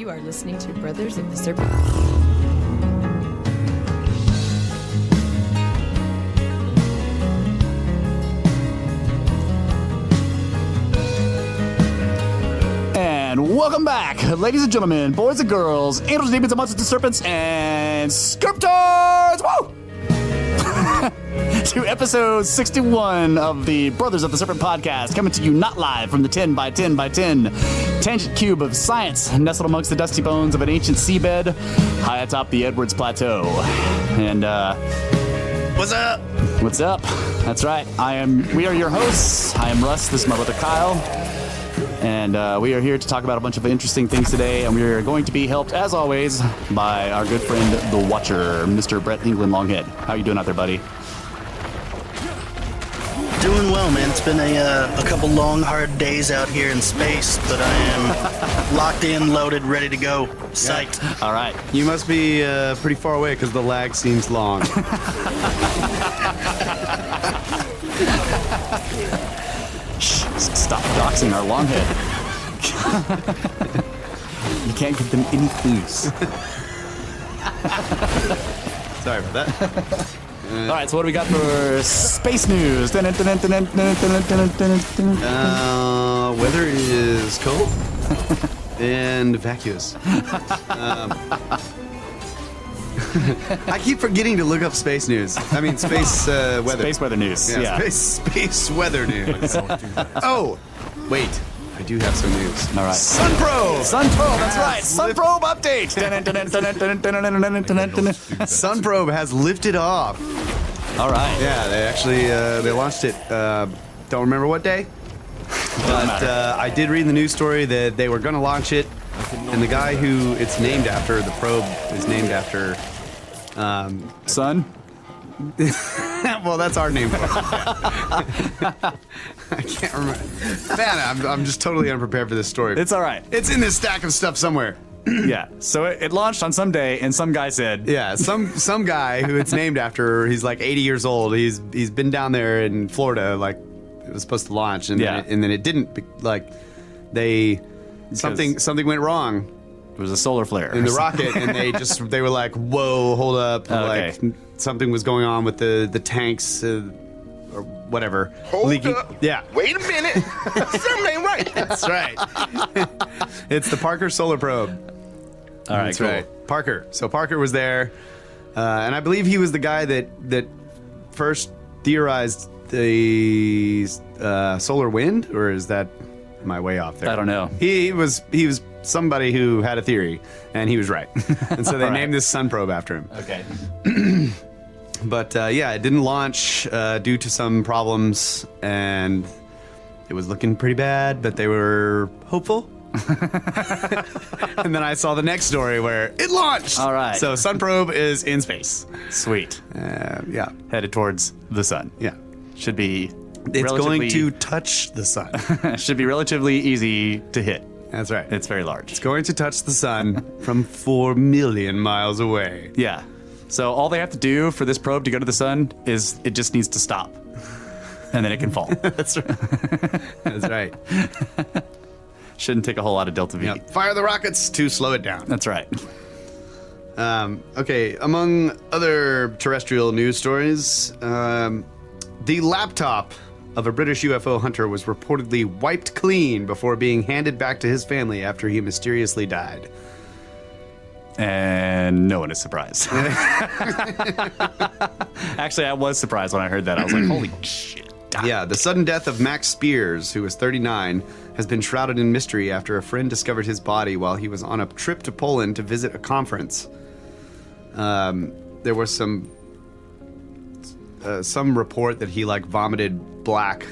You are listening to Brothers of the Serpent. And welcome back, ladies and gentlemen, boys and girls, angels, demons, and monsters, and serpents, and scriptors! Woo! To episode 61 of the Brothers of the Serpent podcast, coming to you not live from the 10 by 10 by 10 tangent cube of science, nestled amongst the dusty bones of an ancient seabed, high atop the Edwards Plateau. And, what's up? What's up? That's right. We are your hosts. I am Russ. This is my brother Kyle. And we are here to talk about a bunch of interesting things today, and we are going to be helped, as always, by our good friend, the Watcher, Mr. Brett England Longhead. How you doing out there, buddy? Doing well, man. It's been a couple long, hard days out here in space, but I am locked in, loaded, ready to go. Psyched. Yeah. All right. You must be pretty far away because the lag seems long. Shh, stop doxing our Longhead. You can't give them any clues. Sorry about that. All right, so what do we got for space news? Weather is cold and vacuous. I keep forgetting to look up space news. I mean, space weather. Space weather news. Yeah. Space weather news. Oh, wait. I do have some news. All right. Sunprobe! Sunprobe, that's right. Sunprobe update. Sunprobe has lifted off. All right. Yeah, they actually they launched it. Don't remember what day, but I did read in the news story that they were going to launch it, and the guy who it's named after, the probe is named after. Sun. Well, that's our name for it. I can't remember. Man, I'm just totally unprepared for this story. It's all right. It's in this stack of stuff somewhere. Yeah. So it launched on some day, and some guy said, Yeah, some guy who it's named after. He's like 80 years old. He's been down there in Florida, like it was supposed to launch, and then it didn't. Like something went wrong. It was a solar flare in the rocket, and they were like, "Whoa, hold up!" Okay. Like something was going on with the tanks or whatever. Hold leaking. up. Yeah. Wait a minute. Something ain't right. That's right. It's the Parker Solar Probe. All right, That's cool. right. Parker. So Parker was there, and I believe he was the guy that first theorized the solar wind, or is that am I way off there? I don't know. He was somebody who had a theory, and he was right. And so they All right. named this sun probe after him. Okay. But yeah, it didn't launch due to some problems, and it was looking pretty bad, but they were hopeful. And then I saw the next story where it launched. All right. So sun probe is in space. Sweet. Yeah. Headed towards the sun. Yeah. Should be. It's going to touch the sun. Should be relatively easy to hit. That's right. It's very large. It's going to touch the sun from 4 million miles away. Yeah. So all they have to do for this probe to go to the sun is it just needs to stop. And then it can fall. That's right. That's right. Shouldn't take a whole lot of Delta V. Yep. Fire the rockets to slow it down. That's right. Okay, among other terrestrial news stories, the laptop of a British UFO hunter was reportedly wiped clean before being handed back to his family after he mysteriously died. And no one is surprised. Actually, I was surprised when I heard that. I was like, holy shit. Yeah, the sudden death of Max Spears, who was 39, has been shrouded in mystery after a friend discovered his body while he was on a trip to Poland to visit a conference. There was some report that he vomited black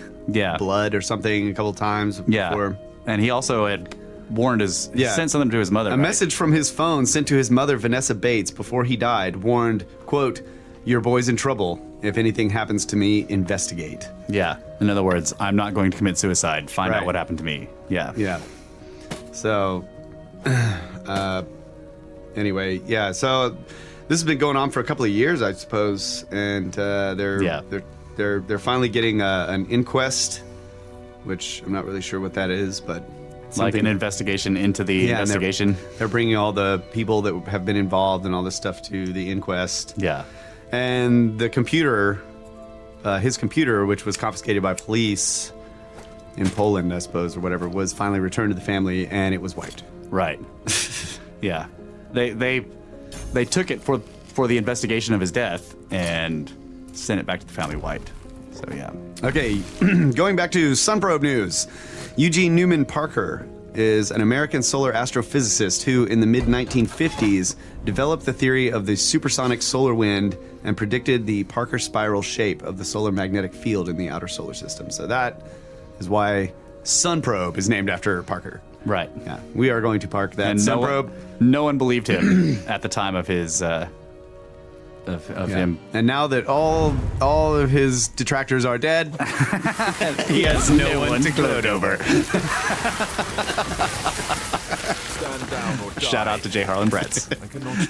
blood or something a couple times before. And he also had warned he sent something to his mother. A message from his phone sent to his mother, Vanessa Bates, before he died warned, quote, "Your boy's in trouble. If anything happens to me, investigate." Yeah. In other words, I'm not going to commit suicide. Find out what happened to me. Yeah. Yeah. So, anyway, yeah. So this has been going on for a couple of years, I suppose, and they're finally getting an inquest, which I'm not really sure what that is, but like an investigation into the Yeah, and investigation. They're bringing all the people that have been involved and all this stuff to the inquest. Yeah. And the computer, his computer, which was confiscated by police in Poland, I suppose, or whatever, was finally returned to the family, and it was wiped. Right. Yeah. They took it for the investigation of his death and sent it back to the family wiped. So yeah. Okay, going back to Sunprobe news. Eugene Newman Parker is an American solar astrophysicist who, in the mid-1950s, developed the theory of the supersonic solar wind and predicted the Parker spiral shape of the solar magnetic field in the outer solar system. So that is why Sunprobe is named after Parker. Right. Yeah, we are going to park that And Sunprobe. no one believed him at the time of his of him. And now that all of his detractors are dead, He has no one to gloat over. Stand down or die. Shout out to J. Harlan Bretts. I cannot do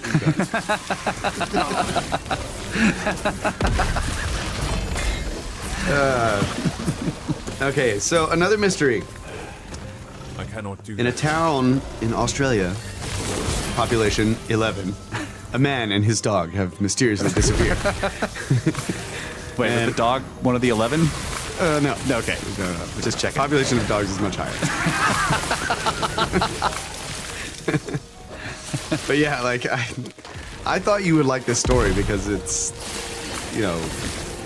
that. Okay, so another mystery. I cannot do In a that. town in Australia, population 11, a man and his dog have mysteriously disappeared. Wait, was the dog one of the 11? No. Okay. No. Just checking. Population of dogs is much higher. But yeah, like, I thought you would like this story because it's, you know,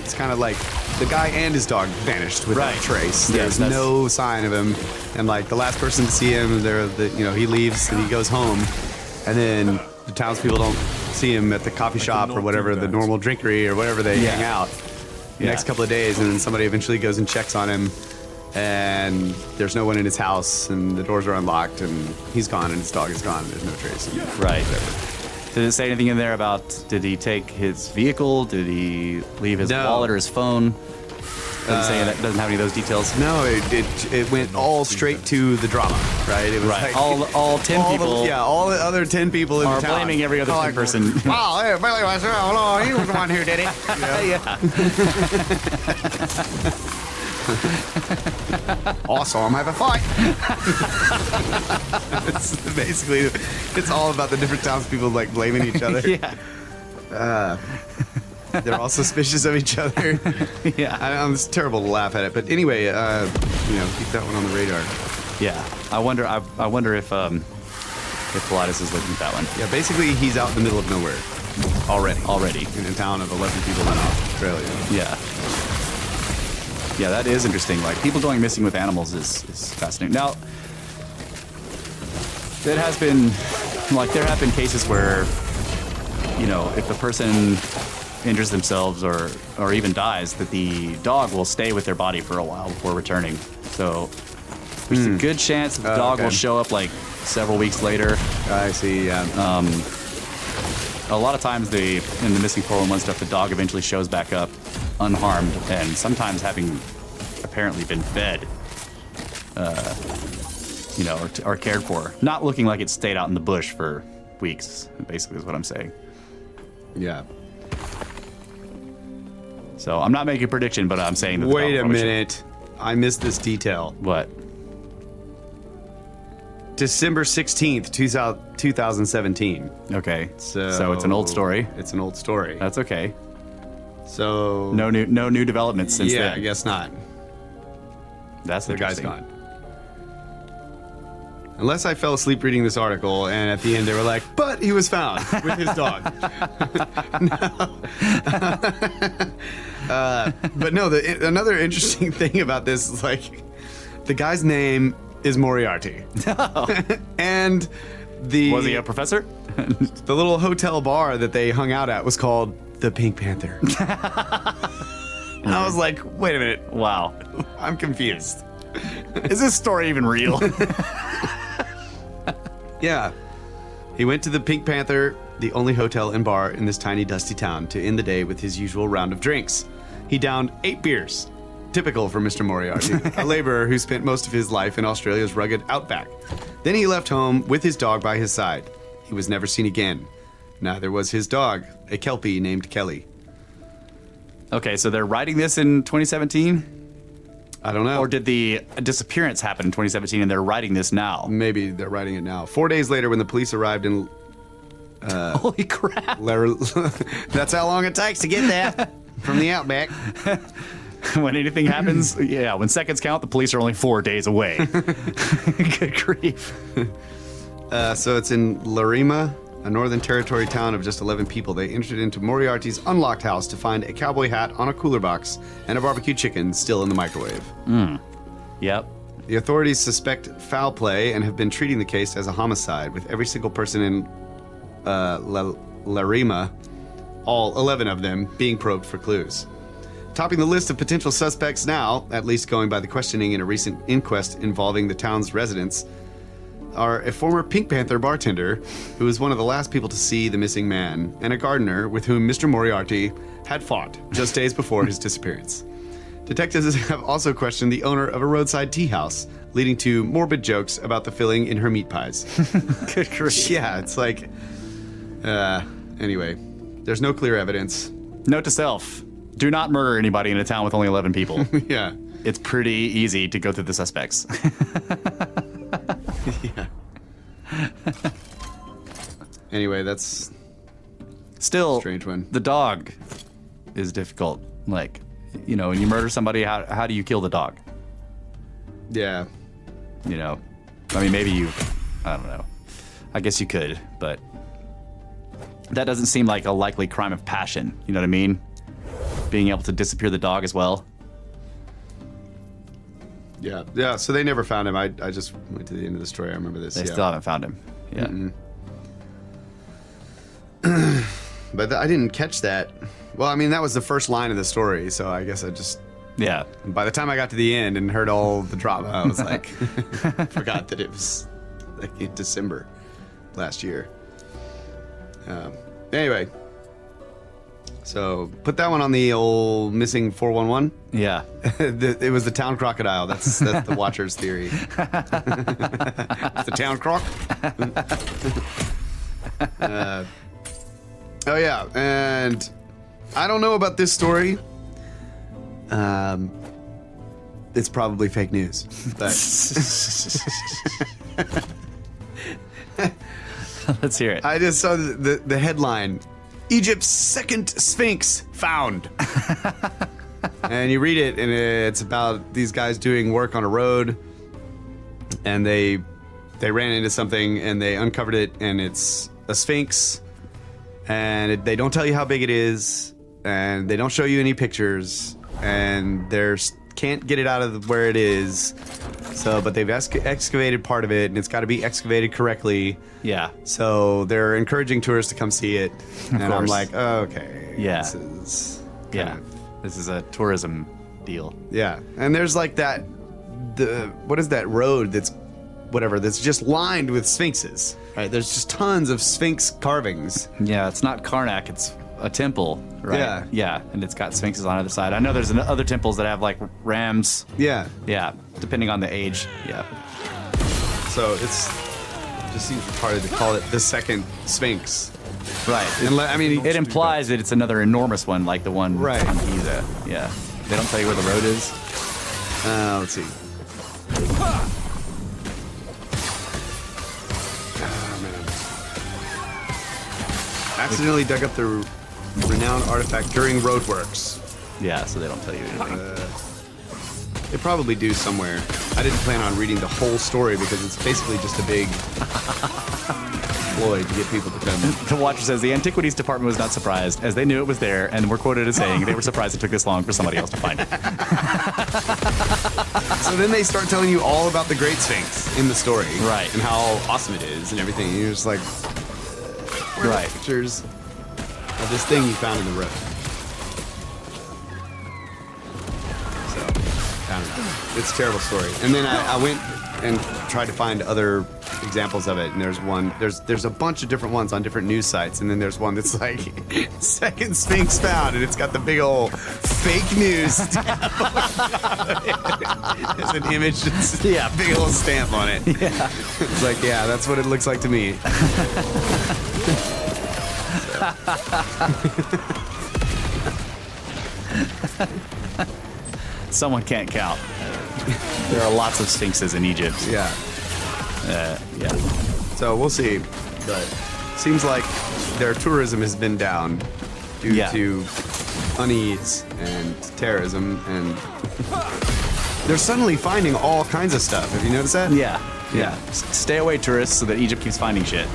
it's kind of like the guy and his dog vanished without Right. a trace. Yes, There's that's- no sign of him, and like the last person to see him, he leaves and he goes home, and then the townspeople don't see him at the coffee shop or cannot whatever, do the that. normal drinkery or whatever they Yeah. hang out. The Yeah. next couple of days, and then somebody eventually goes and checks on him, and there's no one in his house, and the doors are unlocked, and he's gone, and his dog is gone, and there's no trace. Right. Did it say anything in there about, did he take his vehicle? Did he leave his No. wallet or his phone? Doesn't say that. Doesn't have any of those details. No, it went all straight to the drama, right? It was Right. like All 10 people all the other 10 people in are the town blaming every other Oh, 10 person. Wow, hey, Billy was he was the one who did it. You know? Yeah. Also, I'm having a fight. It's basically, it's all about the different townspeople like blaming each other. Yeah. They're all suspicious of each other. Yeah. It's terrible to laugh at it, but anyway, keep that one on the radar. Yeah. I wonder if Pilatus is looking at that one Yeah, basically, he's out in the middle of nowhere already. in a town of 11 people in Australia. Yeah. Yeah, that is interesting. Like, people going missing with animals is fascinating. Now, there have been cases where, if the person injures themselves or even dies, that the dog will stay with their body for a while before returning. So there's a good chance that the dog will show up like several weeks later. I see, yeah. A lot of times in the missing 411 stuff, the dog eventually shows back up unharmed, and sometimes having apparently been fed, or cared for. Not looking like it stayed out in the bush for weeks, basically is what I'm saying. Yeah. So I'm not making a prediction, but I'm saying that the Wait dog a probably minute. I missed this detail. should- What? December 16th, 2017. Okay. So it's an old story. It's an old story. That's okay. So No new developments since yeah, then. I guess not. That's The guy's interesting. gone. Unless I fell asleep reading this article, and at the end they were like, "But he was found with his dog." But no, another interesting thing about this is like, the guy's name is Moriarty, and Was he a professor? the little hotel bar that they hung out at was called the Pink Panther. And I was like, wait a minute, Wow. I'm confused. Is this story even real? Yeah. He went to the Pink Panther, the only hotel and bar in this tiny, dusty town, to end the day with his usual round of drinks. He downed 8 beers, typical for Mr. Moriarty, a laborer who spent most of his life in Australia's rugged outback. Then he left home with his dog by his side. He was never seen again. Neither was his dog, a Kelpie named Kelly. Okay, so they're writing this in 2017? I don't know. Or did the disappearance happen in 2017 and they're writing this now? Maybe they're writing it now. 4 days later, when the police arrived in Holy crap. that's how long it takes to get there from the outback. When anything happens, yeah, when seconds count, the police are only 4 days away. Good grief. So it's in Larima, a Northern Territory town of just 11 people. They entered into Moriarty's unlocked house to find a cowboy hat on a cooler box and a barbecue chicken still in the microwave. Yep. The authorities suspect foul play and have been treating the case as a homicide, with every single person in Larima, all 11 of them, being probed for clues. Topping the list of potential suspects now, at least going by the questioning in a recent inquest involving the town's residents, are a former Pink Panther bartender who was one of the last people to see the missing man, and a gardener with whom Mr. Moriarty had fought just days before his disappearance. Detectives have also questioned the owner of a roadside tea house, leading to morbid jokes about the filling in her meat pies. Good grief. Yeah, it's like... anyway, there's no clear evidence. Note to self, do not murder anybody in a town with only 11 people. Yeah. It's pretty easy to go through the suspects. Yeah. Anyway, that's Still, strange one. the dog is difficult. Like, you know, when you murder somebody, how do you kill the dog? Yeah. You know, I mean, maybe you, I don't know. I guess you could, but that doesn't seem like a likely crime of passion. You know what I mean? Being able to disappear the dog as well. Yeah. Yeah. So they never found him. I just went to the end of the story. I remember this. They yeah. still haven't found him. Yeah. But I didn't catch that. Well, I mean, that was the first line of the story, so I guess I just... Yeah. By the time I got to the end and heard all the drama, I was like... forgot that it was like in December last year. Anyway. So, put that one on the old missing 411. Yeah. It was the town crocodile. That's the Watcher's theory. It's the town croc. Oh yeah, and I don't know about this story. It's probably fake news, but Let's hear it. I just saw the headline: Egypt's second Sphinx found. And you read it, and it's about these guys doing work on a road, and they ran into something, and they uncovered it, and it's a Sphinx, and they don't tell you how big it is, and they don't show you any pictures, and can't get it out of where it is. So, but they've excavated part of it, and it's got to be excavated correctly. Yeah. So they're encouraging tourists to come see it, and I'm course. like, oh, okay, Yeah. this is Yeah. kind of- This is a tourism deal. yeah. And there's like what is that road that's just lined with sphinxes, right? There's just tons of sphinx carvings. Yeah, it's not Karnak, it's a temple, right? Yeah. Yeah, and it's got sphinxes on either side. I know there's other temples that have like rams. Yeah. Yeah, depending on the age. Yeah. So it just seems retarded to call it the second sphinx. Right. I mean, It implies that it's another enormous one like the one Right. on Giza. Yeah. They don't tell you where the road is. let's see. Oh, man. Accidentally dug up the renowned artifact during roadworks. Yeah, so they don't tell you anything. They probably do somewhere. I didn't plan on reading the whole story because it's basically just a big ploy to get people to come. The Watcher says the Antiquities Department was not surprised, as they knew it was there, and were quoted as saying they were surprised it took this long for somebody else to find it. So then they start telling you all about the Great Sphinx in the story. Right. And how awesome it is and everything. And you're just like, where are the Right. pictures of this thing you found in the road? So, I don't know. It's a terrible story. And then I went and tried to find other examples of it, and there's a bunch of different ones on different news sites, and then there's one that's like second Sphinx found, and it's got the big old fake news stamp. There's an image that's big old stamp on it. Yeah. It's like, yeah, that's what it looks like to me. someone can't count. There are lots of sphinxes in Egypt. Yeah. Yeah. So we'll see. But seems like their tourism has been down due Yeah. to unease and terrorism, and they're suddenly finding all kinds of stuff. Have you noticed that? Yeah. Stay away, tourists, so that Egypt keeps finding shit.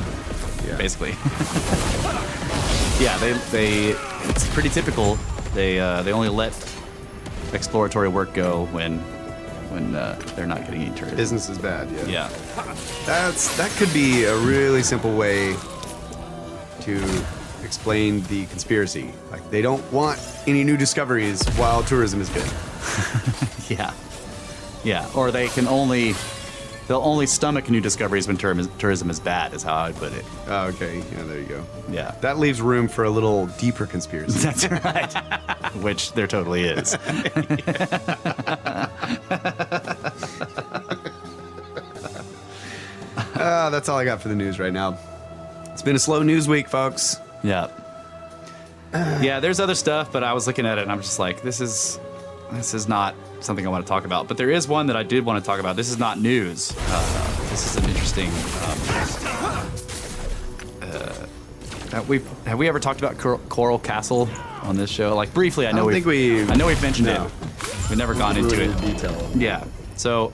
Yeah. Basically. Yeah, they it's pretty typical. They only let exploratory work go when they're not getting any tourists. Business is bad. Yeah. Yeah. That could be a really simple way to explain the conspiracy. Like, they don't want any new discoveries while tourism is good. Yeah. Or they'll only stomach new discoveries when tourism is bad, is how I would put it. Oh, okay. Yeah, there you go. Yeah. That leaves room for a little deeper conspiracy. That's right. Which there totally is. That's all I got for the news right now. It's been a slow news week, folks. Yeah. Yeah, there's other stuff, but I was looking at it and I'm just like, this is not something I want to talk about. But there is one that I did want to talk about. This is not news. This is an interesting. Have we ever talked about Coral Castle on this show? Like briefly, I know we've mentioned no. it. We've never gone into it. Detail. Yeah. So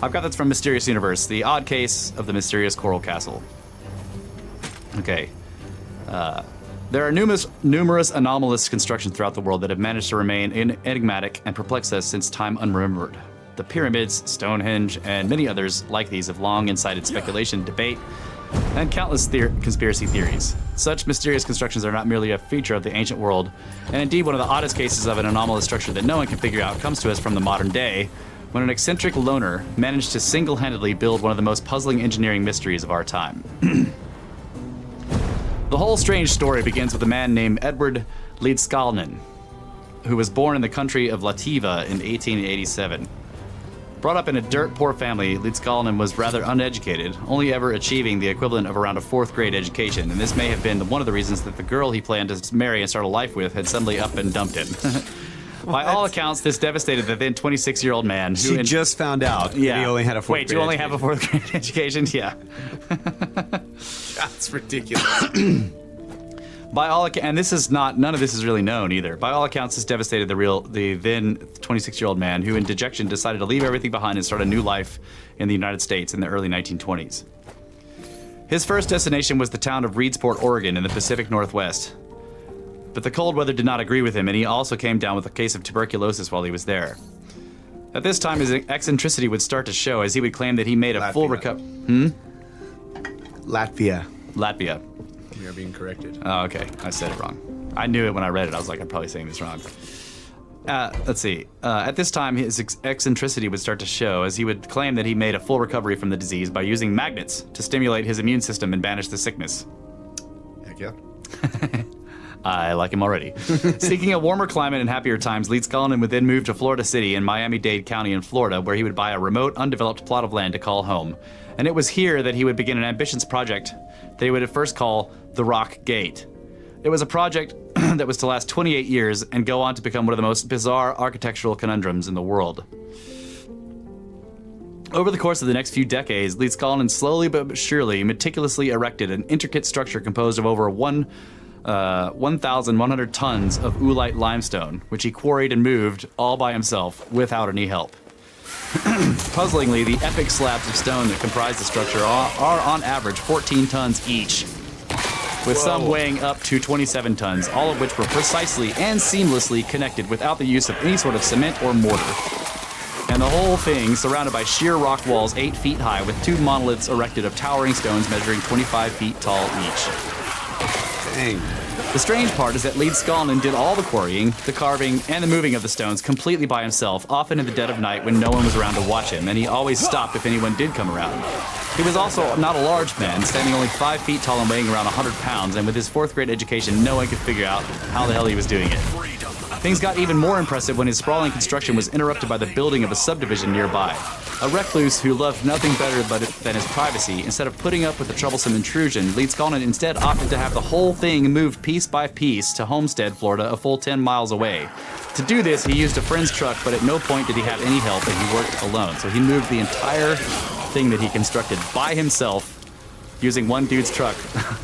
I've got this from Mysterious Universe, the odd case of the mysterious Coral Castle. Okay. There are numerous anomalous constructions throughout the world that have managed to remain enigmatic and perplex us since time unremembered. The pyramids, Stonehenge, and many others like these have long incited speculation, debate, and countless conspiracy theories. Such mysterious constructions are not merely a feature of the ancient world, and indeed one of the oddest cases of an anomalous structure that no one can figure out comes to us from the modern day, when an eccentric loner managed to single-handedly build one of the most puzzling engineering mysteries of our time. The whole strange story begins with a man named Edward Leedskalnin, who was born in the country of Lativa in 1887. Brought up in a dirt-poor family, Leedskalnin was rather uneducated, only ever achieving the equivalent of around a 4th grade education, and this may have been one of the reasons that the girl he planned to marry and start a life with had suddenly up and dumped him. By all accounts, this devastated the then 26-year-old man. She just found out that he only had a 4th grade Wait, you only have a 4th grade education? Yeah. That's ridiculous. By all accounts, and this is none of this is really known either. By all accounts, this devastated the then 26-year-old man, who in dejection decided to leave everything behind and start a new life in the United States in the early 1920s. His first destination was the town of Reedsport, Oregon in the Pacific Northwest. But the cold weather did not agree with him, and he also came down with a case of tuberculosis while he was there. At this time, his eccentricity would start to show, as he would claim that he made a full recovery. Latvia. You're being corrected. Oh, okay. I said it wrong. I knew it when I read it. I was like, I'm probably saying this wrong. Let's see. At this time, his eccentricity would start to show, as he would claim that he made a full recovery from the disease by using magnets to stimulate his immune system and banish the sickness. Heck yeah. I like him already. Seeking a warmer climate and happier times, Leedskalnin would then move to Florida City in Miami-Dade County in Florida, where he would buy a remote, undeveloped plot of land to call home. And it was here that he would begin an ambitious project they would at first call the Rock Gate. It was a project that was to last 28 years and go on to become one of the most bizarre architectural conundrums in the world. Over the course of the next few decades, Leedskalnin slowly but surely meticulously erected an intricate structure composed of over 1,100 tons of oolite limestone, which he quarried and moved all by himself without any help. Puzzlingly, the epic slabs of stone that comprise the structure are on average 14 tons each, with some weighing up to 27 tons, all of which were precisely and seamlessly connected without the use of any sort of cement or mortar. And the whole thing surrounded by sheer rock walls 8 feet high, with 2 monoliths erected of towering stones measuring 25 feet tall each. Dang. The strange part is that Leedskalnin did all the quarrying, the carving, and the moving of the stones completely by himself, often in the dead of night when no one was around to watch him, and he always stopped if anyone did come around. He was also not a large man, standing only 5 feet tall and weighing around 100 pounds, and with his 4th grade education, no one could figure out how the hell he was doing it. Things got even more impressive when his sprawling construction was interrupted by the building of a subdivision nearby. A recluse who loved nothing better than his privacy, instead of putting up with the troublesome intrusion, Leedskalnin instead opted to have the whole thing moved piece by piece to Homestead, Florida, a full 10 miles away. To do this, he used a friend's truck, but at no point did he have any help, and he worked alone. So he moved the entire thing that he constructed by himself, using one dude's truck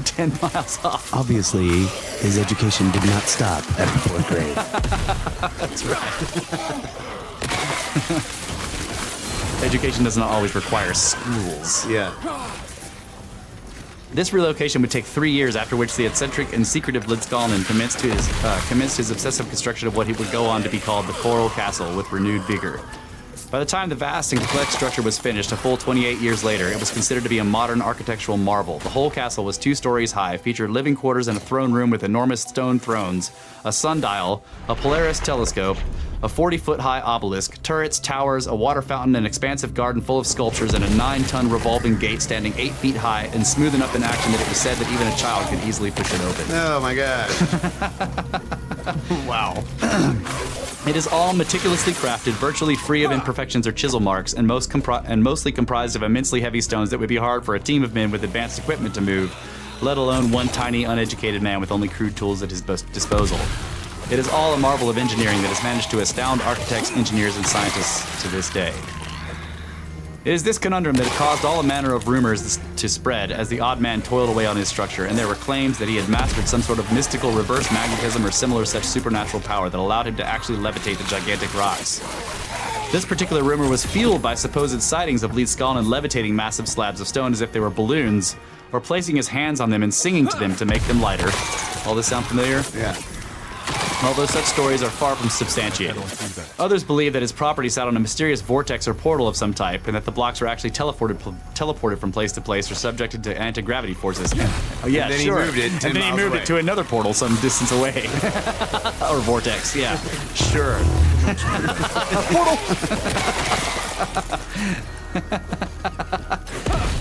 10 miles off. Obviously, his education did not stop after 4th grade. That's right. Education does not always require schools. Yeah. This relocation would take 3 years, after which the eccentric and secretive Leedskalnin commenced his obsessive construction of what he would go on to be called the Coral Castle with renewed vigor. By the time the vast and complex structure was finished, a full 28 years later, it was considered to be a modern architectural marvel. The whole castle was 2 stories high, featured living quarters and a throne room with enormous stone thrones, a sundial, a Polaris telescope, a 40-foot-high obelisk, turrets, towers, a water fountain, an expansive garden full of sculptures, and a 9-ton revolving gate standing 8 feet high and smooth enough in action that it was said that even a child could easily push it open. Oh my god. Wow. It is all meticulously crafted, virtually free of imperfections or chisel marks, and mostly comprised of immensely heavy stones that would be hard for a team of men with advanced equipment to move, let alone one tiny, uneducated man with only crude tools at his disposal. It is all a marvel of engineering that has managed to astound architects, engineers, and scientists to this day. It is this conundrum that caused all manner of rumors to spread as the odd man toiled away on his structure, and there were claims that he had mastered some sort of mystical reverse magnetism or similar such supernatural power that allowed him to actually levitate the gigantic rocks. This particular rumor was fueled by supposed sightings of Leedskalnin levitating massive slabs of stone as if they were balloons, or placing his hands on them and singing to them to make them lighter. All this sound familiar? Yeah. Although such stories are far from substantiated. Others believe that his property sat on a mysterious vortex or portal of some type, and that the blocks were actually teleported from place to place or subjected to anti-gravity forces. Oh yeah, And then sure. he moved it 10 and then he miles moved away. it to another portal some distance away. Or vortex, yeah. Sure.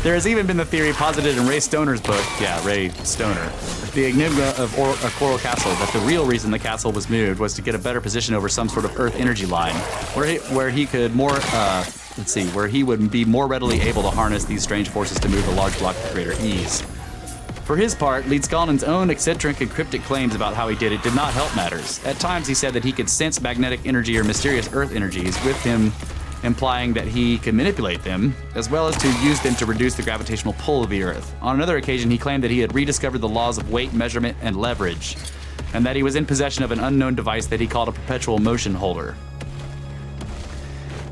There has even been the theory posited in Ray Stoner's book, Ray Stoner, The Enigma of Coral Castle, that the real reason the castle was moved was to get a better position over some sort of Earth energy line, where he would be more readily able to harness these strange forces to move a large block with greater ease. For his part, Leedskalnin's own eccentric and cryptic claims about how he did it did not help matters. At times he said that he could sense magnetic energy or mysterious Earth energies with him, implying that he could manipulate them, as well as to use them to reduce the gravitational pull of the Earth. On another occasion, he claimed that he had rediscovered the laws of weight, measurement, and leverage, and that he was in possession of an unknown device that he called a perpetual motion holder.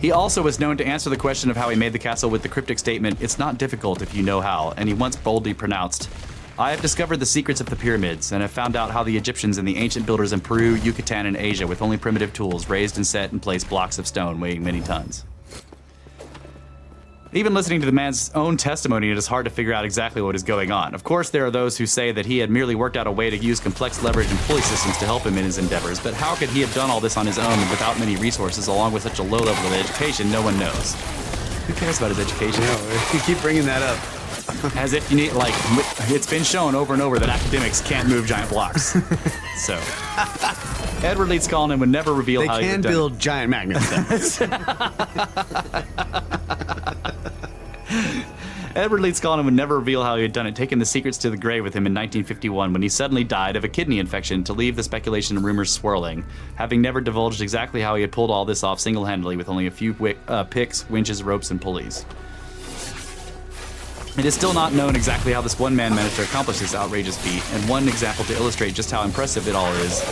He also was known to answer the question of how he made the castle with the cryptic statement, "It's not difficult if you know how," and he once boldly pronounced, "I have discovered the secrets of the pyramids, and have found out how the Egyptians and the ancient builders in Peru, Yucatan, and Asia, with only primitive tools, raised and set in place blocks of stone weighing many tons." Even listening to the man's own testimony, it is hard to figure out exactly what is going on. Of course, there are those who say that he had merely worked out a way to use complex leverage and pulley systems to help him in his endeavors, but how could he have done all this on his own without many resources, along with such a low level of education? No one knows. Who cares about his education? No, you keep bringing that up. As if you need, like, it's been shown over and over that academics can't move giant blocks. So, Edward Leedskalnin would never reveal They how he can had done build giant magnets. Edward Leedskalnin would never reveal how he had done it, taking the secrets to the grave with him in 1951 when he suddenly died of a kidney infection, to leave the speculation and rumors swirling, having never divulged exactly how he had pulled all this off single-handedly with only a few picks, winches, ropes, and pulleys. It is still not known exactly how this one man managed to accomplish this outrageous feat, and one example to illustrate just how impressive it all is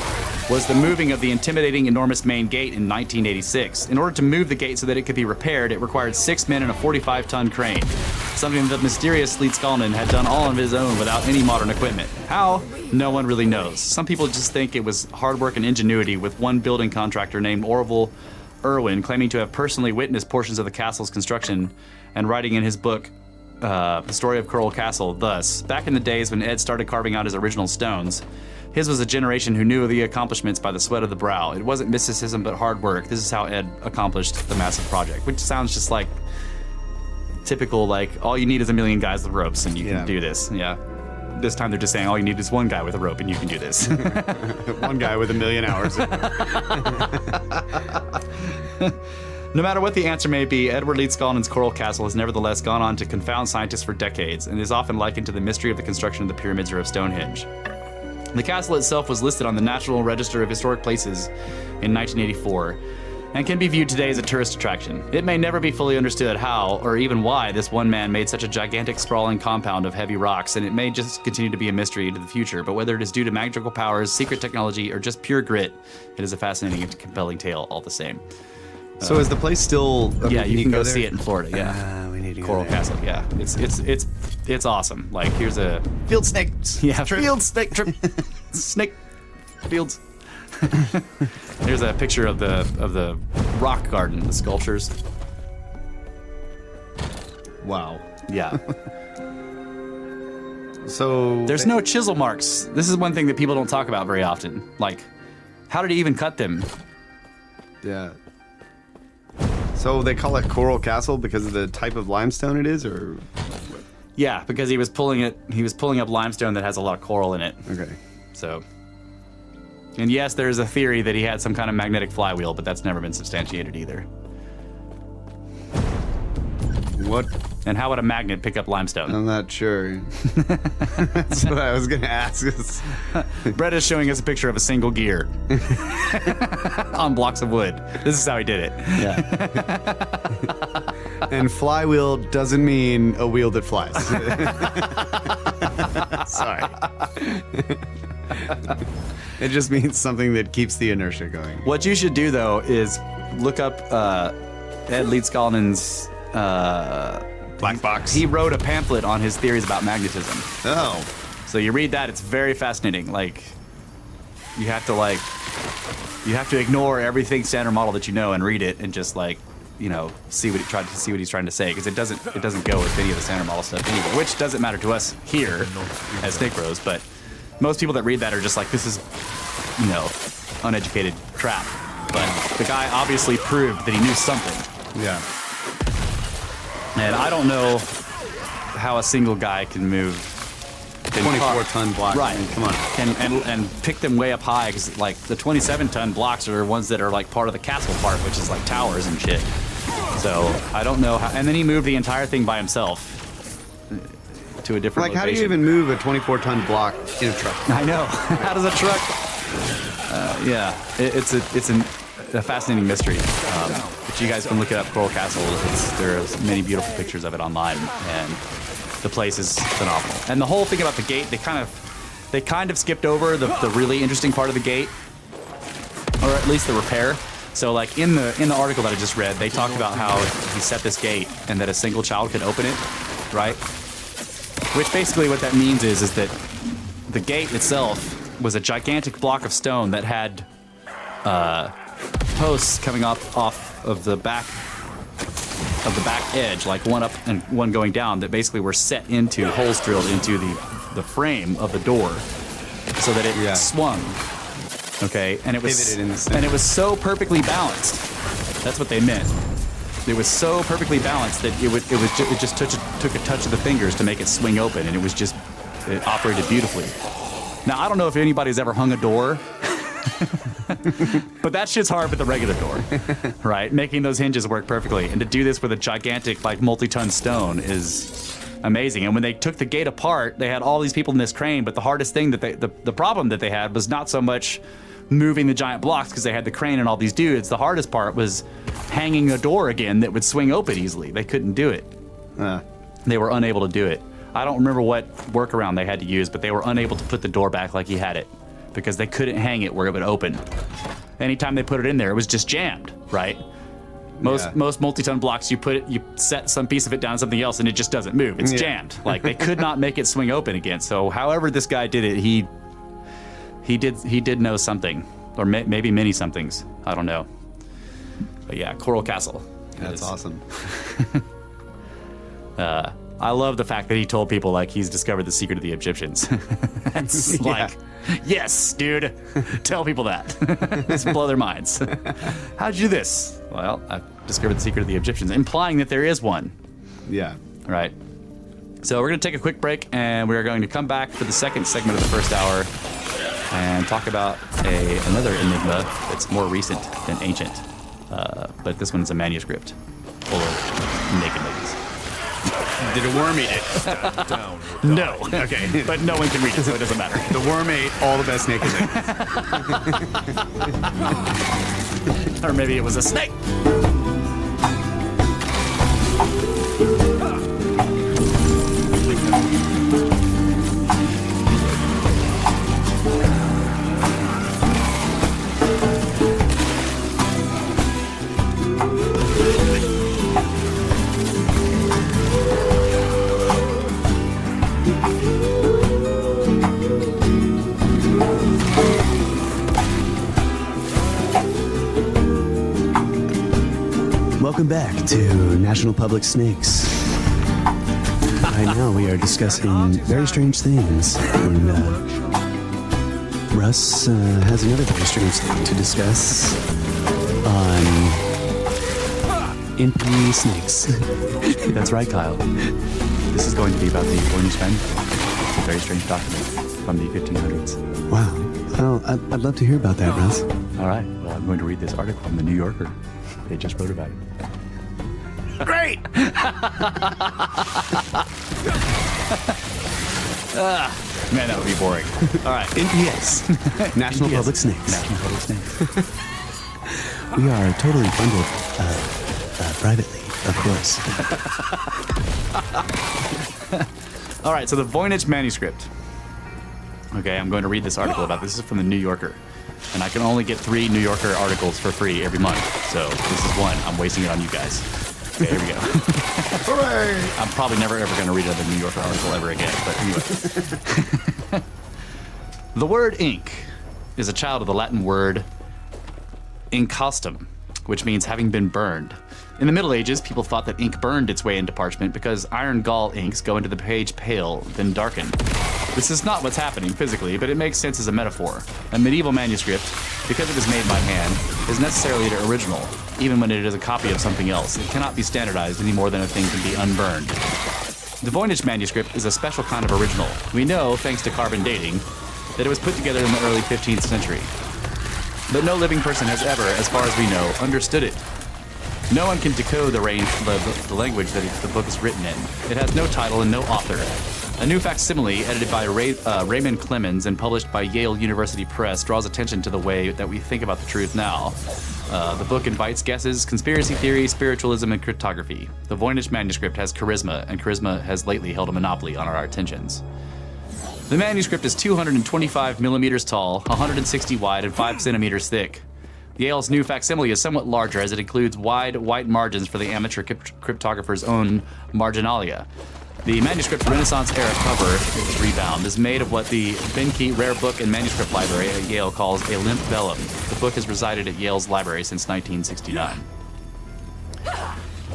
was the moving of the intimidating, enormous main gate in 1986. In order to move the gate so that it could be repaired, it required 6 men and a 45-ton crane, something that mysterious Leedskalnin had done all on his own without any modern equipment. How? No one really knows. Some people just think it was hard work and ingenuity, with one building contractor named Orville Irwin claiming to have personally witnessed portions of the castle's construction and writing in his book, The Story of Coral Castle, thus, back in the days when Ed started carving out his original stones, his was a generation who knew of the accomplishments by the sweat of the brow. It wasn't mysticism, but hard work. This is how Ed accomplished the massive project, which sounds just like typical, like, all you need is a million guys with ropes and you can do this. Yeah. this time they're just saying all you need is one guy with a rope and you can do this. One guy with 1 million hours. No matter what the answer may be, Edward Leedskalnin's Coral Castle has nevertheless gone on to confound scientists for decades and is often likened to the mystery of the construction of the pyramids or of Stonehenge. The castle itself was listed on the National Register of Historic Places in 1984 and can be viewed today as a tourist attraction. It may never be fully understood how or even why this one man made such a gigantic sprawling compound of heavy rocks, and it may just continue to be a mystery into the future, but whether it is due to magical powers, secret technology, or just pure grit, it is a fascinating and compelling tale all the same. So is the place still? Yeah, you can go there? see it in Florida. Yeah, We need to go Coral there. Castle. Yeah, it's awesome. Like here's a Field snake. yeah trip. field snake trip, snake fields. Here's a picture of the rock garden, the sculptures. Wow. Yeah, So there's no chisel marks. This is one thing that people don't talk about very often. Like, how did he even cut them? Yeah. So they call it Coral Castle because of the type of limestone it is, or Yeah, because he was pulling up limestone that has a lot of coral in it. okay. So, and yes, there's a theory that he had some kind of magnetic flywheel, but that's never been substantiated either. What? And how would a magnet pick up limestone? I'm not sure. That's what I was gonna ask. Brett is showing us a picture of a single gear on blocks of wood. This is how he did it. Yeah. And flywheel doesn't mean a wheel that flies. Sorry. It just means something that keeps the inertia going. What you should do though is look up Ed Leedskalnin's Black box. He wrote a pamphlet on his theories about magnetism. Oh. So you read that, it's very fascinating. Like, you have to ignore everything standard model that you know and read it and just like, see what he's trying to say, because it doesn't go with any of the standard model stuff anyway, which doesn't matter to us here as Snake Bros, but most people that read that are just like, this is, uneducated crap. But the guy obviously proved that he knew something. Yeah. And I don't know how a single guy can move 24-ton blocks. Right. I mean, come on. And pick them way up high, because like the 27-ton blocks are ones that are like part of the castle part, which is like towers and shit. So I don't know how. And then he moved the entire thing by himself to a different Like, how do you location. even move a 24-ton block in a truck? I know. How does a truck? Yeah, it's a fascinating mystery. If you guys can look it up, Coral Castle, there's many beautiful pictures of it online, and the place is phenomenal. And the whole thing about the gate, they kind of skipped over the really interesting part of the gate, or at least the repair. So like in the article that I just read, they talked about how he set this gate and that a single child could open it, right? Which basically what that means is that the gate itself was a gigantic block of stone that had posts coming off of the back edge, like one up and one going down, that basically were set into holes drilled into the frame of the door, so that it swung. Okay, and it was Pivoted in the center. and it was so perfectly balanced. That's what they meant. It was so perfectly balanced that it just took a touch of the fingers to make it swing open, and it operated beautifully. Now I don't know if anybody's ever hung a door. But that shit's hard with the regular door, right? Making those hinges work perfectly. And to do this with a gigantic, like, multi-ton stone is amazing. And when they took the gate apart, they had all these people in this crane, but the hardest thing the problem that they had was not so much moving the giant blocks, because they had the crane and all these dudes. The hardest part was hanging a door again that would swing open easily. They couldn't do it. They were unable to do it. I don't remember what workaround they had to use, but they were unable to put the door back like he had it, because they couldn't hang it where it would open. Anytime they put it in there, it was just jammed, right? Most multi-ton blocks, you set some piece of it down something else and it just doesn't move. It's jammed. Like, they could not make it swing open again. So however this guy did it, he did know something, or maybe many somethings. I don't know. But yeah, Coral Castle. That's awesome. I love the fact that he told people, like, he's discovered the secret of the Egyptians. That's like, yes, dude, tell people that. Just blow their minds. How'd you do this? Well, I've discovered the secret of the Egyptians, implying that there is one. Yeah. Right. So we're going to take a quick break, and we're going to come back for the second segment of the first hour and talk about another enigma that's more recent than ancient. But this one's a manuscript full of naked ladies. Did a worm eat it? Down. No. Okay. But no one can read it, so it doesn't matter. The worm ate all the best naked ladies. Or maybe it was a snake. Welcome back to National Public Snakes. Right now we are discussing very strange things, and Russ has another very strange thing to discuss on impy snakes. That's right, Kyle. This is going to be about the Voynich manuscript. It's a very strange document from the 1500s. Wow. Well, I'd love to hear about that, Russ. All right. Well, I'm going to read this article from the New Yorker. They just wrote about it. Great! Man, that would be boring. All right. NPS. National Public Snakes. National Public Snakes. We are totally funded privately, of course. All right. So the Voynich manuscript. Okay, I'm going to read this article about this. This is from the New Yorker. And I can only get 3 New Yorker articles for free every month. So this is one. I'm wasting it on you guys. Okay, here we go. Hooray! I'm probably never ever going to read another New Yorker article ever again. But anyway. The word ink is a child of the Latin word incostum, which means having been burned. In the Middle Ages, people thought that ink burned its way into parchment because iron gall inks go into the page pale, then darken. This is not what's happening physically, but it makes sense as a metaphor. A medieval manuscript, because it was made by hand, is necessarily the original, even when it is a copy of something else. It cannot be standardized any more than a thing can be unburned. The Voynich manuscript is a special kind of original. We know, thanks to carbon dating, that it was put together in the early 15th century. But no living person has ever, as far as we know, understood it. No one can decode the language that the book is written in. It has no title and no author. A new facsimile, edited by Raymond Clemens and published by Yale University Press, draws attention to the way that we think about the truth now. The book invites guesses, conspiracy theory, spiritualism, and cryptography. The Voynich manuscript has charisma, and charisma has lately held a monopoly on our attentions. The manuscript is 225 millimeters tall, 160 wide, and 5 centimeters thick. Yale's new facsimile is somewhat larger as it includes wide white margins for the amateur cryptographer's own marginalia. The manuscript's Renaissance-era cover, its rebound, is made of what the Benke Rare Book and Manuscript Library at Yale calls a limp vellum. The book has resided at Yale's library since 1969.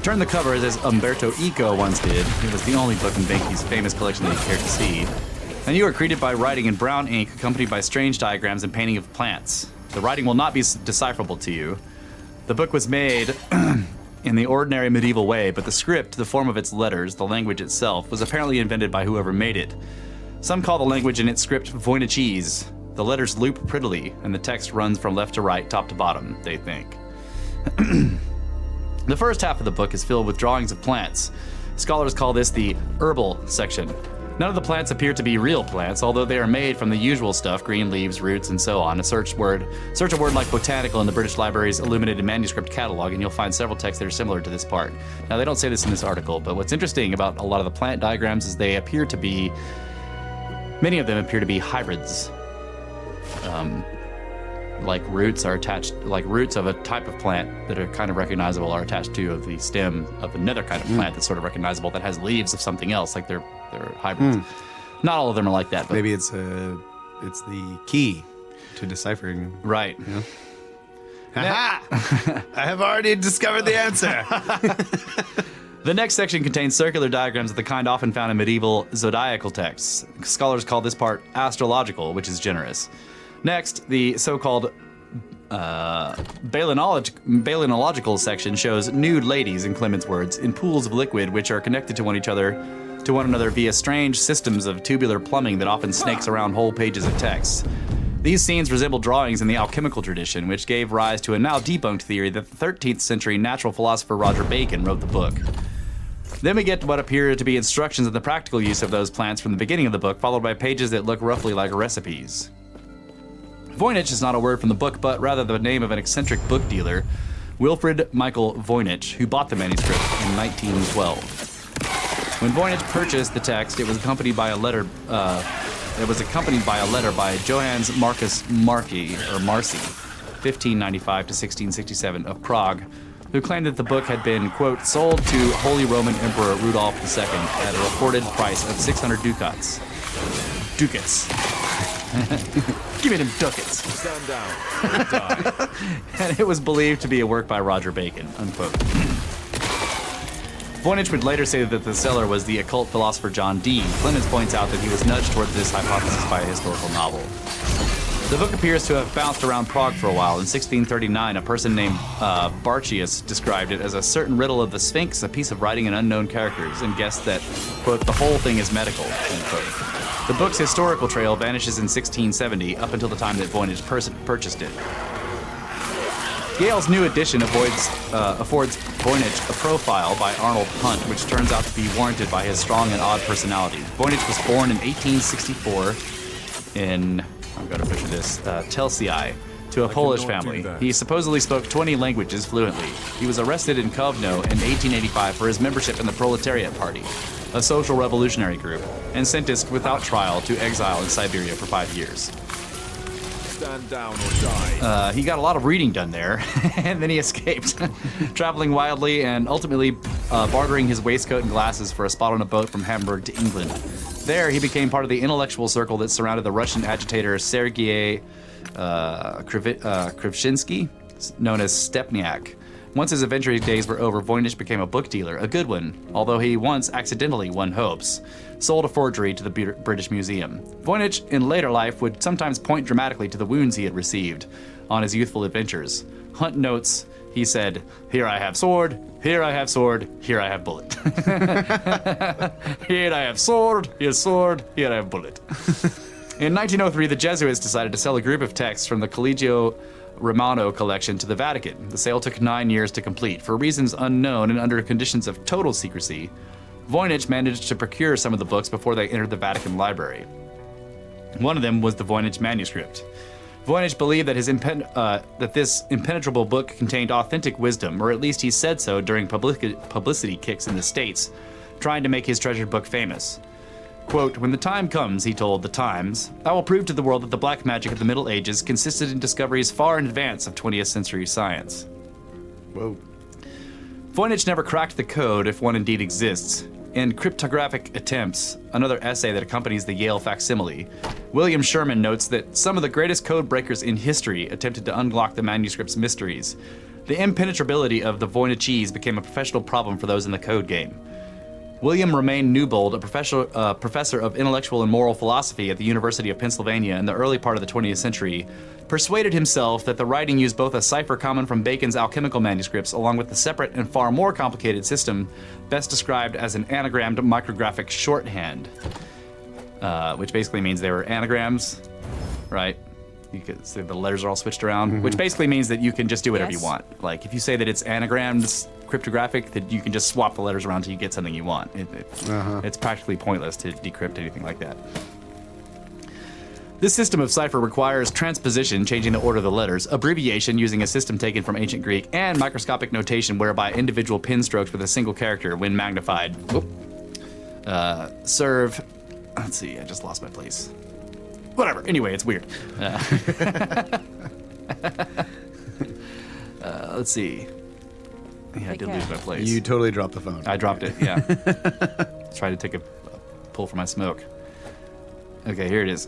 Turn the cover as Umberto Eco once did. It was the only book in Benke's famous collection that he cared to see. And you are greeted by writing in brown ink accompanied by strange diagrams and painting of plants. The writing will not be decipherable to you. The book was made in the ordinary medieval way, but the script, the form of its letters, the language itself, was apparently invented by whoever made it. Some call the language in its script Voynichese. The letters loop prettily, and the text runs from left to right, top to bottom, they think. The first half of the book is filled with drawings of plants. Scholars call this the herbal section. None of the plants appear to be real plants, although they are made from the usual stuff, green leaves, roots, and so on. Search a word like botanical in the British Library's illuminated manuscript catalog, and you'll find several texts that are similar to this part. Now, they don't say this in this article, but what's interesting about a lot of the plant diagrams is many of them appear to be hybrids. Roots of a type of plant that are kind of recognizable are attached to the stem of another kind of plant that's sort of recognizable that has leaves of something else, like they're hybrids. Not all of them are like that, but Maybe it's the key to deciphering. Right. You know? Ha-ha! I have already discovered the answer. The next section contains circular diagrams of the kind often found in medieval zodiacal texts. Scholars call this part astrological, which is generous. Next, the so-called Balenological section shows nude ladies, in Clemens' words, in pools of liquid which are connected to one another to one another via strange systems of tubular plumbing that often snakes around whole pages of text. These scenes resemble drawings in the alchemical tradition, which gave rise to a now debunked theory that the 13th century natural philosopher Roger Bacon wrote the book. Then we get to what appear to be instructions of the practical use of those plants from the beginning of the book, followed by pages that look roughly like recipes. Voynich is not a word from the book, but rather the name of an eccentric book dealer, Wilfrid Michael Voynich, who bought the manuscript in 1912. When Voynich purchased the text, it was accompanied by a letter. By Johannes Marcus Marci, 1595 to 1667, of Prague, who claimed that the book had been, quote, sold to Holy Roman Emperor Rudolph II at a reported price of 600 ducats. Ducats. Give me them ducats. Stand down or die. And it was believed to be a work by Roger Bacon, unquote. Voynich would later say that the seller was the occult philosopher John Dee. Clemens points out that he was nudged toward this hypothesis by a historical novel. The book appears to have bounced around Prague for a while. In 1639, a person named Barchius described it as a certain riddle of the Sphinx, a piece of writing in unknown characters, and guessed that, quote, the whole thing is medical, end quote. The book's historical trail vanishes in 1670, up until the time that Voynich purchased it. Gale's new edition affords Voynich a profile by Arnold Hunt, which turns out to be warranted by his strong and odd personality. Voynich was born in 1864 in, I'm going to butcher this, Telsii, to a Polish family. He supposedly spoke 20 languages fluently. He was arrested in Kovno in 1885 for his membership in the Proletariat Party, a social revolutionary group, and sentenced without trial to exile in Siberia for 5 years. Stand down or die. He got a lot of reading done there, and then he escaped, traveling wildly and ultimately bartering his waistcoat and glasses for a spot on a boat from Hamburg to England. There, he became part of the intellectual circle that surrounded the Russian agitator Sergei Krivshinsky, known as Stepniak. Once his adventurous days were over, Voynich became a book dealer, a good one, although he once accidentally, one hopes, sold a forgery to the British Museum. Voynich, in later life, would sometimes point dramatically to the wounds he had received on his youthful adventures. Hunt notes, he said, "Here I have sword, here I have sword, here I have bullet." Here I have sword, here's sword, here I have bullet. In 1903, the Jesuits decided to sell a group of texts from the Collegio Romano collection to the Vatican. The sale took 9 years to complete. For reasons unknown and under conditions of total secrecy, Voynich managed to procure some of the books before they entered the Vatican library. One of them was the Voynich manuscript. Voynich believed that this impenetrable book contained authentic wisdom, or at least he said so during publicity kicks in the States, trying to make his treasured book famous. Quote, "When the time comes," he told The Times, "I will prove to the world that the black magic of the Middle Ages consisted in discoveries far in advance of 20th century science." Whoa. Voynich never cracked the code, if one indeed exists. In Cryptographic Attempts, another essay that accompanies the Yale facsimile, William Sherman notes that some of the greatest code breakers in history attempted to unlock the manuscript's mysteries. The impenetrability of the Voynichese became a professional problem for those in the code game. William Romaine Newbold, a professor of intellectual and moral philosophy at the University of Pennsylvania in the early part of the 20th century, persuaded himself that the writing used both a cipher common from Bacon's alchemical manuscripts along with the separate and far more complicated system best described as an anagrammed micrographic shorthand, which basically means they were anagrams, right? You could say the letters are all switched around, which basically means that you can just do whatever you want. Like if you say that it's anagrams cryptographic, that you can just swap the letters around till you get something you want. It's practically pointless to decrypt anything like that. This system of cipher requires transposition, changing the order of the letters, abbreviation using a system taken from ancient Greek, and microscopic notation whereby individual pen strokes with a single character, when magnified, serve. Let's see, I just lost my place. Whatever. Anyway, it's weird. Let's see. Yeah, I did lose my place. You totally dropped the phone. I dropped it, yeah. Try to take a pull for my smoke. Okay, here it is.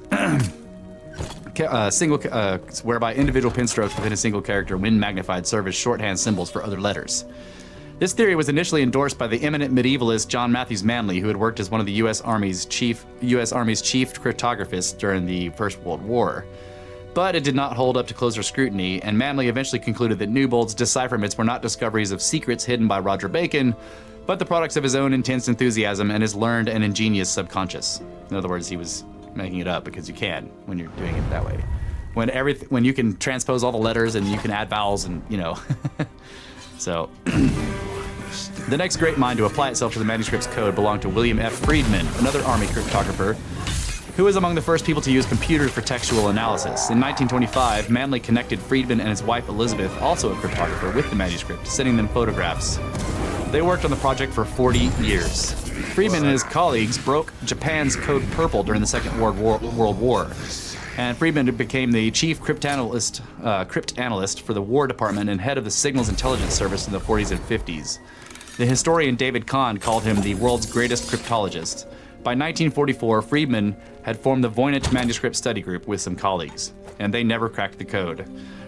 Whereby individual pen strokes within a single character, when magnified, serve as shorthand symbols for other letters. This theory was initially endorsed by the eminent medievalist John Matthews Manley, who had worked as one of the U.S. Army's chief cryptographists during the First World War. But it did not hold up to closer scrutiny, and Manley eventually concluded that Newbold's decipherments were not discoveries of secrets hidden by Roger Bacon, but the products of his own intense enthusiasm and his learned and ingenious subconscious. In other words, he was making it up because you can when you're doing it that way. When you can transpose all the letters and you can add vowels and, you know. So, the next great mind to apply itself to the manuscript's code belonged to William F. Friedman, another Army cryptographer, who was among the first people to use computers for textual analysis. In 1925, Manley connected Friedman and his wife Elizabeth, also a cryptographer, with the manuscript, sending them photographs. They worked on the project for 40 years. Friedman and his colleagues broke Japan's Code Purple during the Second World War. And Friedman became the chief crypt analyst for the War Department and head of the Signals Intelligence Service in the 40s and 50s. The historian David Kahn called him the world's greatest cryptologist. By 1944, Friedman had formed the Voynich Manuscript Study Group with some colleagues, and they never cracked the code.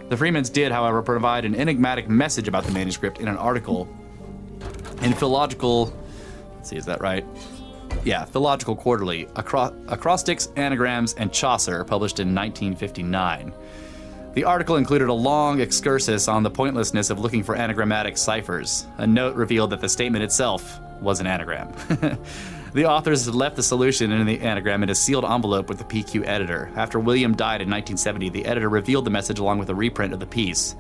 The Freemans did, however, provide an enigmatic message about the manuscript in an article in Philological, let's see, is that right? Yeah, Philological Quarterly, Acrostics, Anagrams, and Chaucer, published in 1959. The article included a long excursus on the pointlessness of looking for anagrammatic ciphers. A note revealed that the statement itself was an anagram. The authors had left the solution in the anagram in a sealed envelope with the PQ editor. After William died in 1970, the editor revealed the message along with a reprint of the piece.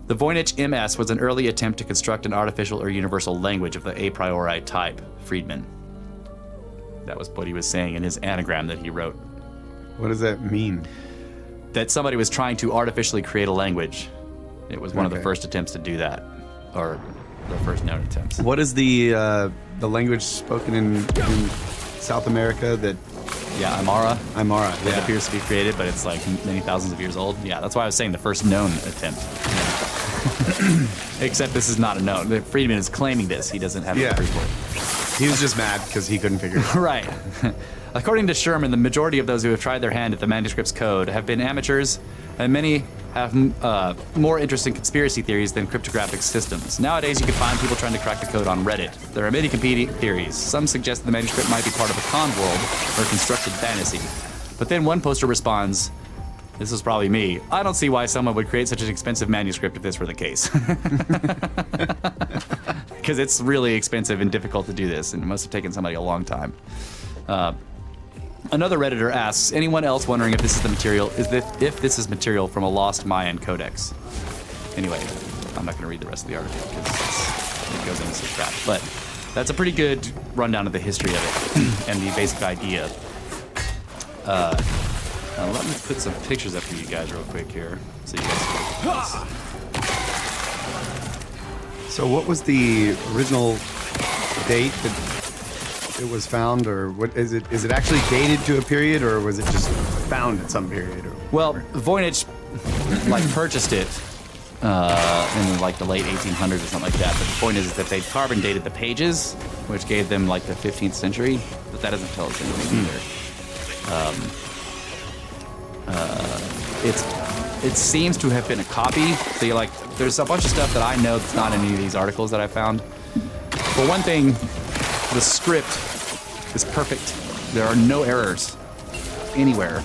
The Voynich MS was an early attempt to construct an artificial or universal language of the a priori type, Friedman. That was what he was saying in his anagram that he wrote. What does that mean? That somebody was trying to artificially create a language. It was one of the Okay. first attempts to do that, or the first known attempts. What is the language spoken in South America that Yeah, Aymara. Aymara? That Yeah. appears to be created, but it's like many thousands of years old. Yeah, that's why I was saying the first known attempt. Except this is not a known. Friedman is claiming this. He doesn't have Yeah. a proof for it. He was just mad because he couldn't figure it out. Right. According to Sherman, the majority of those who have tried their hand at the manuscript's code have been amateurs, and many have more interest in conspiracy theories than cryptographic systems. Nowadays, you can find people trying to crack the code on Reddit. There are many competing theories. Some suggest the manuscript might be part of a con world or constructed fantasy. But then one poster responds, "This is probably me. I don't see why someone would create such an expensive manuscript if this were the case." Because it's really expensive and difficult to do this, and it must have taken somebody a long time. Another Redditor asks, anyone else wondering if this is the material, if this is material from a lost Mayan codex? Anyway, I'm not going to read the rest of the article because it goes into some crap. But that's a pretty good rundown of the history of it and the basic idea. Now let me put some pictures up for you guys real quick here, so you guys can look at this. So what was the original date that it was found, or what is it? Is it actually dated to a period, or was it just found at some period? Or Well, Voynich purchased it in like the late 1800s or something like that. But the point is that they carbon dated the pages, which gave them like the 15th century. But that doesn't tell us anything either. It seems to have been a copy. So there's a bunch of stuff that I know that's not in any of these articles that I found. For one thing, the script is perfect. There are no errors anywhere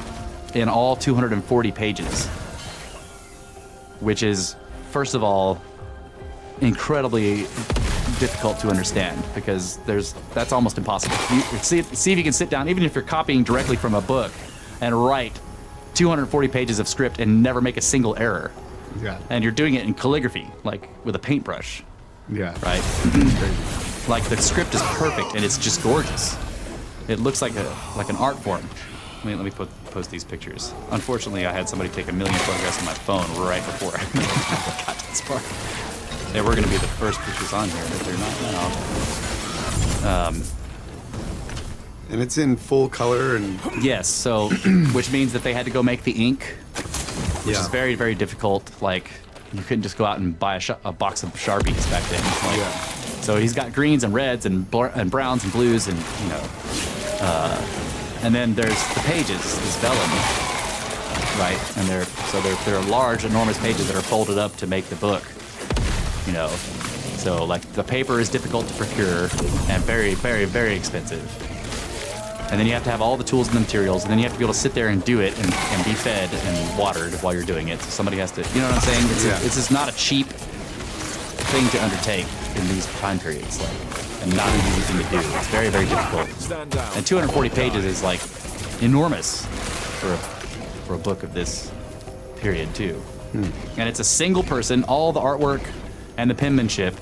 in all 240 pages, which is, first of all, incredibly difficult to understand because that's almost impossible. See if you can sit down, even if you're copying directly from a book, and write 240 pages of script and never make a single error. yeah, And you're doing it in calligraphy, like with a paintbrush, yeah, right? Like the script is perfect and it's just gorgeous. It looks like an art form. Let me post these pictures. Unfortunately, I had somebody take 1 million photographs on my phone right before I got to this part. They were going to be the first pictures on here, but they're not now. And it's in full color and Yes, so which means that they had to go make the ink, which is very, very difficult. Like you couldn't just go out and buy a box of Sharpies back then. Like, yeah. So he's got greens and reds and browns and blues and and then there's the pages, this vellum, right? And they're large, enormous pages that are folded up to make the book. So like the paper is difficult to procure and very, very, very expensive. And then you have to have all the tools and the materials, and then you have to be able to sit there and do it and be fed and watered while you're doing it. So somebody has to, you know what I'm saying? It's just not a cheap thing to undertake in these time periods. Like, and not an easy thing to do. It's very, very difficult. Stand down. And 240 pages is like enormous for a book of this period too. And it's a single person. All the artwork and the penmanship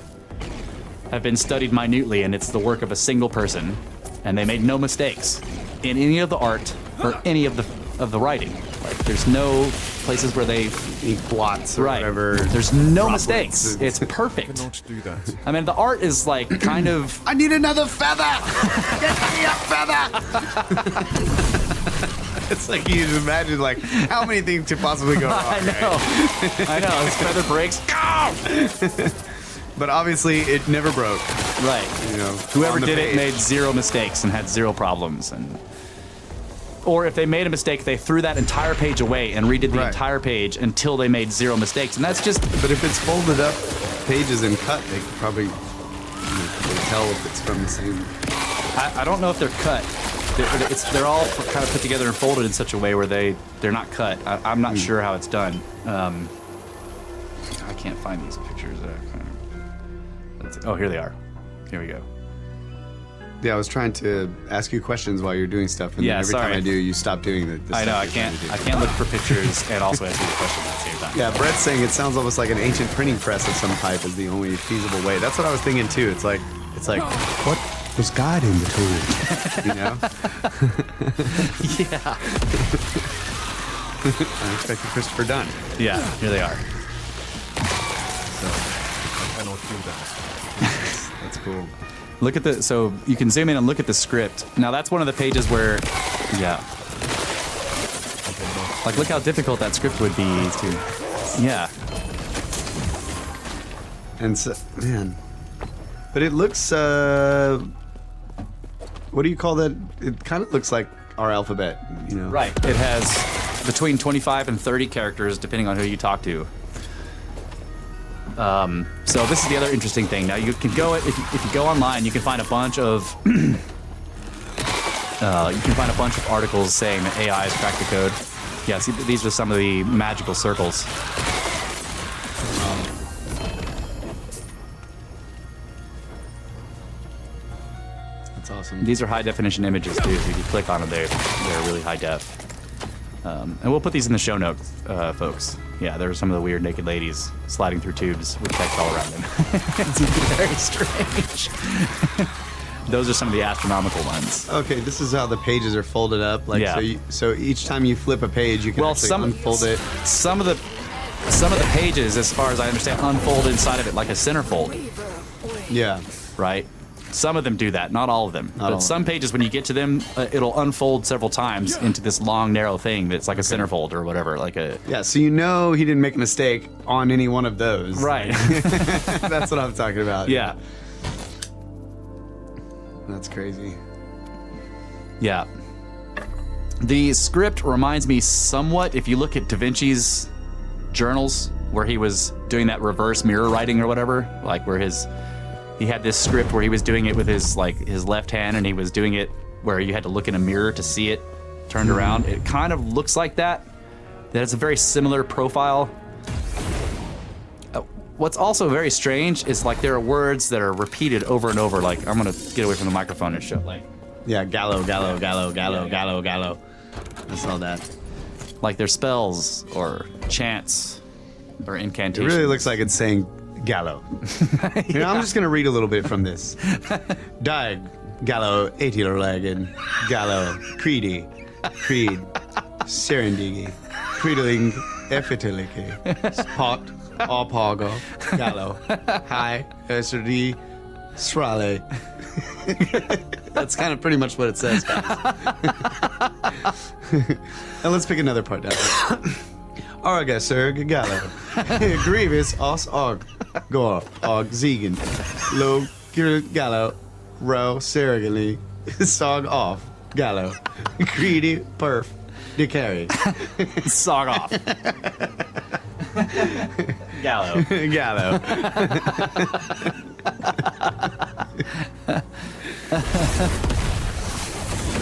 have been studied minutely, and it's the work of a single person, and they made no mistakes in any of the art or any of the writing. Like, there's no places where they Ink blots or whatever. There's no Drop mistakes. works. It's perfect. Cannot do that. I mean, the art is like kind of. I need another feather! Get me a feather! It's like you just imagine, like, how many things could possibly go wrong. I know. I know. This feather breaks. Go! But obviously, it never broke. Right. You know, Whoever on the did it page. made zero mistakes and had zero problems. Or if they made a mistake, they threw that entire page away and redid the Right. entire page until they made zero mistakes. And that's just. But if it's folded up pages and cut, they could probably tell if it's from the same. I don't know if they're cut. They're all kind of put together and folded in such a way where they're not cut. I'm not sure how it's done. I can't find these pictures. Oh, here they are. Here we go. Yeah, I was trying to ask you questions while you're doing stuff, and Yeah, then every sorry. time I do, you stop doing the I know. stuff I you're trying can't. to do. I can't look for pictures and also answer the question at the same time. Yeah, Brett's saying it sounds almost like an ancient printing press of some type is the only feasible way. That's what I was thinking too. It's like what was guiding the tool? You know? Yeah. Unexpected Christopher Dunn. Yeah. Here they are. I cannot do that. That's cool. Look at the. So you can zoom in and look at the script. Now that's one of the pages where. Yeah. Like, look how difficult that script would be to. Yeah. And so, man, but it looks. What do you call that? It kind of looks like our alphabet, you know? Right. It has between 25 and 30 characters, depending on who you talk to. So this is the other interesting thing. Now you can go if you go online, you can find a bunch of articles saying that AI has cracked the code. Yeah, see, these are some of the magical circles. That's awesome. These are high definition images too. If you click on them, they're really high def. And we'll put these in the show notes, folks. Yeah, there are some of the weird naked ladies sliding through tubes with text all around them. It's very strange. Those are some of the astronomical ones. Okay, this is how the pages are folded up. Like, Yeah. so each time you flip a page, you can actually unfold it. Some of the pages, as far as I understand, unfold inside of it like a centerfold, Yeah. right? Some of them do that, not all of them. all But of some pages, when you get to them, it'll unfold several times into this long, narrow thing that's like a centerfold or whatever, like a. Yeah, so you know he didn't make a mistake on any one of those. Right. That's what I'm talking about. Yeah. That's crazy. Yeah. The script reminds me somewhat, if you look at Da Vinci's journals, where he was doing that reverse mirror writing or whatever, like where he had this script where he was doing it with his left hand, and he was doing it where you had to look in a mirror to see it turned around. It kind of looks like that. That it's a very similar profile. What's also very strange is like there are words that are repeated over and over. Like, I'm gonna get away from the microphone and show. Like, Yeah, gallo. I saw that. like their spells or chants or It incantations. really looks like it's saying gallo. You know, I'm just going to read a little bit from this. Diag, gallo, etilolegin, gallo, creedy, creed, serendigi, creedling, effitiliki, spot, opago, gallo, hi, esrdi, srale. That's kind of pretty much what it says, guys. And let's pick another part down. Arga, sir, gallo. Grievous, os, og. Gore, og, ziegen. Lo, gallo. Ro, serigally. Sog off. Gallo. Greedy, perf. Decary. Sog off. Gallo. Gallo.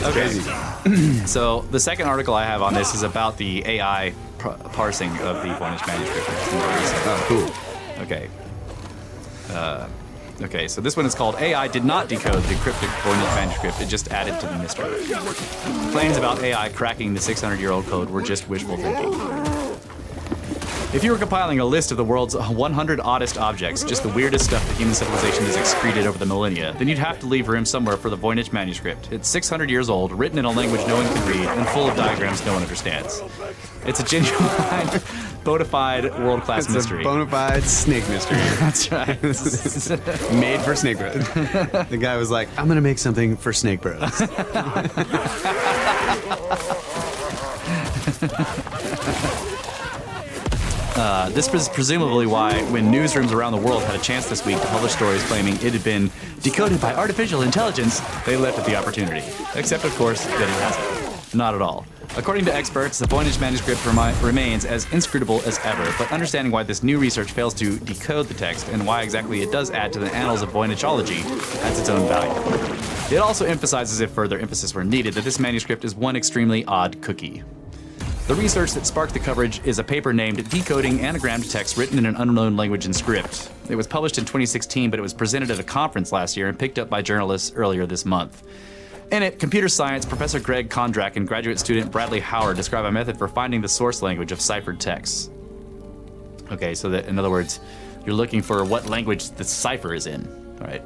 Okay. So the second article I have on this is about the AI parsing of the Voynich manuscript. Oh, cool. Okay. Okay, so this one is called AI Did Not Decode the Cryptic Voynich Manuscript. It just added to the mystery. Claims about AI cracking the 600-year-old code were just wishful thinking. If you were compiling a list of the world's 100 oddest objects, just the weirdest stuff that human civilization has excreted over the millennia, then you'd have to leave room somewhere for the Voynich manuscript. It's 600 years old, written in a language no one can read, and full of diagrams no one understands. It's a genuine, bona fide, world-class It's mystery. a bona fide snake mystery. That's right. Made for Snake Bros. The guy was like, I'm going to make something for Snake Bros. This was presumably why, when newsrooms around the world had a chance this week to publish stories claiming it had been decoded by artificial intelligence, they leapt at the opportunity. Except, of course, that it hasn't. Not at all. According to experts, the Voynich manuscript remains as inscrutable as ever, but understanding why this new research fails to decode the text and why exactly it does add to the annals of Voynichology has its own value. It also emphasizes, if further emphasis were needed, that this manuscript is one extremely odd cookie. The research that sparked the coverage is a paper named Decoding Anagrammed Text Written in an Unknown Language and Script. It was published in 2016, but it was presented at a conference last year and picked up by journalists earlier this month. In it, computer science professor Greg Kondrak and graduate student Bradley Howard describe a method for finding the source language of ciphered texts. Okay, so that, in other words, you're looking for what language the cipher is in, right?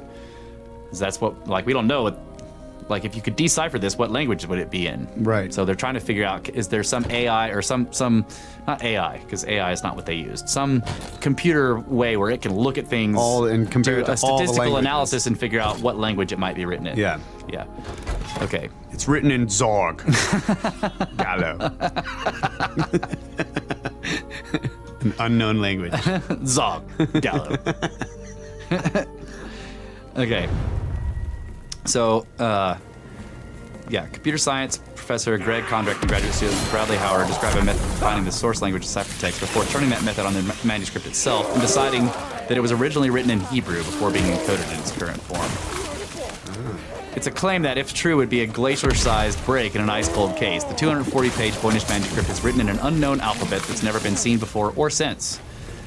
'Cause that's what, like, we don't know what, like, if you could decipher this, what language would it be in? Right. So they're trying to figure out, is there some AI or some not AI, because AI is not what they used, some computer way where it can look at things, All and compare it do to a all the statistical languages. analysis and figure out what language it might be written in. Yeah. Yeah. Okay. It's written in Zorg. Gallo. An unknown language. Zog. Gallo. Okay. So, yeah, computer science professor Greg Kondrak and graduate student Bradley Howard describe a method for finding the source language of ciphertext before turning that method on the manuscript itself and deciding that it was originally written in Hebrew before being encoded in its current form. It's a claim that, if true, would be a glacier-sized break in an ice-cold case. The 240-page Voynich manuscript is written in an unknown alphabet that's never been seen before or since.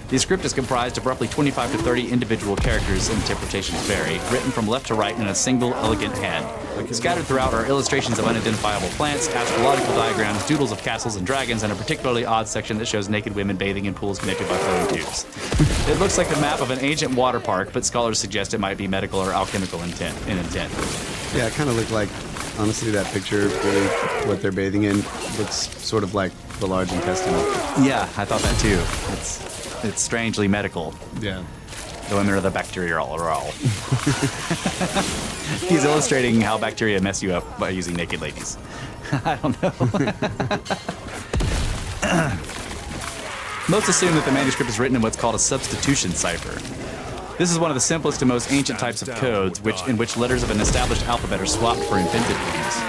The script is comprised of roughly 25 to 30 individual characters, and interpretations vary, written from left to right in a single, elegant hand. Scattered throughout are illustrations of unidentifiable plants, astrological diagrams, doodles of castles and dragons, and a particularly odd section that shows naked women bathing in pools connected by flowing tubes. It looks like a map of an ancient water park, but scholars suggest it might be medical or alchemical intent. Yeah, it kind of looked like, honestly, that picture, really, what they're bathing in, looks sort of like the large intestine. Yeah, I thought that too. It's strangely medical. Yeah. The women are the bacterial. He's illustrating how bacteria mess you up by using naked ladies. I don't know. Most assume that the manuscript is written in what's called a substitution cipher. This is one of the simplest and most ancient types of codes, in which letters of an established alphabet are swapped for invented ones.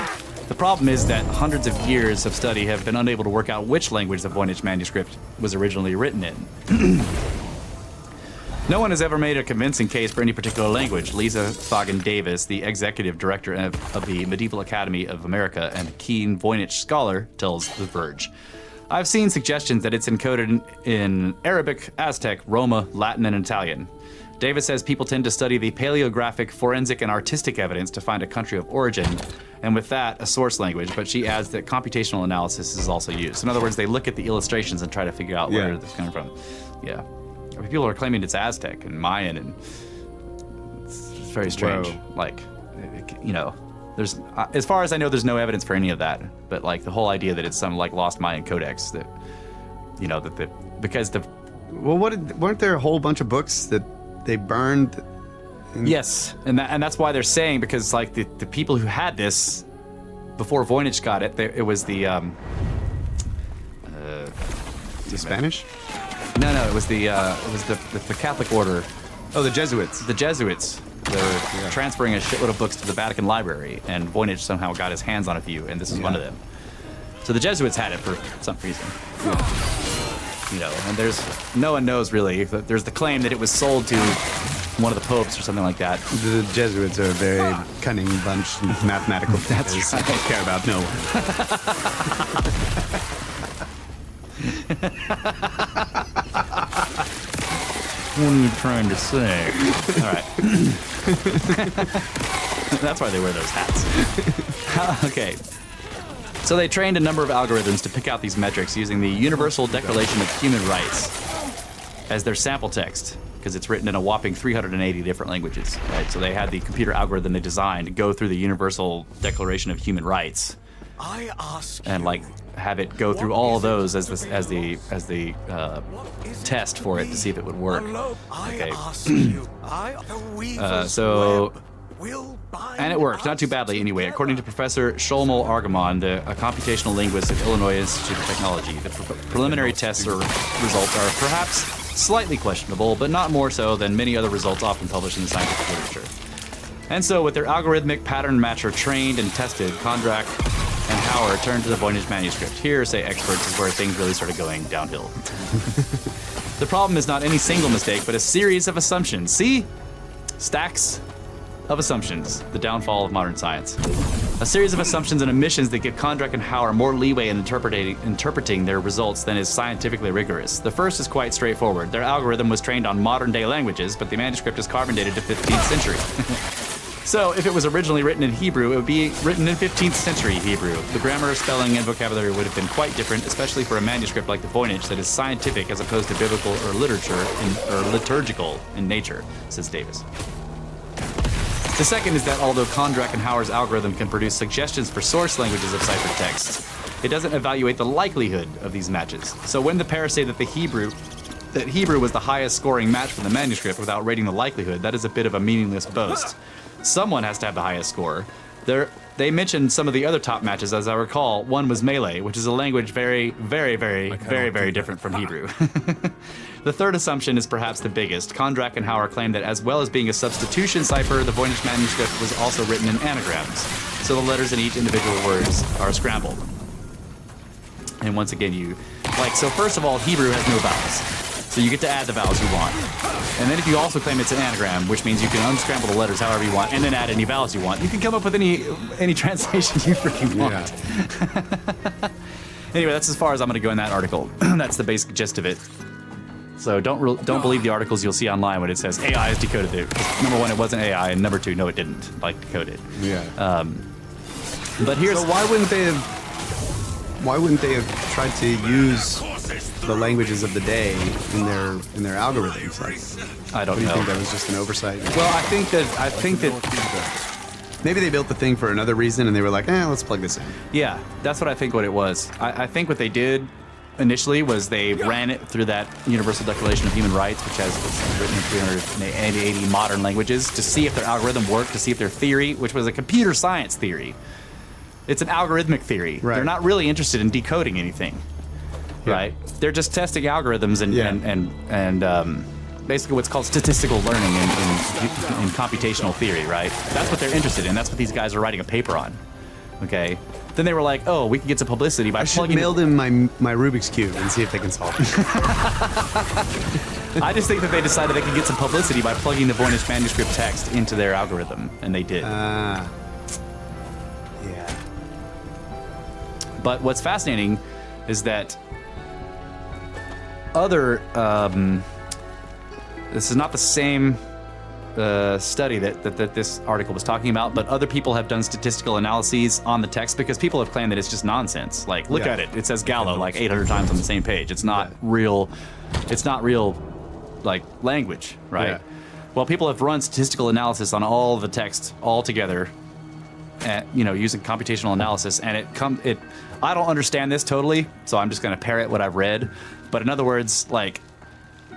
The problem is that hundreds of years of study have been unable to work out which language the Voynich manuscript was originally written in. No one has ever made a convincing case for any particular language. Lisa Foggin Davis, the executive director of the Medieval Academy of America and a keen Voynich scholar, tells The Verge. I've seen suggestions that it's encoded in Arabic, Aztec, Roma, Latin, and Italian. Davis says people tend to study the paleographic, forensic, and artistic evidence to find a country of origin, and with that, a source language, but she adds that computational analysis is also used. In other words, they look at the illustrations and try to figure out where this is coming from. Yeah. I mean, people are claiming it's Aztec and Mayan, and it's very strange. Whoa. Like, you know, there's, as far as I know, there's no evidence for any of that, but like the whole idea that it's some like lost Mayan codex that, you know, because the... Well, weren't there a whole bunch of books that they burned? Yes, and that's why they're saying, because like the people who had this before Voynich got it, it was the Spanish? No, it was the Catholic order. Oh, the Jesuits. The Jesuits. They're transferring a shitload of books to the Vatican Library, and Voynich somehow got his hands on a few, and this is one of them. So the Jesuits had it for some reason. You know, and no one knows really. There's the claim that it was sold to one of the popes or something like that. The Jesuits are a very cunning bunch, mathematical. That's right. They don't care about no one. What are you trying to say? All right. That's why they wear those hats. Okay. So they trained a number of algorithms to pick out these metrics using the Universal Declaration of Human Rights as their sample text, because it's written in a whopping 380 different languages. Right? So they had the computer algorithm they designed to go through the Universal Declaration of Human Rights and like have it go through all of those as the test for it to see if it would work. Okay. And it worked, not too badly anyway. According to Professor Shlomo Argamon, a computational linguist at Illinois Institute of Technology, the preliminary tests or results are perhaps slightly questionable, but not more so than many other results often published in the scientific literature. And so, with their algorithmic pattern matcher trained and tested, Kondrak and Hauer turned to the Voynich manuscript. Here, say experts, is where things really started going downhill. The problem is not any single mistake, but a series of assumptions. See? Stacks of assumptions, the downfall of modern science. A series of assumptions and omissions that give Kondrak and Hauer more leeway in interpreting their results than is scientifically rigorous. The first is quite straightforward. Their algorithm was trained on modern-day languages, but the manuscript is carbon dated to 15th century. So, if it was originally written in Hebrew, it would be written in 15th century Hebrew. The grammar, spelling, and vocabulary would have been quite different, especially for a manuscript like the Voynich that is scientific as opposed to biblical or liturgical in nature, says Davis. The second is that although Kondrak and Hauer's algorithm can produce suggestions for source languages of ciphertext, it doesn't evaluate the likelihood of these matches. So when the pair say that Hebrew was the highest scoring match for the manuscript without rating the likelihood, that is a bit of a meaningless boast. Someone has to have the highest score. They mentioned some of the other top matches, as I recall. One was Malay, which is a language very, very, very, very, very different from Hebrew. The third assumption is perhaps the biggest. Kondrak and Hauer claim that as well as being a substitution cipher, the Voynich manuscript was also written in anagrams, so the letters in each individual words are scrambled. And once again, so first of all, Hebrew has no vowels, so you get to add the vowels you want. And then if you also claim it's an anagram, which means you can unscramble the letters however you want, and then add any vowels you want, you can come up with any translation you freaking want. Yeah. Anyway, that's as far as I'm going to go in that article. That's the basic gist of it. So don't believe the articles you'll see online when it says AI has decoded it. Number one, it wasn't AI, and number two, no, it didn't decode it. Yeah. But here's so why wouldn't they have tried to use the languages of the day in their algorithms? I don't know. Do you think that was just an oversight? Well, I think that maybe they built the thing for another reason, and they were like, let's plug this in. Yeah, that's what I think what it was. I think what they did initially was they ran it through that Universal Declaration of Human Rights, which was written in 380 modern languages, to see if their algorithm worked, to see if their theory, which was a computer science theory, it's an algorithmic theory. Right. They're not really interested in decoding anything, right? They're just testing algorithms and basically what's called statistical learning in computational theory, right? That's what they're interested in. That's what these guys are writing a paper on. Okay. Then they were like, "Oh, we can get some publicity by plugging." I should mail them my Rubik's Cube and see if they can solve it. I just think that they decided they could get some publicity by plugging the Voynich manuscript text into their algorithm, and they did. Yeah. But what's fascinating is that this is not the same study that this article was talking about, but other people have done statistical analyses on the text because people have claimed that it's just nonsense. Like, look at it. It says Gallo like 800 times on the same page. It's not real. It's not real, language, right? Yeah. Well, people have run statistical analysis on all the text all together, using computational analysis, and I don't understand this totally, so I'm just going to parrot what I've read. But in other words,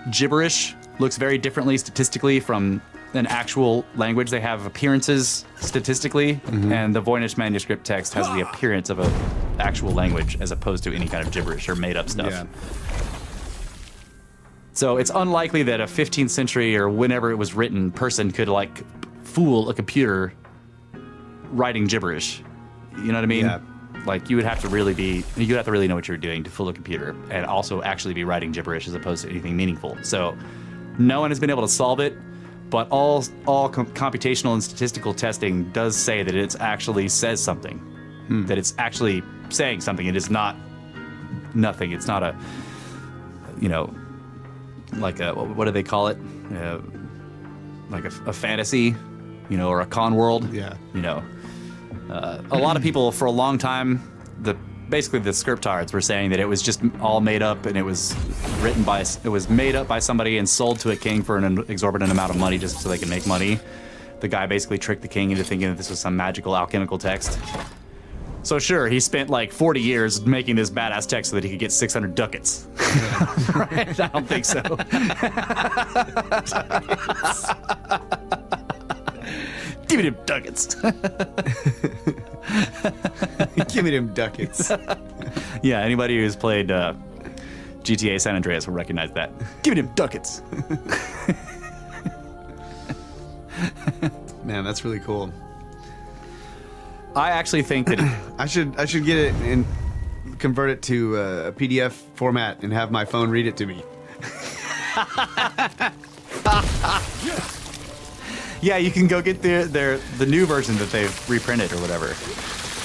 gibberish looks very differently statistically from an actual language. They have appearances statistically, and the Voynich manuscript text has the appearance of an actual language as opposed to any kind of gibberish or made-up stuff. Yeah. So it's unlikely that a 15th century or whenever it was written person could fool a computer writing gibberish. You know what I mean? Yeah. You would have to really know what you're doing to fool a computer and also actually be writing gibberish as opposed to anything meaningful. So no one has been able to solve it, but all computational and statistical testing does say that it actually says something, that it's actually saying something. It is not nothing. It's not a, what do they call it? like a fantasy, or a con world. Yeah. A lot of people for a long time, basically the scriptards were saying that it was just all made up, and it was made up by somebody and sold to a king for an exorbitant amount of money just so they can make money. The guy basically tricked the king into thinking that this was some magical alchemical text. So sure, he spent like 40 years making this badass text so that he could get 600 ducats. Right? I don't think so. Give me them ducats. Give me them ducats. Yeah, anybody who's played GTA San Andreas will recognize that. Give me them ducats. Man, that's really cool. I actually think that I should get it and convert it to a PDF format and have my phone read it to me. yeah, you can go get the new version that they've reprinted or whatever.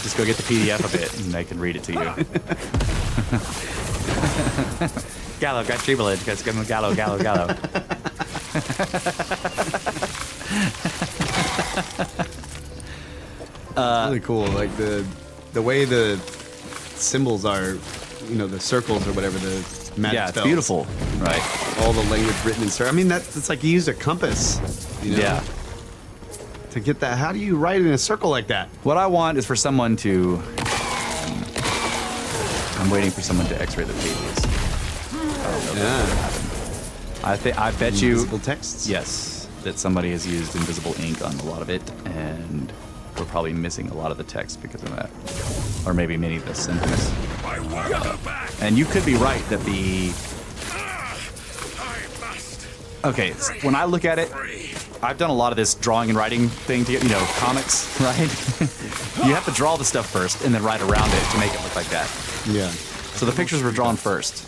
Just go get the PDF of it and they can read it to you. Gallo, got tribulate, guys, give him a gallo. Really cool. Like the way the symbols are, the circles or whatever, the magic Yeah, it's spells. beautiful, right? All the language written in circle. I mean, it's like you used a compass. Yeah. To get that, how do you write in a circle like that? What I want is for someone to. I'm waiting for someone to X-ray the pages. Yeah. I bet you. Invisible texts. Yes, that somebody has used invisible ink on a lot of it, and we're probably missing a lot of the text because of that, or maybe many of the symbols. And you could be right that the. Okay, so when I look at it, I've done a lot of this drawing and writing thing to get, comics, right? You have to draw the stuff first and then write around it to make it look like that. Yeah. So the pictures were drawn first,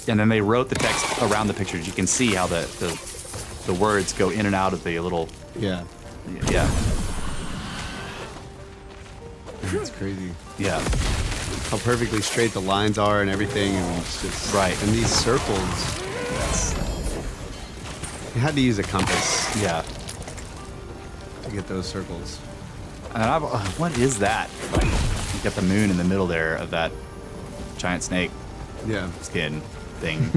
and then they wrote the text around the pictures. You can see how the words go in and out of the little. Yeah. Yeah. That's crazy. Yeah. How perfectly straight the lines are and everything, and it's just Right. And these circles. You had to use a compass Yeah. to get those circles. And what is that? Like, you got the moon in the middle there of that giant snake Yeah. skin thing.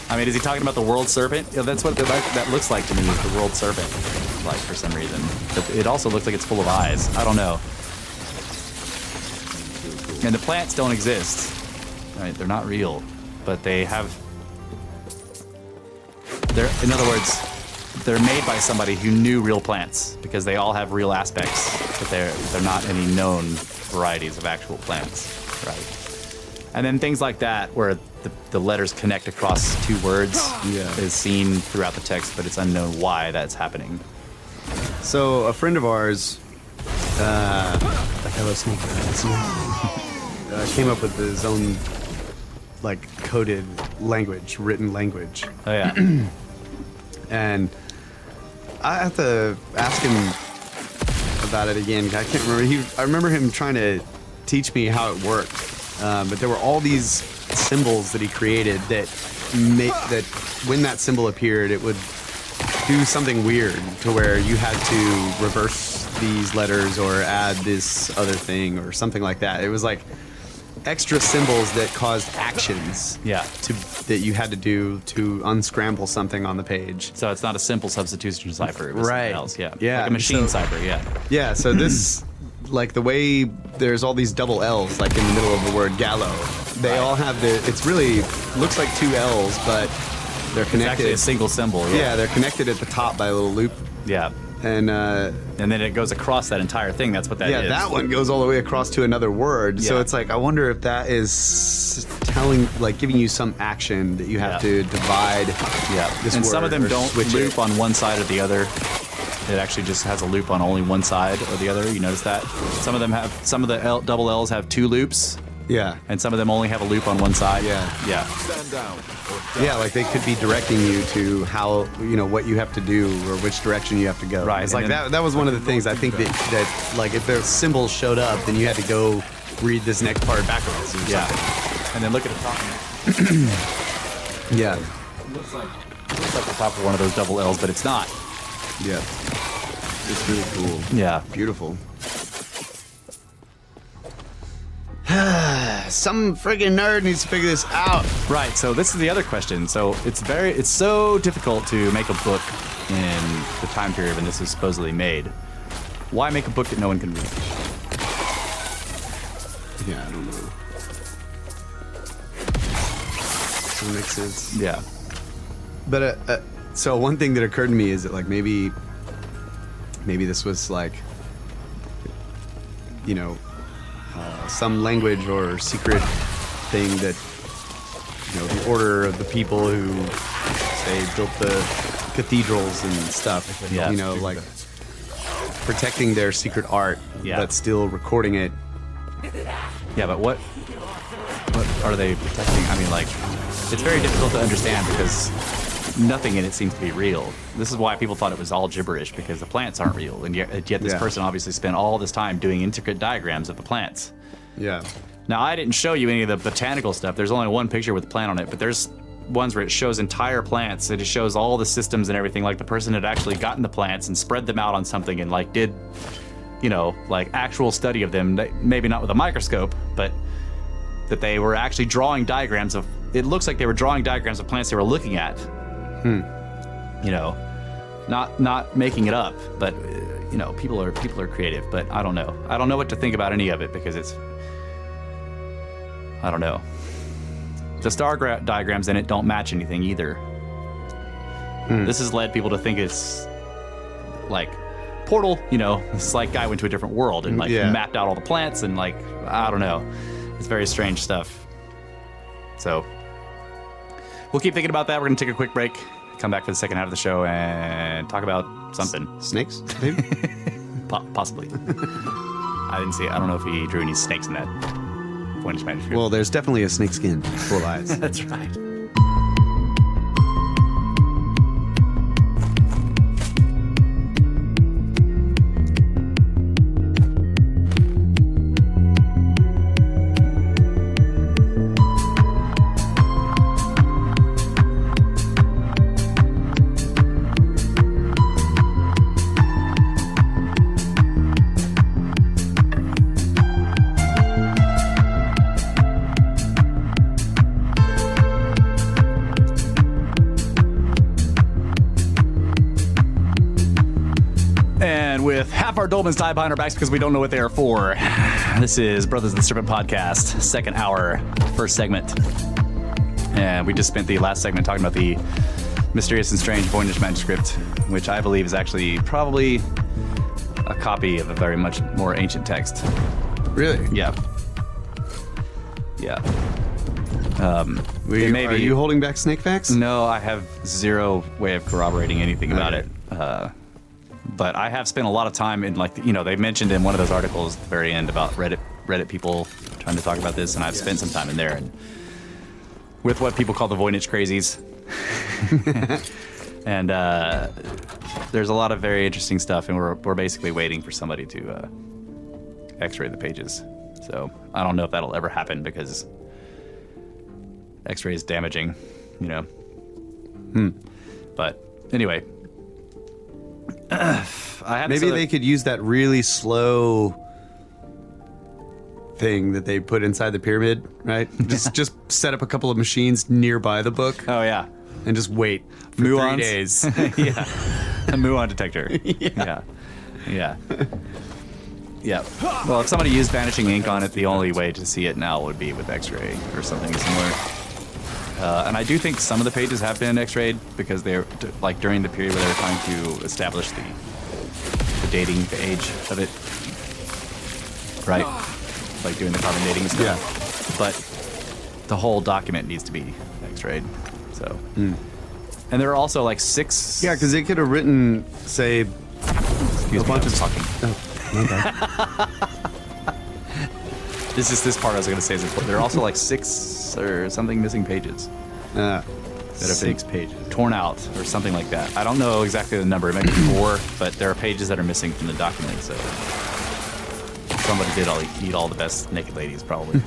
I mean, is he talking about the world serpent? Yeah, that's what that looks like to me, is the world serpent, like, for some reason. But it also looks like it's full of eyes. I don't know. And the plants don't exist. Right? They're not real, but they have. In other words, they're made by somebody who knew real plants, because they all have real aspects, but they're not any known varieties of actual plants, right? And then things like that, where the letters connect across two words, is seen throughout the text, but it's unknown why that's happening. So a friend of ours, came up with his own, like, coded language, written language. Oh yeah. And I have to ask him about it again. I can't remember. I remember him trying to teach me how it worked. But there were all these symbols that he created that when that symbol appeared, it would do something weird to where you had to reverse these letters or add this other thing or something like that. It was like extra symbols that caused actions. Yeah. That you had to do to unscramble something on the page. So it's not a simple substitution cipher. It was Right. something else. Yeah. Yeah. Like a machine So- cipher. Yeah. Yeah, so this, like the way there's all these double L's, like in the middle of the word gallo, they all have it's really, looks like two L's, but they're It's connected. actually a single symbol. Yeah, they're connected at the top by a little loop. Yeah. And And then it goes across that entire thing. That's what that is. that one goes all the way across to another word. So Yeah. it's like, I wonder if that is giving you some action that you have Yeah. to divide. Yeah. This And some word of them or don't switch loop it. on one side or the other. It actually just has a loop on only one side or the other. You notice that? Some of the double L's have two loops, Yeah. and some of them only have a loop on one side. Yeah. Yeah. Stand down or Yeah, like they could be directing you to how, what you have to do or which direction you have to go. Right, It's and like then- that was one of the things I think that like if the symbols showed up, then you had to go read this next part backwards or Yeah. something. And then look at the top. Yeah. looks like the top of one of those double L's, but it's not. Yeah. It's really cool. Yeah. Beautiful. Some friggin' nerd needs to figure this out. Right. So this is the other question. So it's so difficult to make a book in the time period when this is supposedly made. Why make a book that no one can read? Yeah, I don't know. Doesn't make sense. Yeah. But so one thing that occurred to me is that like maybe this was like, you know, some language or secret thing that, you know, the order of the people who say built the cathedrals and stuff. Yeah. You know, like protecting their secret art, Yeah. but still recording it. Yeah, but what are they protecting? I mean, like, it's very difficult to understand because nothing in it seems to be real. This is why people thought it was all gibberish, because the plants aren't real, and yet this Yeah. person obviously spent all this time doing intricate diagrams of the plants. Yeah. Now, I didn't show you any of the botanical stuff. There's only one picture with a plant on it, but there's ones where it shows entire plants. It just shows all the systems and everything, like the person had actually gotten the plants and spread them out on something and like did, you know, like actual study of them, maybe not with a microscope, but that they were actually drawing diagrams of, it looks like they were drawing diagrams of plants they were looking at. You know, not making it up, but you know, people are creative, but I don't know. I don't know what to think about any of it because I don't know. The star diagrams in it don't match anything either. This has led people to think it's like Portal, you know, it's like guy went to a different world and like Yeah. mapped out all the plants and like, I don't know. It's very strange stuff. So we'll keep thinking about that. We're going to take a quick break, come back for the second half of the show and talk about something. Snakes, maybe? Possibly. I didn't see it. I don't know if he drew any snakes in that Voynich manuscript. Well, there's definitely a snake skin full of eyes. That's right. With half our dolmens tied behind our backs because we don't know what they are for. This is Brothers of the Serpent podcast, second hour, first segment. And we just spent the last segment talking about the mysterious and strange Voynich manuscript, which I believe is actually probably a copy of a very much more ancient text. Really? Yeah. Yeah. Are you holding back snake facts? No, I have zero way of corroborating anything about it. But I have spent a lot of time in, like, you know, they mentioned in one of those articles at the very end about Reddit people trying to talk about this, and I've spent some time in there and with what people call the Voynich crazies. And there's a lot of very interesting stuff, and we're basically waiting for somebody to x-ray the pages. So I don't know if that'll ever happen because x-ray is damaging, you know. But anyway, Maybe they could use that really slow thing that they put inside the pyramid, right? just set up a couple of machines nearby the book Oh yeah, and just wait for Muons. 3 days. Yeah, a muon detector. Yeah. Well, if somebody used vanishing ink on it, the only way to see it now would be with X-ray or something similar. And I do think some of the pages have been X-rayed because they're like during the period where they were trying to establish the dating age of it, right? Like doing the carbon dating and stuff. Yeah. But the whole document needs to be X-rayed. So, and there are also like 6. Yeah, because they could have written, say, Excuse a me, bunch I was of talking. Okay. This part I was going to say is important. There are also like 6 or something missing pages that have been 6 pages. torn out or something like that. I don't know exactly the number. It might be 4, but there are pages that are missing from the document. So somebody did eat all the best naked ladies, probably.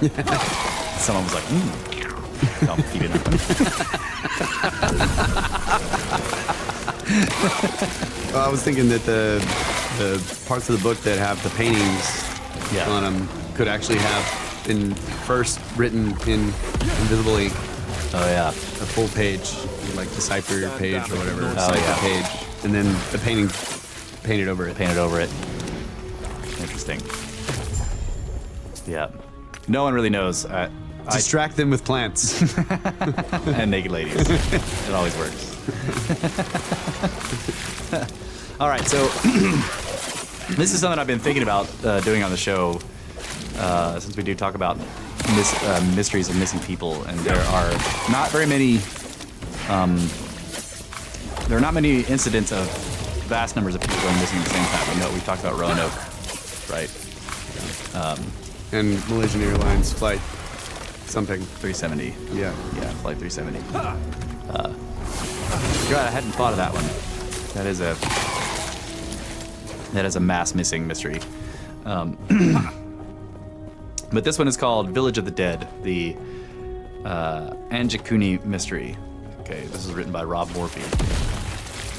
Someone was like, Don't keep it up. Well, I was thinking that the parts of the book that have the paintings Yeah. on them could actually have been first written in invisible ink, Oh, yeah. a full page, like decipher page or whatever, Oh, cipher yeah. page, and then the painting painted over it. Painted over it. Interesting. Yeah. No one really knows. Distract them with plants. And naked ladies. It always works. All right, so this is something I've been thinking about doing on the show since we do talk about mysteries of missing people, and there are not very many. There are not many incidents of vast numbers of people going missing at the same time. I know we've talked about Roanoke, right? And Malaysian Airlines flight something. 370. Yeah. Yeah, Flight 370. God, I hadn't thought of that one. That is a mass missing mystery. But this one is called Village of the Dead, the Anjakuni mystery. Okay, this is written by Rob Morphy.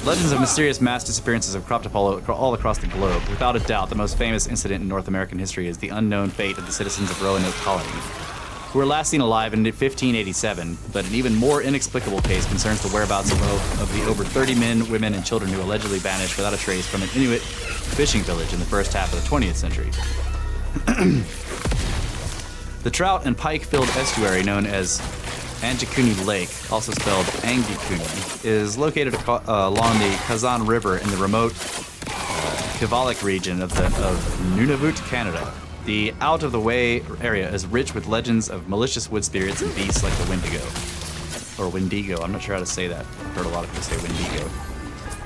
Legends of mysterious mass disappearances have cropped up all across the globe. Without a doubt, the most famous incident in North American history is the unknown fate of the citizens of Roanoke Colony, who were last seen alive in 1587, but an even more inexplicable case concerns the whereabouts of the over 30 men, women, and children who allegedly vanished without a trace from an Inuit fishing village in the first half of the 20th century. The trout and pike-filled estuary known as Anjakuni Lake, also spelled Angikuni, is located along the Kazan River in the remote Kivalik region of Nunavut, Canada. The out-of-the-way area is rich with legends of malicious wood spirits and beasts like the Wendigo. Or Wendigo, I'm not sure how to say that. I've heard a lot of people say Wendigo.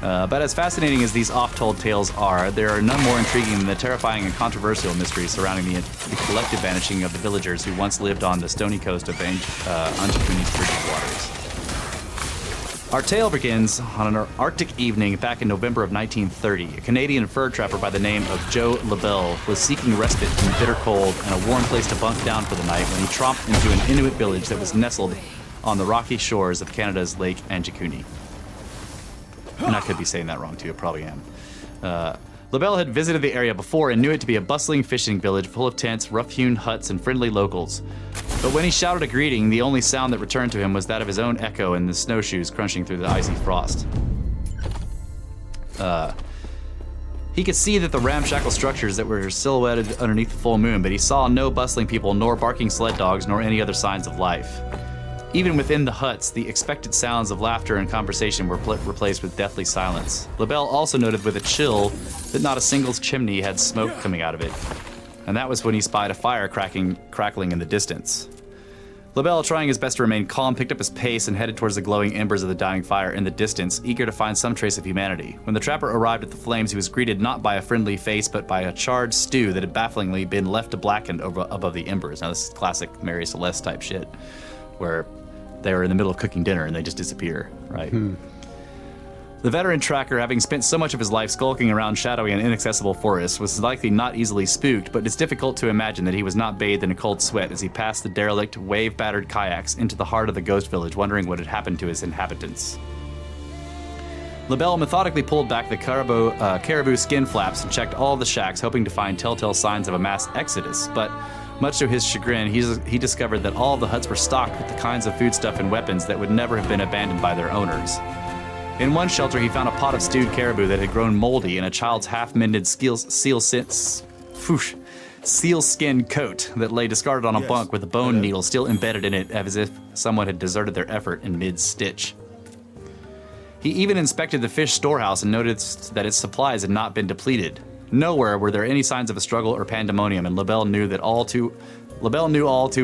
But as fascinating as these oft-told tales are, there are none more intriguing than the terrifying and controversial mysteries surrounding the collective vanishing of the villagers who once lived on the stony coast of Anjakuni's frigid waters. Our tale begins on an Arctic evening back in November of 1930. A Canadian fur trapper by the name of Joe LaBelle was seeking respite from the bitter cold and a warm place to bunk down for the night when he tromped into an Inuit village that was nestled on the rocky shores of Canada's Lake Anjakuni. And I could be saying that wrong too, I probably am. LaBelle had visited the area before and knew it to be a bustling fishing village full of tents, rough-hewn huts, and friendly locals. But when he shouted a greeting, the only sound that returned to him was that of his own echo and the snowshoes crunching through the icy frost. He could see that the ramshackle structures that were silhouetted underneath the full moon, but he saw no bustling people, nor barking sled dogs, nor any other signs of life. Even within the huts, the expected sounds of laughter and conversation were replaced with deathly silence. LaBelle also noted with a chill that not a single chimney had smoke coming out of it. And that was when he spied a fire crackling in the distance. LaBelle, trying his best to remain calm, picked up his pace and headed towards the glowing embers of the dying fire in the distance, eager to find some trace of humanity. When the trapper arrived at the flames, he was greeted not by a friendly face, but by a charred stew that had bafflingly been left to blacken above the embers. Now, this is classic Mary Celeste type shit, where they were in the middle of cooking dinner and they just disappear, right? The veteran tracker, having spent so much of his life skulking around shadowy and inaccessible forests, was likely not easily spooked, but it's difficult to imagine that he was not bathed in a cold sweat as he passed the derelict, wave-battered kayaks into the heart of the ghost village, wondering what had happened to his inhabitants. LaBelle methodically pulled back the caribou skin flaps and checked all the shacks, hoping to find telltale signs of a mass exodus, but much to his chagrin, he discovered that all of the huts were stocked with the kinds of foodstuff and weapons that would never have been abandoned by their owners. In one shelter, he found a pot of stewed caribou that had grown moldy and a child's half-mended sealskin coat that lay discarded on a bunk with a bone needle still embedded in it as if someone had deserted their effort in mid-stitch. He even inspected the fish storehouse and noticed that its supplies had not been depleted. Nowhere were there any signs of a struggle or pandemonium, and LaBelle knew all too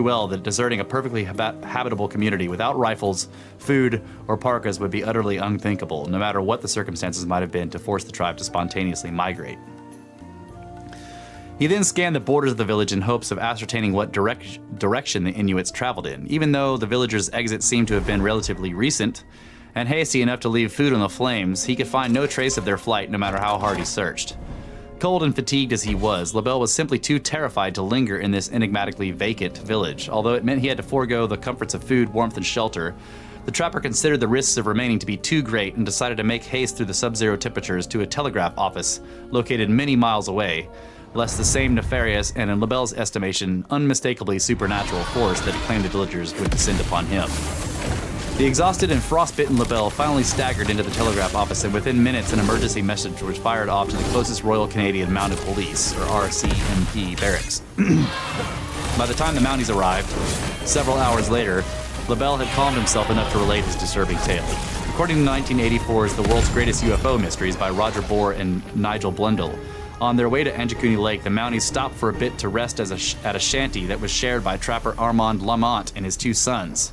well that deserting a perfectly habitable community without rifles, food, or parkas would be utterly unthinkable, no matter what the circumstances might have been to force the tribe to spontaneously migrate. He then scanned the borders of the village in hopes of ascertaining what direction the Inuits traveled in. Even though the villagers' exit seemed to have been relatively recent and hasty enough to leave food on the flames, he could find no trace of their flight no matter how hard he searched. Cold and fatigued as he was, LaBelle was simply too terrified to linger in this enigmatically vacant village. Although it meant he had to forego the comforts of food, warmth, and shelter, the trapper considered the risks of remaining to be too great and decided to make haste through the sub-zero temperatures to a telegraph office located many miles away, lest the same nefarious and, in LaBelle's estimation, unmistakably supernatural force that claimed the villagers would descend upon him. The exhausted and frostbitten LaBelle finally staggered into the telegraph office, and within minutes an emergency message was fired off to the closest Royal Canadian Mounted Police, or RCMP, barracks. By the time the Mounties arrived, several hours later, LaBelle had calmed himself enough to relate his disturbing tale. According to 1984's The World's Greatest UFO Mysteries by Roger Bohr and Nigel Blundell, on their way to Anjikuni Lake, the Mounties stopped for a bit to rest at a shanty that was shared by trapper Armand Lamont and his two sons.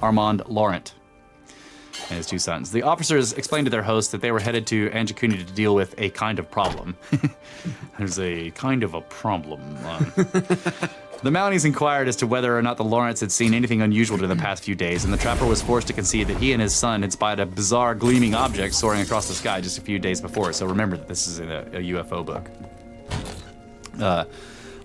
Armand Laurent and his two sons. The officers explained to their hosts that they were headed to Anjikuni to deal with a kind of problem. There's a kind of a problem. The Mounties inquired as to whether or not the Lawrence had seen anything unusual during the past few days, and the trapper was forced to concede that he and his son had spied a bizarre gleaming object soaring across the sky just a few days before. So remember that this is a UFO book.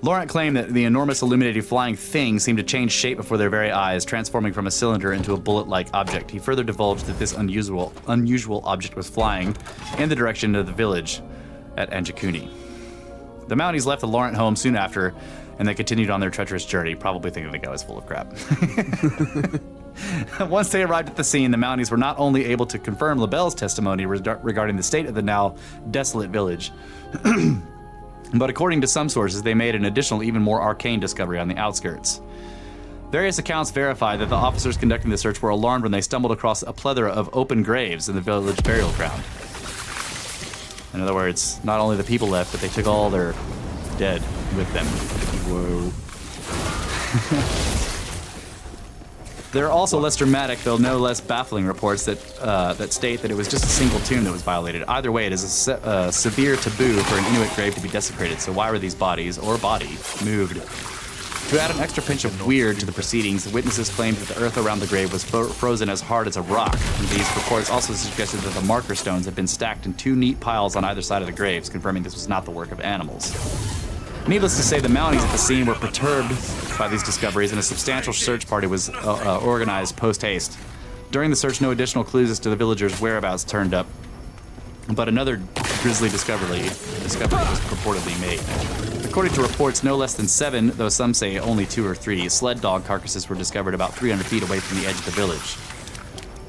Laurent claimed that the enormous illuminated flying thing seemed to change shape before their very eyes, transforming from a cylinder into a bullet-like object. He further divulged that this unusual object was flying in the direction of the village at Anjikuni. The Mounties left the Laurent home soon after, and they continued on their treacherous journey, probably thinking the guy was full of crap. Once they arrived at the scene, the Mounties were not only able to confirm LaBelle's testimony regarding the state of the now desolate village, but according to some sources, they made an additional, even more arcane discovery on the outskirts. Various accounts verify that the officers conducting the search were alarmed when they stumbled across a plethora of open graves in the village burial ground. In other words, not only the people left, but they took all their dead with them. Whoa. There are also less dramatic, though no less baffling, reports that state that it was just a single tomb that was violated. Either way, it is a severe taboo for an Inuit grave to be desecrated, so why were these bodies, or body, moved? To add an extra pinch of weird to the proceedings, the witnesses claimed that the earth around the grave was frozen as hard as a rock. And these reports also suggested that the marker stones had been stacked in two neat piles on either side of the graves, confirming this was not the work of animals. Needless to say, the Mounties at the scene were perturbed by these discoveries, and a substantial search party was organized post-haste. During the search, no additional clues as to the villagers' whereabouts turned up, but another grisly discovery was purportedly made. According to reports, no less than 7, though some say only 2 or 3, sled dog carcasses were discovered about 300 feet away from the edge of the village.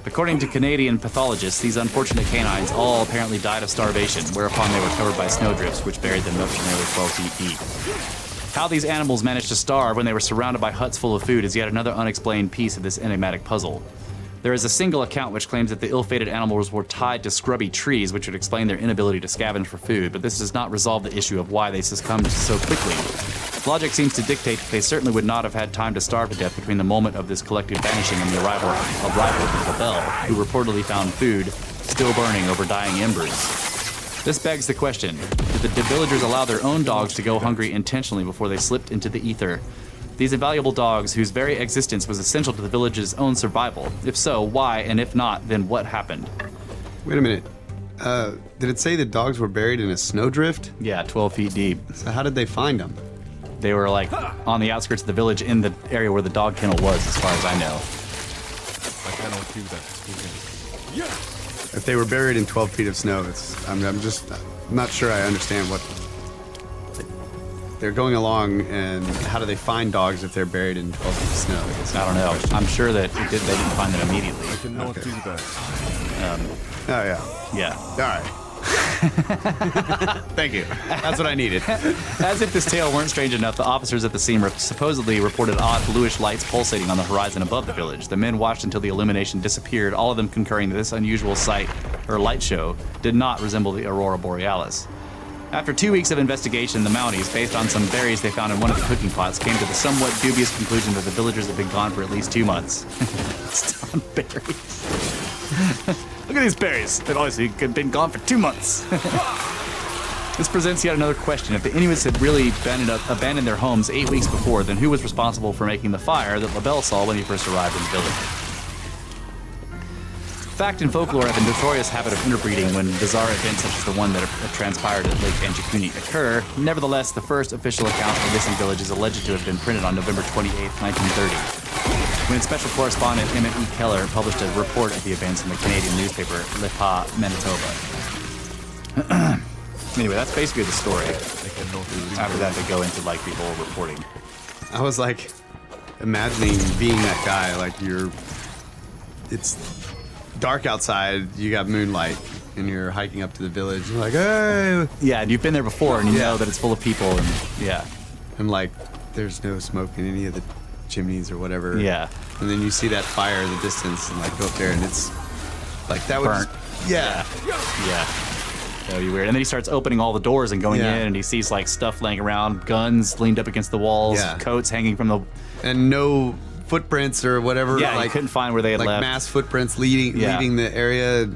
According to Canadian pathologists, these unfortunate canines all apparently died of starvation, whereupon they were covered by snowdrifts, which buried them up to nearly 12 feet deep. How these animals managed to starve when they were surrounded by huts full of food is yet another unexplained piece of this enigmatic puzzle. There is a single account which claims that the ill-fated animals were tied to scrubby trees, which would explain their inability to scavenge for food, but this does not resolve the issue of why they succumbed so quickly. Logic seems to dictate that they certainly would not have had time to starve to death between the moment of this collective vanishing and the arrival of LaBelle, who reportedly found food still burning over dying embers. This begs the question, did the villagers allow their own dogs to go hungry intentionally before they slipped into the ether? These invaluable dogs, whose very existence was essential to the village's own survival. If so, why? And if not, then what happened? Wait a minute. Did it say the dogs were buried in a snowdrift? Yeah, 12 feet deep. So how did they find them? They were like on the outskirts of the village in the area where the dog kennel was, as far as I know. I cannot do that. If they were buried in 12 feet of snow, I'm just not sure I understand what... They're going along, and how do they find dogs if they're buried in 12 feet of snow? I don't know. I'm sure that they didn't find them immediately. I cannot do that. Oh, yeah. Yeah. All right. Thank you. That's what I needed. As if this tale weren't strange enough, the officers at the scene supposedly reported odd bluish lights pulsating on the horizon above the village. The men watched until the illumination disappeared, all of them concurring that this unusual sight, or light show, did not resemble the aurora borealis. After 2 weeks of investigation, the Mounties, based on some berries they found in one of the cooking pots, came to the somewhat dubious conclusion that the villagers had been gone for at least 2 months. Still on berries. Look at these berries. They've obviously been gone for 2 months. This presents yet another question. If the Inuits had really abandoned their homes 8 weeks before, then who was responsible for making the fire that LaBelle saw when he first arrived in the village? Fact and folklore have a notorious habit of interbreeding when bizarre events such as the one that have transpired at Lake Anjikuni occur. Nevertheless, the first official account of the missing village is alleged to have been printed on November 28, 1930, when special correspondent Emmett E. Keller published a report of the events in the Canadian newspaper Le Pas, Manitoba. Anyway, that's basically the story. After that, they go into like the whole reporting. I was like imagining being that guy, like it's dark outside, you got moonlight, and you're hiking up to the village. You're like, hey! Yeah, and you've been there before, and you know that it's full of people, and yeah. And like, there's no smoke in any of the chimneys or whatever. Yeah. And then you see that fire in the distance, and like go up there, and it's like that would Burnt. yeah. Yeah. That would be weird. And then he starts opening all the doors and going Yeah. in, and he sees like stuff laying around, guns leaned up against the walls, Yeah. coats hanging from the. And no footprints or whatever. Yeah, like, he couldn't find where they had like left. mass footprints leading the area,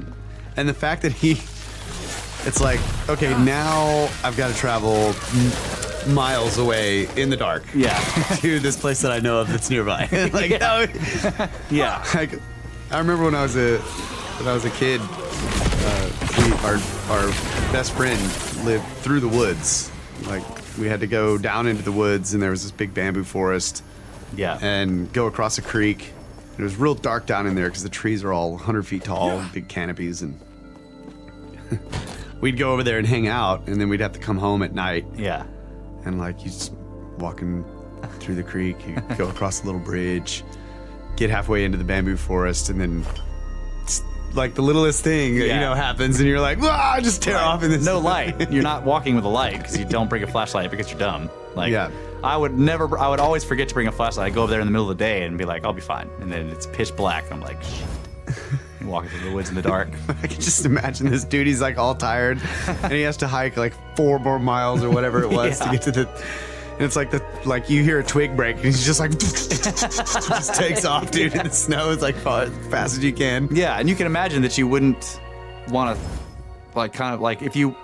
and the fact that it's like, okay, now I've got to travel miles away in the dark. Yeah. To this place that I know of that's nearby. Like, Yeah. like, I remember when I was a kid, our best friend lived through the woods. Like, we had to go down into the woods, and there was this big bamboo forest. Yeah. And go across a creek. It was real dark down in there because the trees are all 100 feet tall, big canopies, and we'd go over there and hang out, and then we'd have to come home at night. Yeah. And like, you just walking through the creek, you go across a little bridge, get halfway into the bamboo forest, and then it's like the littlest thing happens, and you're like, "Wah!" Just tear off in this. No light. You're not walking with a light because you don't bring a flashlight because you're dumb. Like, Yeah. I would always forget to bring a flashlight. I go over there in the middle of the day and be like, I'll be fine. And then it's pitch black. And I'm like, shit. And walking through the woods in the dark. I can just imagine this dude. He's like all tired, and he has to hike like 4 more miles or whatever it was to get to the. And it's like you hear a twig break, and he's just like just takes off, dude, in the snow. It's like as fast as you can. Yeah, and you can imagine that you wouldn't want to, like, kind of like if you,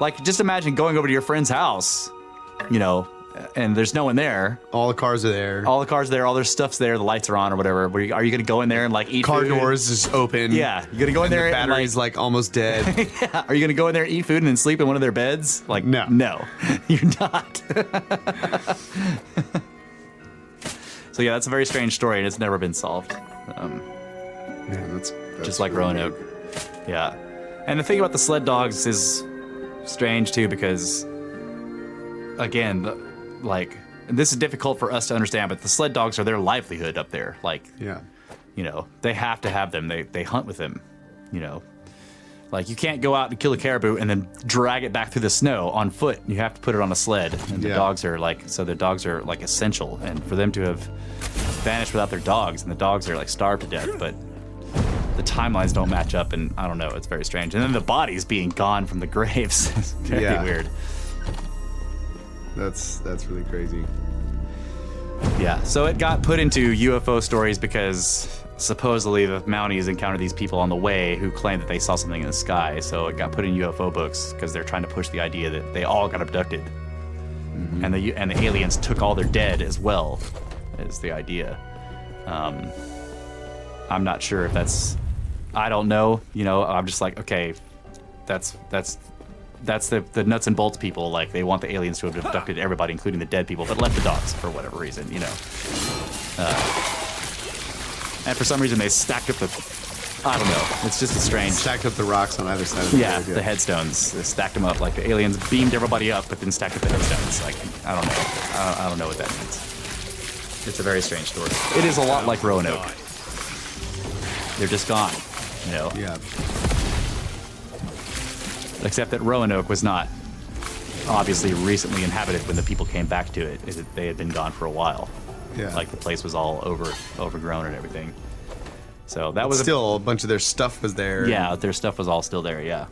like, just imagine going over to your friend's house, and there's no one there. All the cars are there. All the cars are there, all their stuff's there, the lights are on or whatever. Are you going to go in there and like eat Car food? doors is open. Yeah, you gonna go in and there the and battery's like almost dead. yeah. Are you gonna go in there and eat food and then sleep in one of their beds? Like, No. you're not. So yeah, that's a very strange story, and it's never been solved. Man, that's Just like Roanoke. Yeah, and the thing about the sled dogs is strange too, because again, this is difficult for us to understand, but the sled dogs are their livelihood up there. Like, Yeah. They have to have them. They hunt with them, Like, you can't go out and kill a caribou and then drag it back through the snow on foot. You have to put it on a sled. And the dogs are the dogs are like essential. And for them to have vanished without their dogs, and the dogs are like starved to death, but the timelines don't match up, and I don't know, it's very strange. And then the bodies being gone from the graves is very weird. That's really crazy. Yeah, so it got put into UFO stories because supposedly the Mounties encountered these people on the way who claimed that they saw something in the sky. So it got put in UFO books because they're trying to push the idea that they all got abducted, and the aliens took all their dead as well, is the idea. I'm not sure if that's. I don't know. I'm just like, okay, that's the nuts and bolts people. Like, they want the aliens to have abducted everybody, including the dead people, but left the dogs for whatever reason, And for some reason, they stacked up I don't know. It's just a strange. Stacked up the rocks on either side of the road, the headstones. They stacked them up. Like, the aliens beamed everybody up, but then stacked up the headstones. Like, I don't know. I don't know what that means. It's a very strange story. It is a lot like Roanoke. They're just gone, Yeah. Except that Roanoke was not obviously recently inhabited when the people came back to it. They had been gone for a while. Yeah. Like, the place was all overgrown and everything. So that was Still, a bunch of their stuff was there. yeah, their stuff was all still there. Yeah.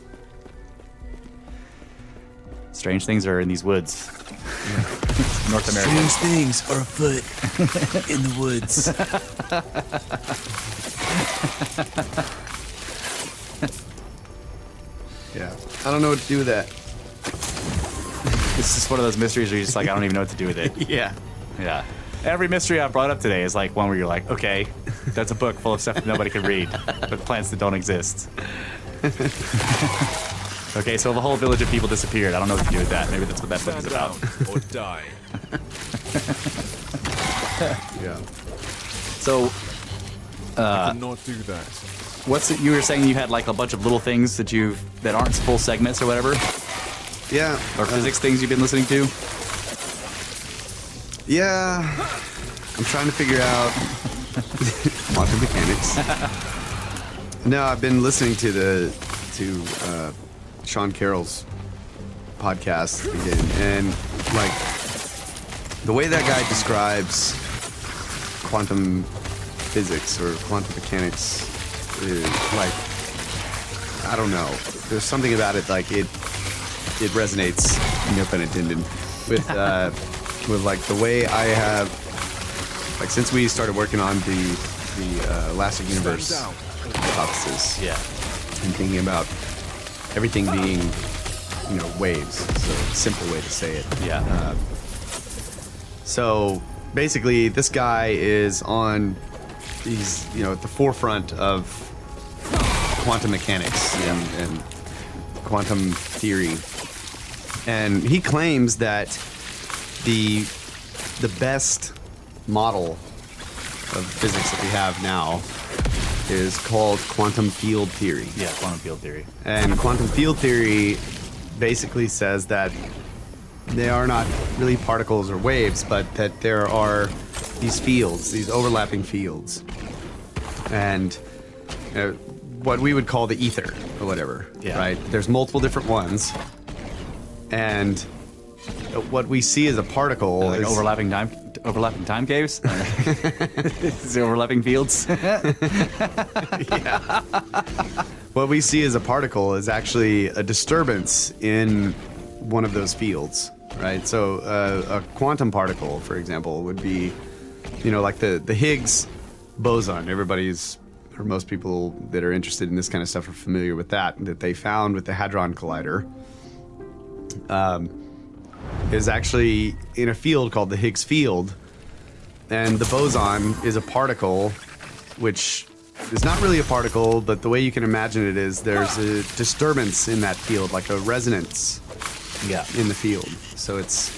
Strange things are in these woods. North America. Strange things are afoot in the woods. Yeah. I don't know what to do with that. It's just one of those mysteries where you're just like, I don't even know what to do with it. Yeah. Yeah. Every mystery I've brought up today is like one where you're like, okay, That's a book full of stuff that nobody can read, with plants that don't exist. Okay, so the whole village of people disappeared. I don't know what to do with that. Maybe that's what that book is Stand about. down or die. Yeah. So, I cannot do that. what's it? You were saying you had like a bunch of little things that aren't full segments or whatever, Yeah. or physics things you've been listening to. Yeah. I'm trying to figure out quantum mechanics. No, I've been listening to Sean Carroll's podcast again, and like the way that guy describes quantum physics or quantum mechanics is like, I don't know. There's something about it, like it resonates, no pun intended, with like the way I have, like, since we started working on the Elastic Universe Stand down. hypothesis, Yeah. and thinking about everything being, waves. So simple way to say it. Yeah. So basically, this guy is he's at the forefront of quantum mechanics and quantum theory, and he claims that the best model of physics that we have now is called quantum field theory. Yeah, quantum field theory. And quantum field theory basically says that they are not really particles or waves, but that there are these fields, these overlapping fields. And what we would call the ether or whatever, Yeah. right? There's multiple different ones. And what we see as a particle Like is overlapping time caves. Is it overlapping fields? what we see as a particle is actually a disturbance in one of those fields, right? So a quantum particle, for example, would be, like the Higgs boson. Everybody's, or most people that are interested in this kind of stuff are familiar with that they found with the Hadron Collider. Is actually in a field called the Higgs field, and the boson is a particle, which is not really a particle, but the way you can imagine it is there's a disturbance in that field, like a resonance Yeah. in the field. So it's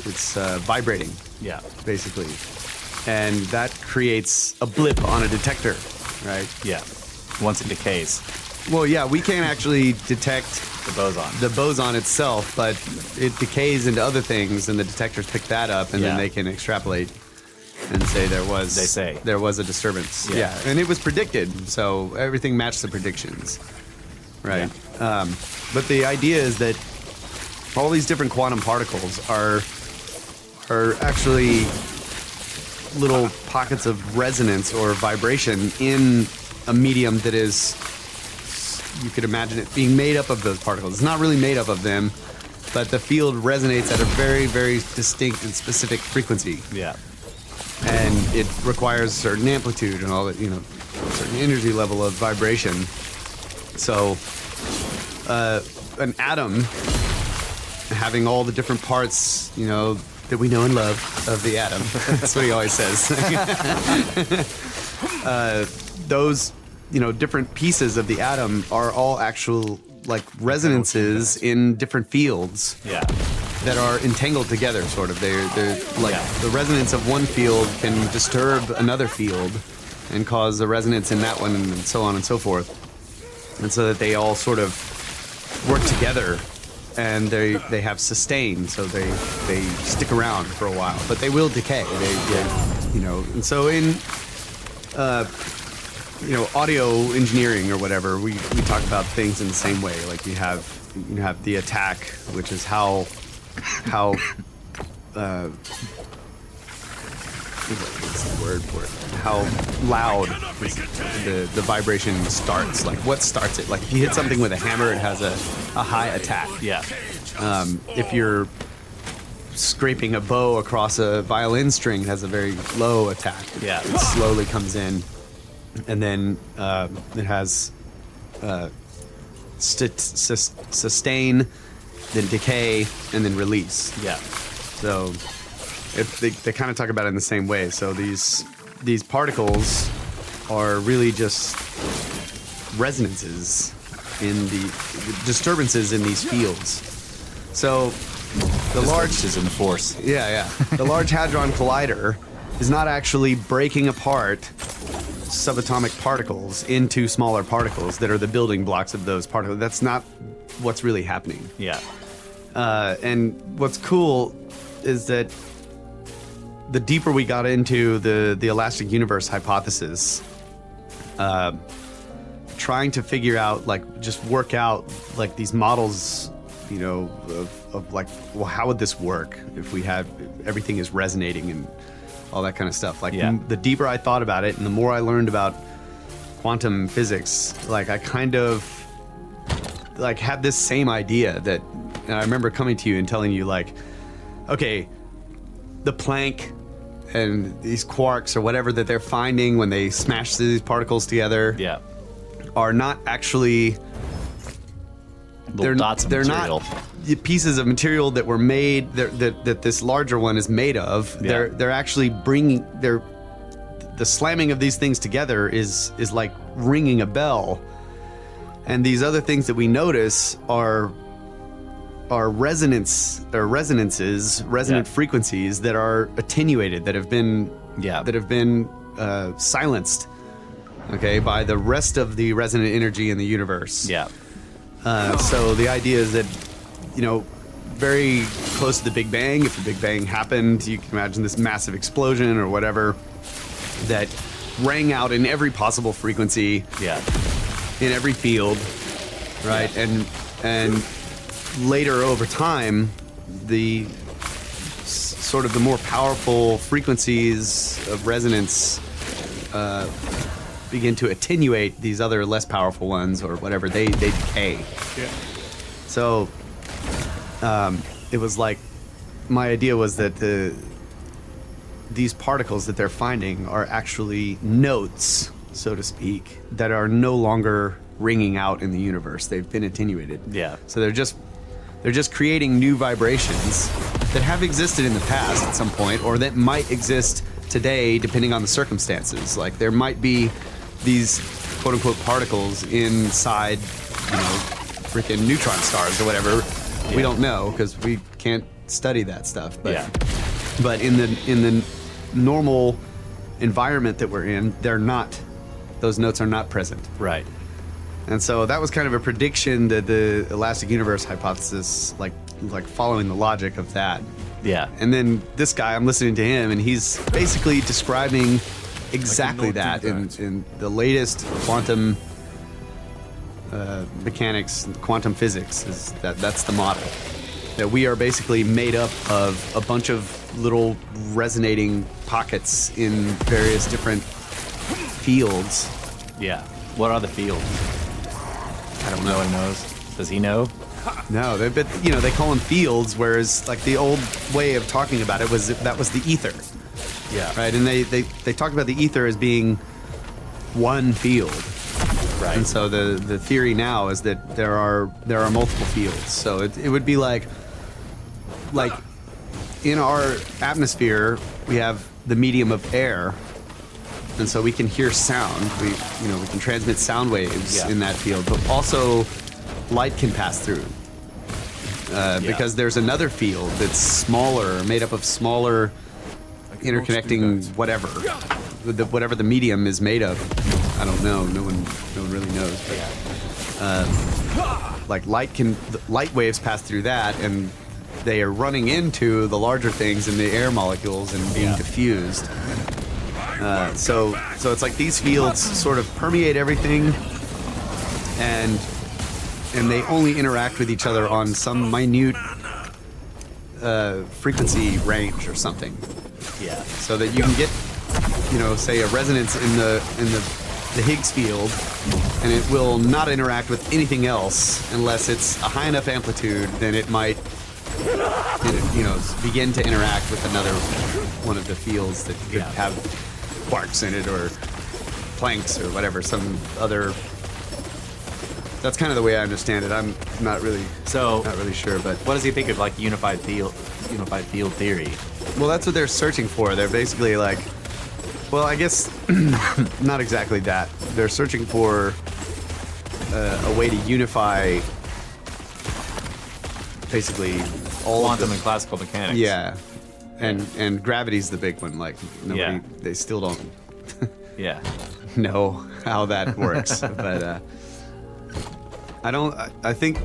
vibrating, Yeah. basically, and that creates a blip on a detector, right? Yeah. Once it decays, Well, yeah, we can't actually detect the the boson itself, but it decays into other things, and the detectors pick that up, and Yeah. then they can extrapolate and say there was a disturbance. Yeah. And it was predicted, so everything matched the predictions, right? But the idea is that all these different quantum particles are actually little pockets of resonance or vibration in a medium that is, you could imagine it being made up of those particles. It's not really made up of them, but the field resonates at a very, very distinct and specific frequency. Yeah. And it requires a certain amplitude and all that, a certain energy level of vibration. So, an atom having all the different parts, that we know and love of the atom. That's what he always says. Those, different pieces of the atom are all actual, like, resonances in different fields. Yeah. That are entangled together, sort of. They're like, Yeah. the resonance of one field can disturb another field and cause a resonance in that one, and so on and so forth. And so that they all sort of work together, and they have sustain, so they stick around for a while, but they will decay. And so in audio engineering or whatever, we talk about things in the same way. Like you have the attack, which is how what's the word for it? How loud the vibration starts. Like what starts it? Like if you hit something with a hammer, it has a high attack. Yeah. If you're scraping a bow across a violin string, it has a very low attack. Yeah. It slowly comes in, and then it has sustain, then decay, and then release. Yeah. So they kind of talk about it in the same way. So these particles are really just resonances in the disturbances in these fields. So the large is in the force. yeah. The Large Hadron Collider is not actually breaking apart subatomic particles into smaller particles that are the building blocks of those particles. That's not what's really happening. Yeah. And what's cool is that the deeper we got into the elastic universe hypothesis, trying to figure out, like, just work out, like, these models, you know, of like, well, how would this work if we had everything is resonating and all that kind of stuff. Like, the deeper I thought about it and the more I learned about quantum physics, like, I kind of, like, had this same idea that, and I remember coming to you and telling you, like, okay, the Planck and these quarks or whatever that they're finding when they smash these particles together are not actually Little dots of material. not the pieces of material that were made that this larger one is made of. They're actually bringing the slamming of these things together is like ringing a bell, and these other things that we notice are resonant frequencies that are attenuated, that have been silenced, okay, by the rest of the resonant energy in the universe. So the idea is that, you know, very close to the Big Bang, if the Big Bang happened, you can imagine this massive explosion or whatever that rang out in every possible frequency, in every field, right? And later over time, the sort of the more powerful frequencies of resonance begin to attenuate these other less powerful ones, or whatever, they decay. So it was like, my idea was that these particles that they're finding are actually notes, so to speak, that are no longer ringing out in the universe. They've been attenuated. So they're just creating new vibrations that have existed in the past at some point, or that might exist today depending on the circumstances. Like, there might be these quote-unquote particles inside, you know, freaking neutron stars or whatever. We don't know because we can't study that stuff. But in the normal environment that we're in, those notes are not present. Right. And so that was kind of a prediction that the elastic universe hypothesis, like following the logic of that. And then this guy, I'm listening to him, and he's basically describing exactly that in the latest quantum mechanics, quantum physics. That's the model. That we are basically made up of a bunch of little resonating pockets in various different fields. What are the fields? I don't know. No one knows. Does he know? No, they call them fields, whereas, like, the old way of talking about it was that was the ether. Right, and they talked about the ether as being one field. Right. And so the theory now is that there are multiple fields. So it would be like in our atmosphere we have the medium of air, and so we can hear sound. We can transmit sound waves in that field, but also light can pass through. Because there's another field that's smaller, made up of smaller interconnecting whatever the medium is made of. I don't know. No one really knows. But, like, light waves pass through that, and they are running into the larger things in the air molecules and being diffused. So it's like these fields sort of permeate everything, and they only interact with each other on some minute frequency range or something. So that you can get, say a resonance in the Higgs field, and it will not interact with anything else unless it's a high enough amplitude. Then it might, begin to interact with another one of the fields that could have quarks in it, or Plancks, or whatever, some other. That's kind of the way I understand it. I'm not really sure, but what does he think of, like, unified field theory? Well, that's what they're searching for. They're basically like, Well, I guess not exactly that. They're searching for a way to unify basically all Quantum of and classical mechanics. yeah, and gravity's the big one. Like nobody, they still don't Yeah. know how that works. But I don't. I think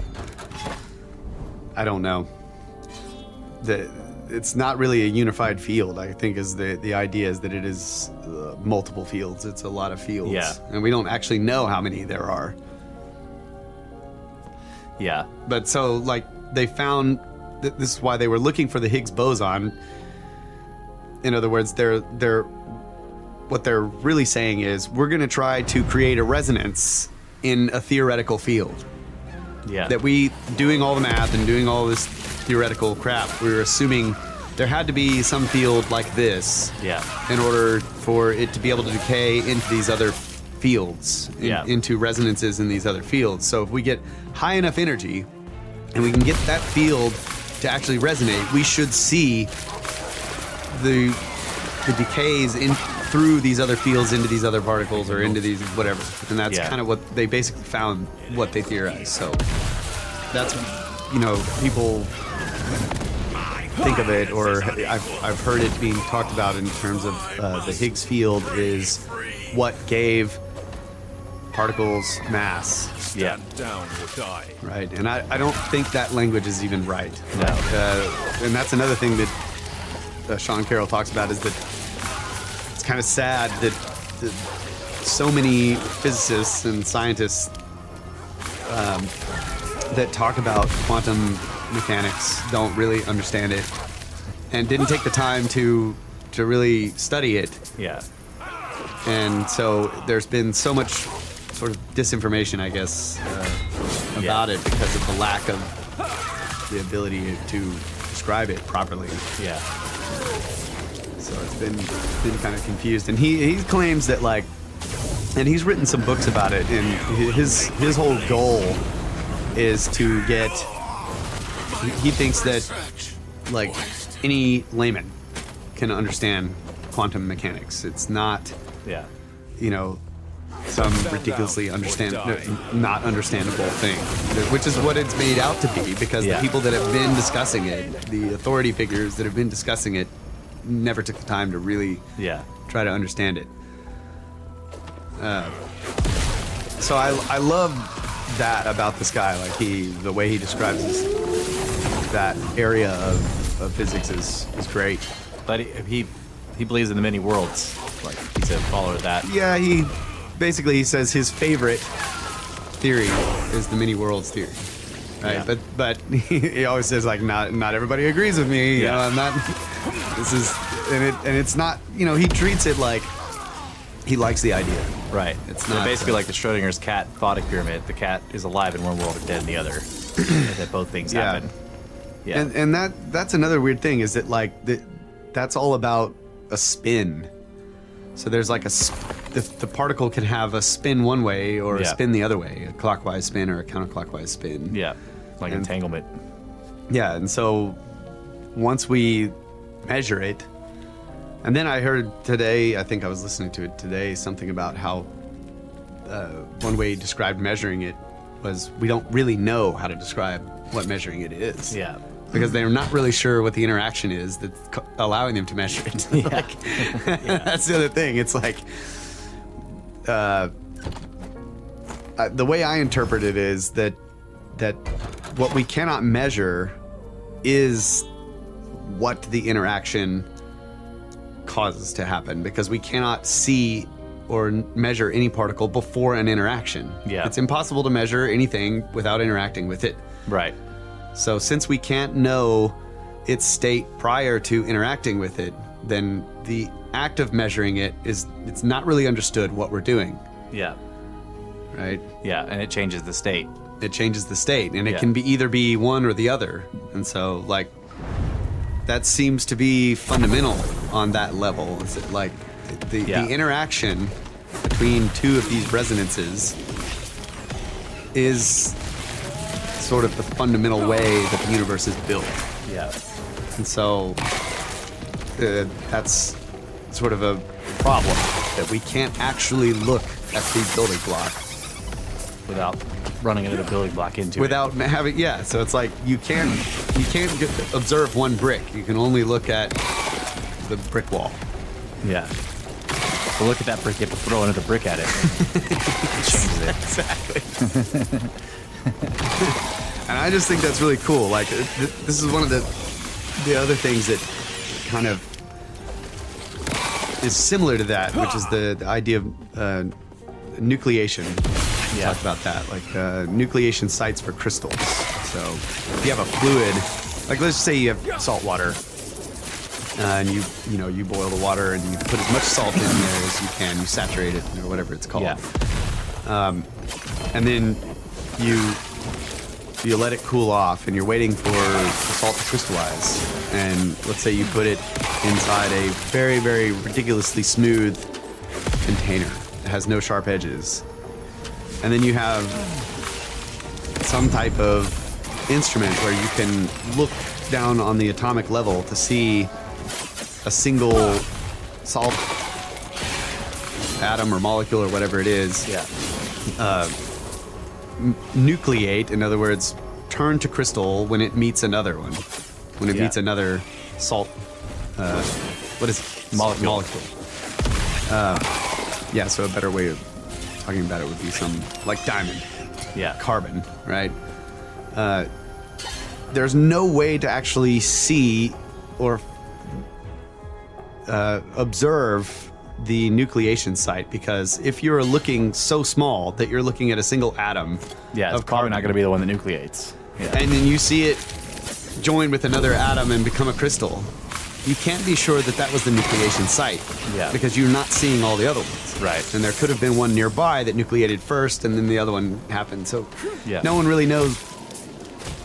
I don't know. It's not really a unified field. I think is the idea is that it is multiple fields. It's a lot of fields. Yeah. And we don't actually know how many there are. Yeah. But so like they found this is why they were looking for the Higgs boson. In other words, what they're really saying is we're going to try to create a resonance in a theoretical field. Yeah. That we, doing all the math and doing all this theoretical crap, we were assuming there had to be some field like this Yeah. in order for it to be able to decay into these other fields, into resonances in these other fields. So if we get high enough energy and we can get that field to actually resonate, we should see the decays in through these other fields into these other particles or into these whatever. And that's kind of what they basically found, what they theorized. So that's, people think of it, or I've heard it being talked about in terms of the Higgs field is what gave particles mass. Yeah. Down or die. Right, and I don't think that language is even right. No. And that's another thing that Sean Carroll talks about is that it's kind of sad that so many physicists and scientists that talk about quantum mechanics don't really understand it and didn't take the time to really study it. Yeah. And so there's been so much sort of disinformation, I guess, about it because of the lack of the ability to describe it properly. Yeah. So it's been kind of confused. And he claims that, like, and he's written some books about it, and his whole goal is to get, he thinks that, like, any layman can understand quantum mechanics. It's not, some ridiculously not understandable thing, which is what it's made out to be, because the people that have been discussing it, the authority figures that have been discussing it, never took the time to really try to understand it. So I love that about this guy. Like the way he describes that area of physics is great. But he believes in the many worlds. Like he's a follower of that. Yeah, he says his favorite theory is the many worlds theory. Right? Yeah. But he always says, like, not everybody agrees with me. Yeah. I'm not. This is and it's not. He treats it like he likes the idea. Right. It's So not basically like the Schrodinger's cat thought pyramid. The cat is alive in one world and dead in the other. And that both things happen. Yeah. And that's another weird thing is that, like, that's all about a spin. So there's like the particle can have a spin one way or a spin the other way, a clockwise spin or a counterclockwise spin. Yeah. Like entanglement. Yeah, and so once we measure it, and then I heard today, I think I was listening to it today, something about how one way he described measuring it was we don't really know how to describe what measuring it is. Yeah. Because they're not really sure what the interaction is that's allowing them to measure it. That's the other thing. It's like, the way I interpret it is that what we cannot measure is what the interaction causes to happen, because we cannot see or measure any particle before an interaction. Yeah. It's impossible to measure anything without interacting with it. Right. So since we can't know its state prior to interacting with it, then the act of measuring it's not really understood what we're doing. Yeah. Right? Yeah, and it changes the state. It changes the state, and it can either be one or the other. And so, like, that seems to be fundamental on that level. Is it like the interaction between two of these resonances is sort of the fundamental way that the universe is built. Yeah. And so that's sort of a problem that we can't actually look at the building block Without running into the building block into without having so it's like you can't observe one brick. You can only look at the brick wall. it. Yeah. So look at that brick. You have to throw another brick at it. It changes it. Exactly. And I just think that's really cool. Like this is one of the other things that kind of is similar to that, which is the idea of nucleation. We talked about that, like nucleation sites for crystals. So if you have a fluid, like let's say you have salt water, and you boil the water and you put as much salt in there as you can, you saturate it or whatever it's called, and then you let it cool off, and you're waiting for the salt to crystallize. And let's say you put it inside a very, very ridiculously smooth container that has no sharp edges. And then you have some type of instrument where you can look down on the atomic level to see a single salt atom or molecule or whatever it is. Nucleate, in other words, turn to crystal when it meets another one. When it meets another salt, what is it? Molecule. So a better way of talking about it would be some, like diamond. Carbon, right? There's no way to actually see or observe the nucleation site, because if you're looking so small that you're looking at a single atom It's probably not going to be the one that nucleates. and then you see it join with another atom and become a crystal, you can't be sure that that was the nucleation site, because you're not seeing all the other ones. Right. And there could have been one nearby that nucleated first and then the other one happened. So no one really knows.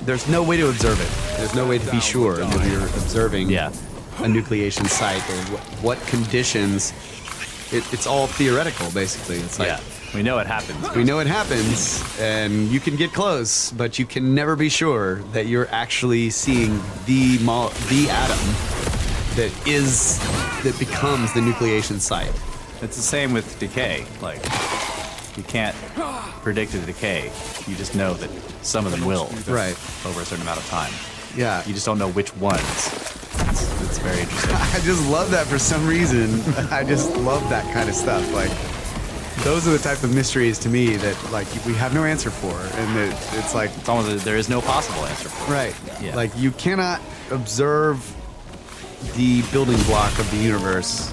There's no way to observe it. There's no way to be sure that you're observing a nucleation site or what conditions. It's all theoretical, basically. It's like we know it happens. we know it happens, and you can get close, but you can never be sure that you're actually seeing the atom that becomes the nucleation site. It's the same with decay. Like, you can't predict the decay. You just know that some of them will, Right. over a certain amount of time. Yeah. You just don't know which ones. It's very interesting. I just love that for some reason. I just love that kind of stuff. Like, those are the type of mysteries to me that, like, we have no answer for. And it's like... It's almost there is no possible answer for it. Right. Yeah. Like, you cannot observe the building block of the universe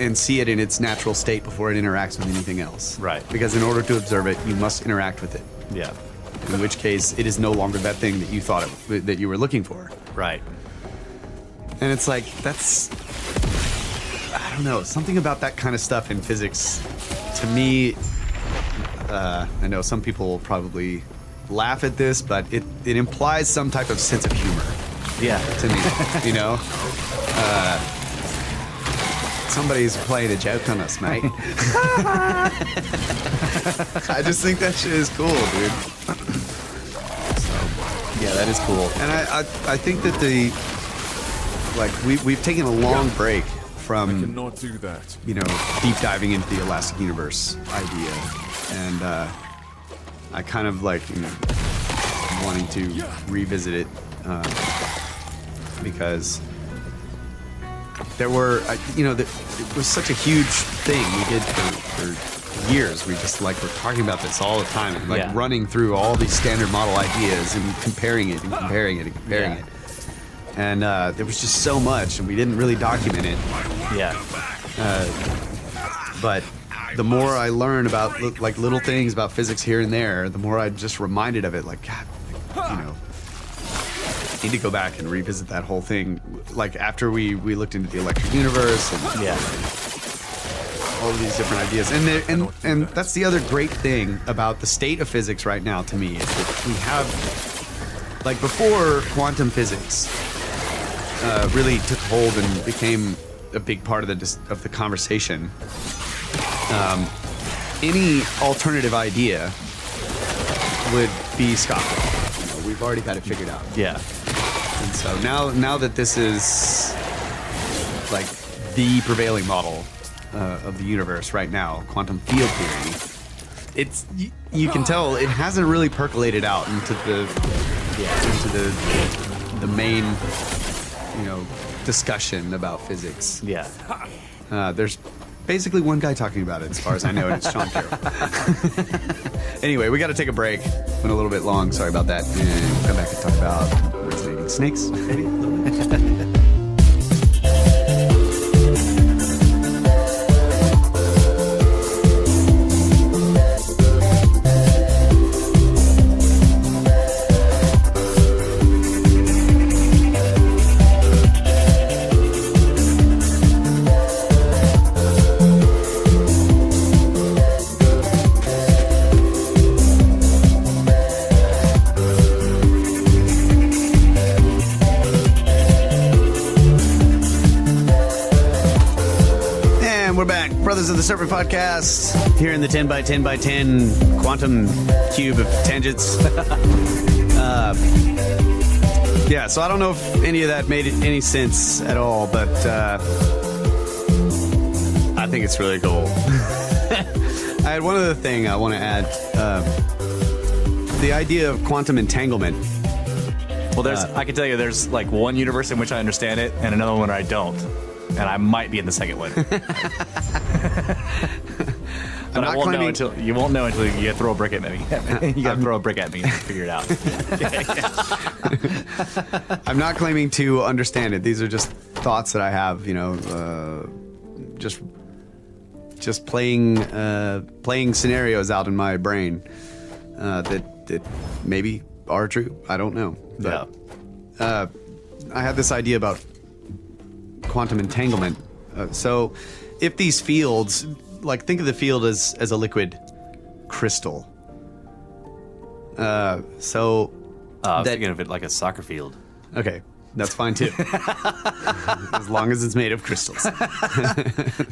and see it in its natural state before it interacts with anything else. Right. Because in order to observe it, you must interact with it. Yeah. In which case, it is no longer that thing that you thought that you were looking for. Right. And it's like, that's... I don't know, something about that kind of stuff in physics, to me, I know some people will probably laugh at this, but it implies some type of sense of humor. Yeah. To me, you know? Somebody's playing a joke on us, mate. I just think that shit is cool, dude. Yeah, that is cool. And I think that we've taken a long break from Cannot do that. deep diving into the Elastic Universe idea, and I kind of like wanting to revisit it because there were it was such a huge thing we did for years. We just we're talking about this all the time, and running through all these standard model ideas and comparing it and comparing it and comparing it. And there was just so much, and we didn't really document it. Yeah. But the more I learn about little things about physics here and there, the more I'm just reminded of it. Like, God, need to go back and revisit that whole thing. Like after we looked into the electric universe and all of these different ideas, and that's the other great thing about the state of physics right now to me is that we have, like, before quantum physics really took hold and became a big part of the conversation. Any alternative idea would be scoffed. We've already got it figured out. Yeah. And so now that this is like the prevailing model of the universe right now, quantum field theory. It's you can tell it hasn't really percolated out into the main, discussion about physics. Yeah. There's basically one guy talking about it, as far as I know, and it's Sean Carroll. Anyway, we got to take a break. Went a little bit long. Sorry about that. And we'll come back and talk about resonating snakes. Maybe a little bit. Brothers of the Serpent podcast here in the 10 by 10 by 10 quantum cube of tangents. Yeah, so I don't know if any of that made any sense at all, but I think it's really cool. I had one other thing I want to add. The idea of quantum entanglement. Well, I can tell you there's like one universe in which I understand it and another one where I don't. And I might be in the second one. But I won't know until you throw a brick at me. You gotta throw a brick at me and figure it out. I'm not claiming to understand it. These are just thoughts that I have, just playing scenarios out in my brain that maybe are true. I don't know. But, I had this idea about quantum entanglement. So if these fields, like think of the field as a liquid crystal. I was thinking of it like a soccer field. Okay, that's fine too. As long as it's made of crystals.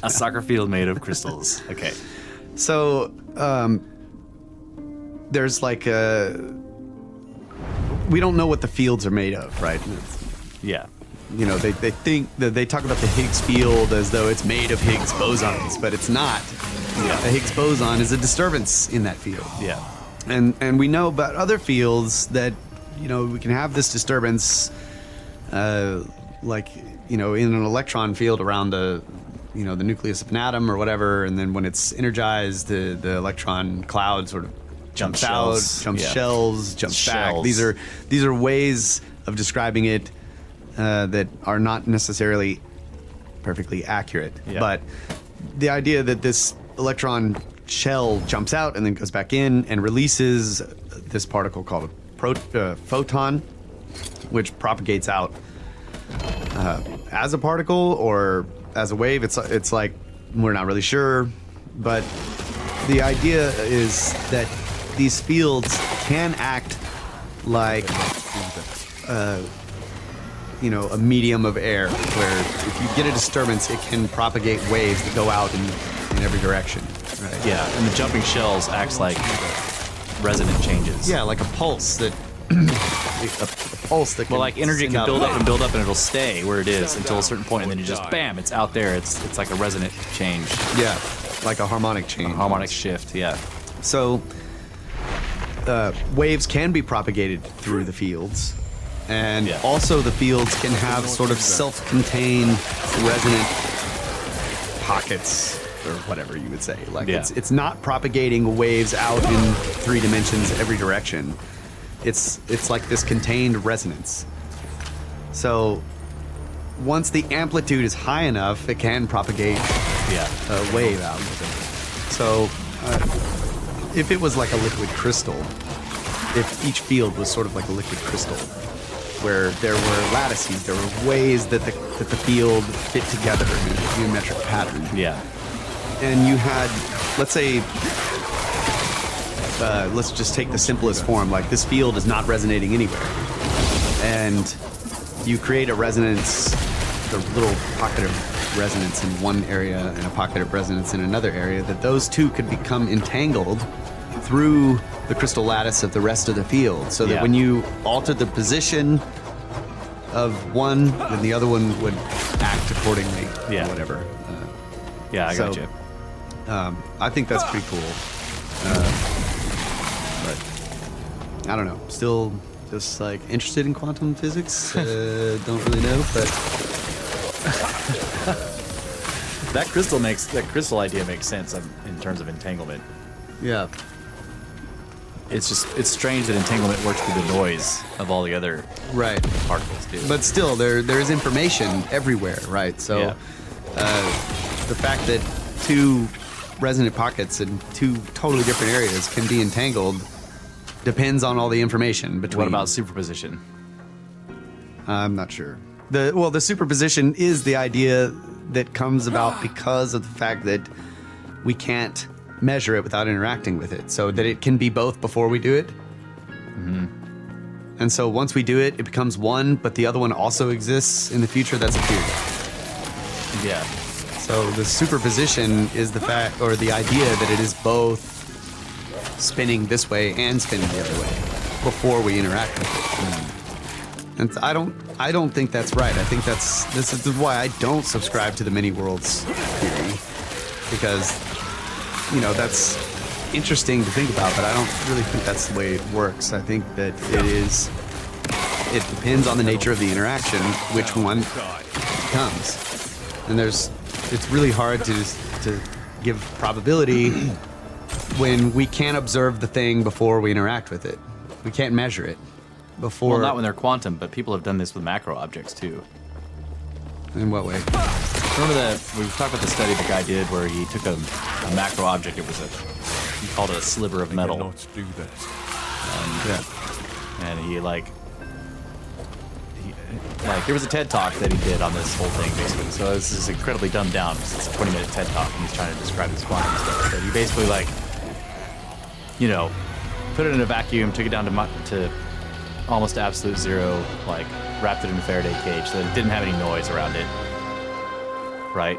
A soccer field made of crystals. Okay. So there's like we don't know what the fields are made of, right? Yeah. They think that they talk about the Higgs field as though it's made of Higgs bosons, but it's not. Yeah. A Higgs boson is a disturbance in that field. Yeah. And we know about other fields that, we can have this disturbance, in an electron field around the nucleus of an atom or whatever, and then when it's energized, the electron cloud sort of jumps out, jumps back. These are ways of describing it that are not necessarily perfectly accurate. Yeah. But the idea that this electron shell jumps out and then goes back in and releases this particle called a photon, which propagates out as a particle or as a wave. It's like, we're not really sure. But the idea is that these fields can act like a medium of air, where if you get a disturbance, it can propagate waves that go out in every direction. Right? Yeah, and the jumping shells acts like resonant changes. Yeah, like a pulse that. a pulse that. Well, like energy can build up and build up, and it'll stay where it is until a certain point, and then you just bam, it's out there. It's like a resonant change. Yeah, like a harmonic change. A harmonic shift. Yeah. So, waves can be propagated through the fields. And also the fields can have sort of self-contained resonant pockets, or whatever you would say. Like it's not propagating waves out in 3 dimensions every direction. It's like this contained resonance. So once the amplitude is high enough, it can propagate a wave out with it. So if it was like a liquid crystal, if each field was sort of like a liquid crystal, where there were lattices, there were ways that the field fit together in a geometric pattern. Yeah. And you had, let's say, let's just take the simplest form, like this field is not resonating anywhere. And you create a resonance, a little pocket of resonance in one area and a pocket of resonance in another area, that those two could become entangled through the crystal lattice of the rest of the field, so that when you alter the position of one, then the other one would act accordingly. Yeah. Or whatever. Yeah, I got so- you. I think that's pretty cool. But I don't know. Still just like interested in quantum physics. Don't really know, but That crystal idea makes sense in terms of entanglement. yeah. It's strange that entanglement works through the noise of all the other Right. particles too. But still, there is information everywhere, right? So Yeah. the fact that two resonant pockets in two totally different areas can be entangled depends on all the information between. What about superposition? I'm not sure. The superposition is the idea that comes about because of the fact that we can't measure it without interacting with it, so that it can be both before we do it. Mm-hmm. And so once we do it, it becomes one, but the other one also exists in the future that's appeared. Yeah. So the superposition is the fact, or the idea that it is both spinning this way and spinning the other way before we interact with it. And I don't think that's right. I think this is why I don't subscribe to the many worlds theory, because that's interesting to think about, but I don't really think that's the way it works. I think that it depends on the nature of the interaction which one comes, and it's really hard to give probability when we can't observe the thing before we interact with it. We can't measure it before. Well, not when they're quantum, but people have done this with macro objects too. In what way? Remember we talked about the study the guy did where he took a macro object. He called it a sliver of metal, Cannot do that. Yeah. and he there was a TED talk that he did on this whole thing basically. So this is incredibly dumbed down. It's a 20-minute TED talk, and he's trying to describe this quantum stuff. But he basically put it in a vacuum, took it down to almost absolute zero, wrapped it in a Faraday cage so that it didn't have any noise around it. Right?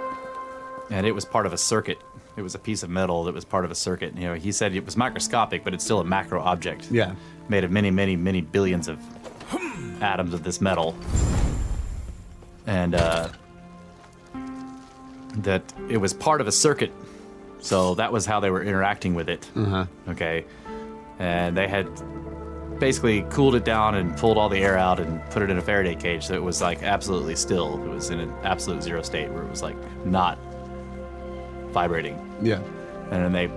And it was part of a circuit. It was a piece of metal that was part of a circuit. He said it was microscopic, but it's still a macro object. Yeah. Made of many, many, many billions of atoms of this metal. And that it was part of a circuit. So that was how they were interacting with it. Uh-huh. Okay. And they had basically cooled it down and pulled all the air out and put it in a Faraday cage, so it was absolutely still. It was in an absolute zero state where it was not vibrating. Yeah. And then they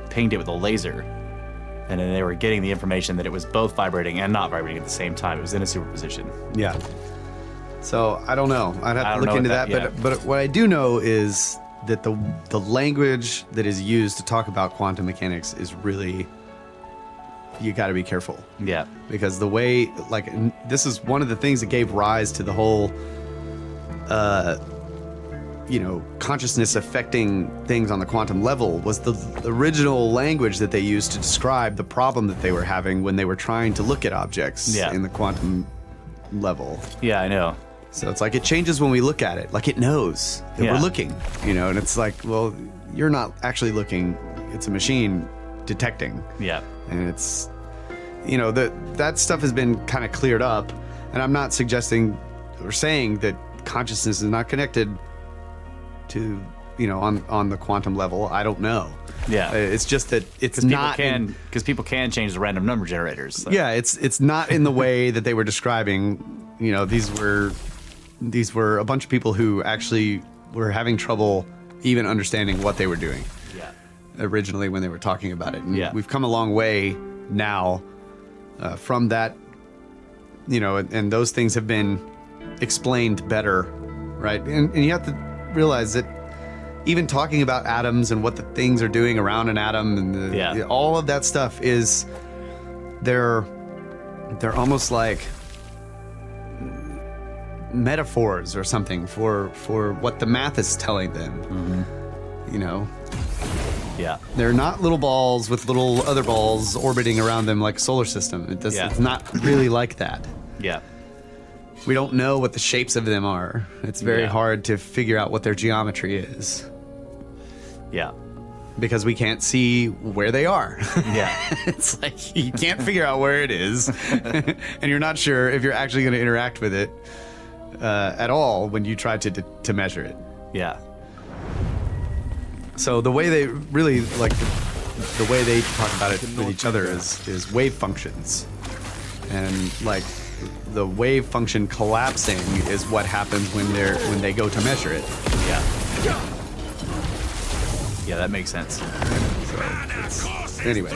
pinged it with a laser, and then they were getting the information that it was both vibrating and not vibrating at the same time. It was in a superposition. Yeah. So I don't know. I'd have I to don't look know into what that. But what I do know is that the language that is used to talk about quantum mechanics is really, you got to be careful. Yeah. Because the way, this is one of the things that gave rise to the whole, consciousness affecting things on the quantum level, was the original language that they used to describe the problem that they were having when they were trying to look at objects in the quantum level. Yeah, I know. So it's it changes when we look at it. It knows that we're looking, and it's well, you're not actually looking. It's a machine detecting. Yeah. And it's, that stuff has been kind of cleared up. And I'm not suggesting or saying that consciousness is not connected to, on the quantum level. I don't know. Yeah. It's just that it's People not. because people can change the random number generators. So. Yeah, it's not in the way that they were describing. These were a bunch of people who actually were having trouble even understanding what they were doing. Yeah. Originally when they were talking about it. And Yeah. we've come a long way now from that, and those things have been explained better, right? And you have to realize that even talking about atoms and what the things are doing around an atom and all of that stuff is, they're almost like metaphors or something for what the math is telling them. Mm-hmm. Yeah. They're not little balls with little other balls orbiting around them like a solar system. It's not really like that. Yeah. We don't know what the shapes of them are. It's very hard to figure out what their geometry is. Yeah. because we can't see where they are. Yeah. It's like you can't figure out where it is, and you're not sure if you're actually going to interact with it at all when you try to measure it. Yeah. So the way they really like the way they talk about it with each other is wave functions, and like the wave function collapsing is what happens when they go to measure it. Yeah. Yeah, that makes sense. Anyway,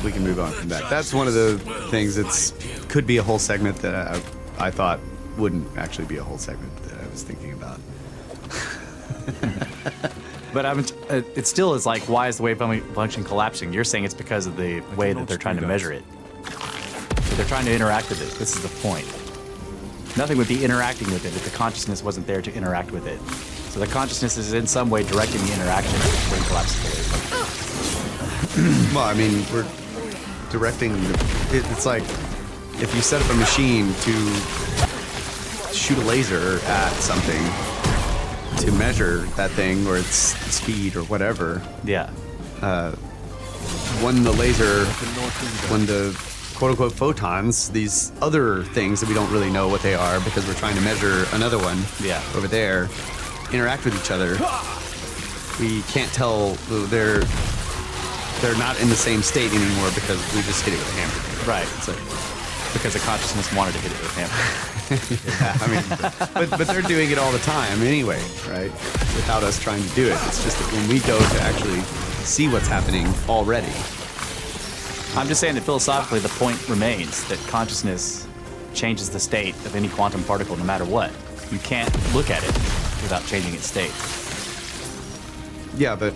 we can move on from that. That's one of the things could be a whole segment that I thought wouldn't actually be a whole segment that I was thinking about. But it still is like, why is the wave function collapsing? You're saying it's because of the way that they're trying to measure it. So they're trying to interact with it. This is the point. Nothing would be interacting with it if the consciousness wasn't there to interact with it. So the consciousness is in some way directing the interaction when it collapses the wave function. Well, I mean, we're directing. It's like if you set up a machine to shoot a laser at something to measure that thing or its speed or whatever. Yeah. When the quote unquote photons, these other things that we don't really know what they are because we're trying to measure another one over there, interact with each other, we can't tell they're not in the same state anymore because we just hit it with a hammer. Right. So, because the consciousness wanted to hit it with a hammer. Yeah, I mean, but they're doing it all the time anyway, right? Without us trying to do it. It's just that when we go to actually see what's happening already. I'm just saying that philosophically the point remains that consciousness changes the state of any quantum particle no matter what. You can't look at it without changing its state. Yeah, but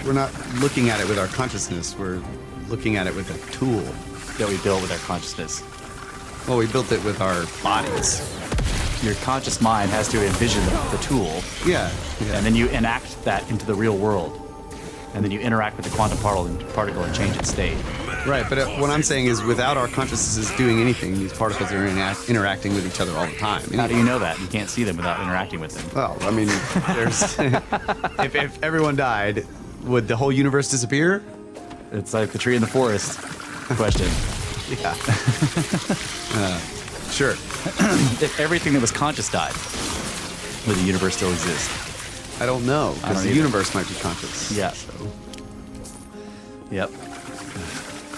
we're not looking at it with our consciousness. We're looking at it with a tool. That we built with our consciousness. Well, we built it with our bodies. Your conscious mind has to envision the tool, Yeah. and then you enact that into the real world. And then you interact with the quantum particle and change its state. Right, but what I'm saying is without our consciousnesses doing anything, these particles are interacting with each other all the time. How do you know that? You can't see them without interacting with them. Well, I mean, there's if everyone died, would the whole universe disappear? It's like the tree in the forest question. Yeah. Sure. If everything that was conscious died, would the universe still exist? I don't know, I because don't the either. universe might be conscious. Yeah. So Yep.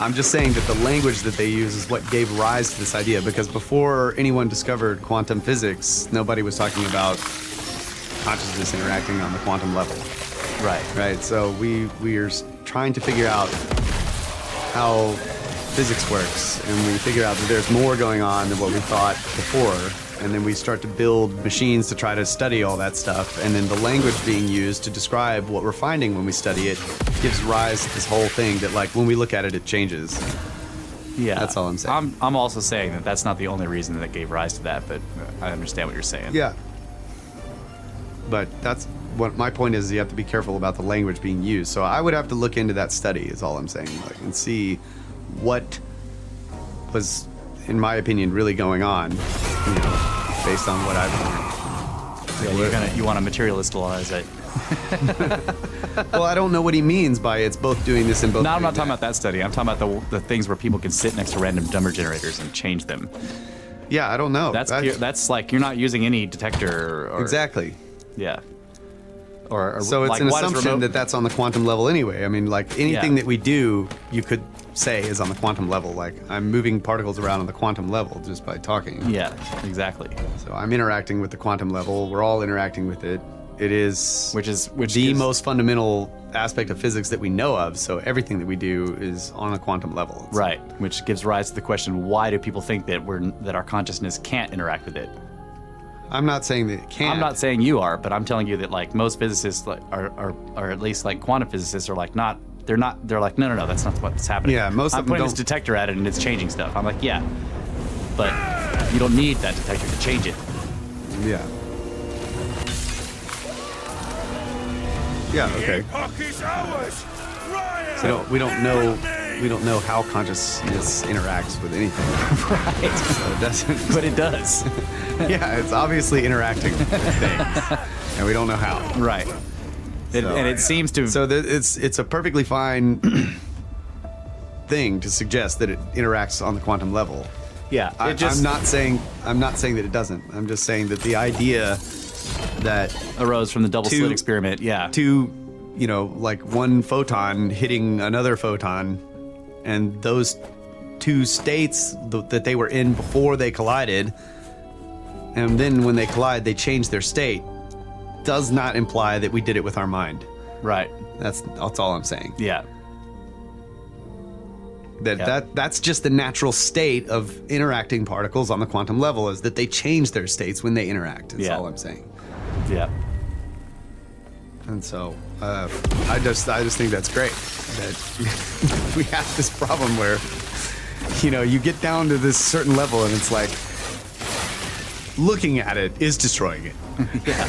I'm just saying that the language that they use is what gave rise to this idea, because before anyone discovered quantum physics, nobody was talking about consciousness interacting on the quantum level. Right. Right, so we are trying to figure out how physics works, and we figure out that there's more going on than what we thought before, and then we start to build machines to try to study all that stuff, and then the language being used to describe what we're finding when we study it gives rise to this whole thing that, like, when we look at it, it changes. Yeah. That's all I'm saying. I'm also saying that that's not the only reason that gave rise to that, but I understand what you're saying. Yeah. But that's what my point is. You have to be careful about the language being used. So I would have to look into that study, is all I'm saying, like, and see what was, in my opinion, really going on, based on what I've learned. Yeah, you want to materialistize it. Well, I don't know what he means by it's both doing this and both. No, I'm not doing talking about that study. I'm talking about the things where people can sit next to random number generators and change them. Yeah, I don't know. That's like you're not using any detector. Or, exactly. Yeah. Or So it's like, an why does assumption remote- that that's on the quantum level anyway. I mean, like anything Yeah. that we do, you could say is on the quantum level. Like I'm moving particles around on the quantum level just by talking. Yeah, exactly. So I'm interacting with the quantum level. We're all interacting with it. It is Which the gives- most fundamental aspect of physics that we know of. So everything that we do is on a quantum level. It's- Right, which gives rise to the question: why do people think that our consciousnly can't interact with it? I'm not saying that it can't. I'm not saying you are, but I'm telling you that like most physicists are at least like quantum physicists are like not. They're like no, that's not what's happening. Yeah, most I'm of them putting this don't- detector at it and it's changing stuff. I'm like, yeah, but you don't need that detector to change it. Yeah. Yeah. Okay. So we don't know how consciousness interacts with anything. Right. So it doesn't. But it does. Yeah, it's obviously interacting with things, and we don't know how. Right. And it seems to. So it's a perfectly fine thing to suggest that it interacts on the quantum level. yeah. I'm not saying that it doesn't. I'm just saying that the idea that arose from the double slit experiment. Yeah. two, like one photon hitting another photon, and those two states that they were in before they collided, and then when they collide, they change their state, does not imply that we did it with our mind. Right. That's all I'm saying. Yeah. That's just the natural state of interacting particles on the quantum level, is that they change their states when they interact. That's all I'm saying. Yeah. And so I just think that's great that we have this problem where you get down to this certain level and it's like looking at it is destroying it. Yeah.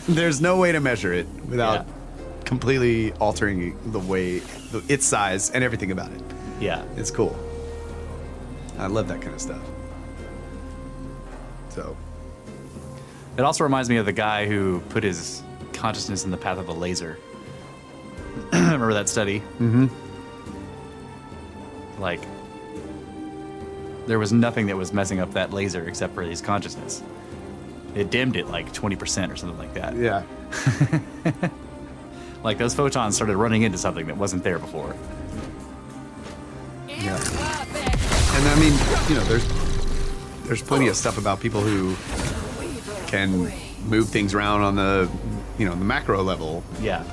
There's no way to measure it without completely altering the way its size and everything about it. Yeah. It's cool. I love that kind of stuff. So It also reminds me of the guy who put his consciousness in the path of a laser. Remember that study? Mm-hmm. Like, there was nothing that was messing up that laser except for his consciousness. It dimmed it like 20% or something like that. yeah. Like those photons started running into something that wasn't there before. Yeah. And I mean, there's plenty of stuff about people who can move things around on the, the macro level. Yeah.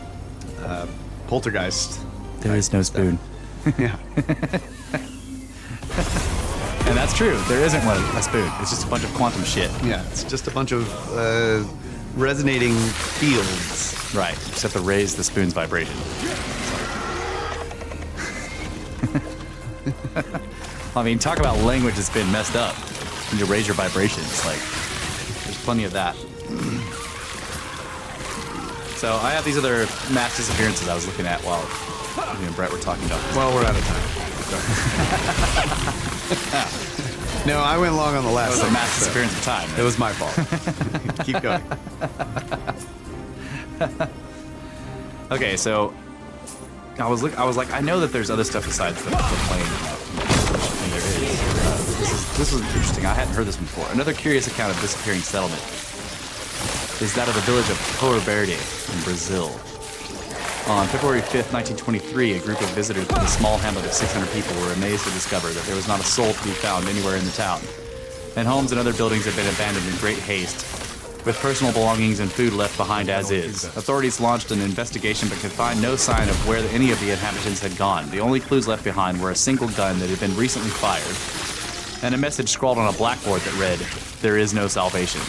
Poltergeist. There is no spoon. Yeah. And that's true. There isn't a spoon. It's just a bunch of quantum shit. Yeah. It's just a bunch of resonating fields. Right. Except to raise the spoon's vibration. I mean, talk about language that's been messed up. When you raise your vibrations, like, there's plenty of that. So I have these other mass disappearances I was looking at while me and Brett were talking about this. Well, we're out of time. No, I went long on the last It was a segment, mass so disappearance of time. It was my fault. Keep going. Okay, so I was like, I know that there's other stuff besides the plane. And there is. This is interesting. I hadn't heard this before. Another curious account of disappearing settlement is that of the village of Porto Verde in Brazil. On February 5th, 1923, a group of visitors to the small hamlet of 600 people were amazed to discover that there was not a soul to be found anywhere in the town, and homes and other buildings had been abandoned in great haste, with personal belongings and food left behind as is. Authorities launched an investigation but could find no sign of where any of the inhabitants had gone. The only clues left behind were a single gun that had been recently fired, and a message scrawled on a blackboard that read, "There is no salvation."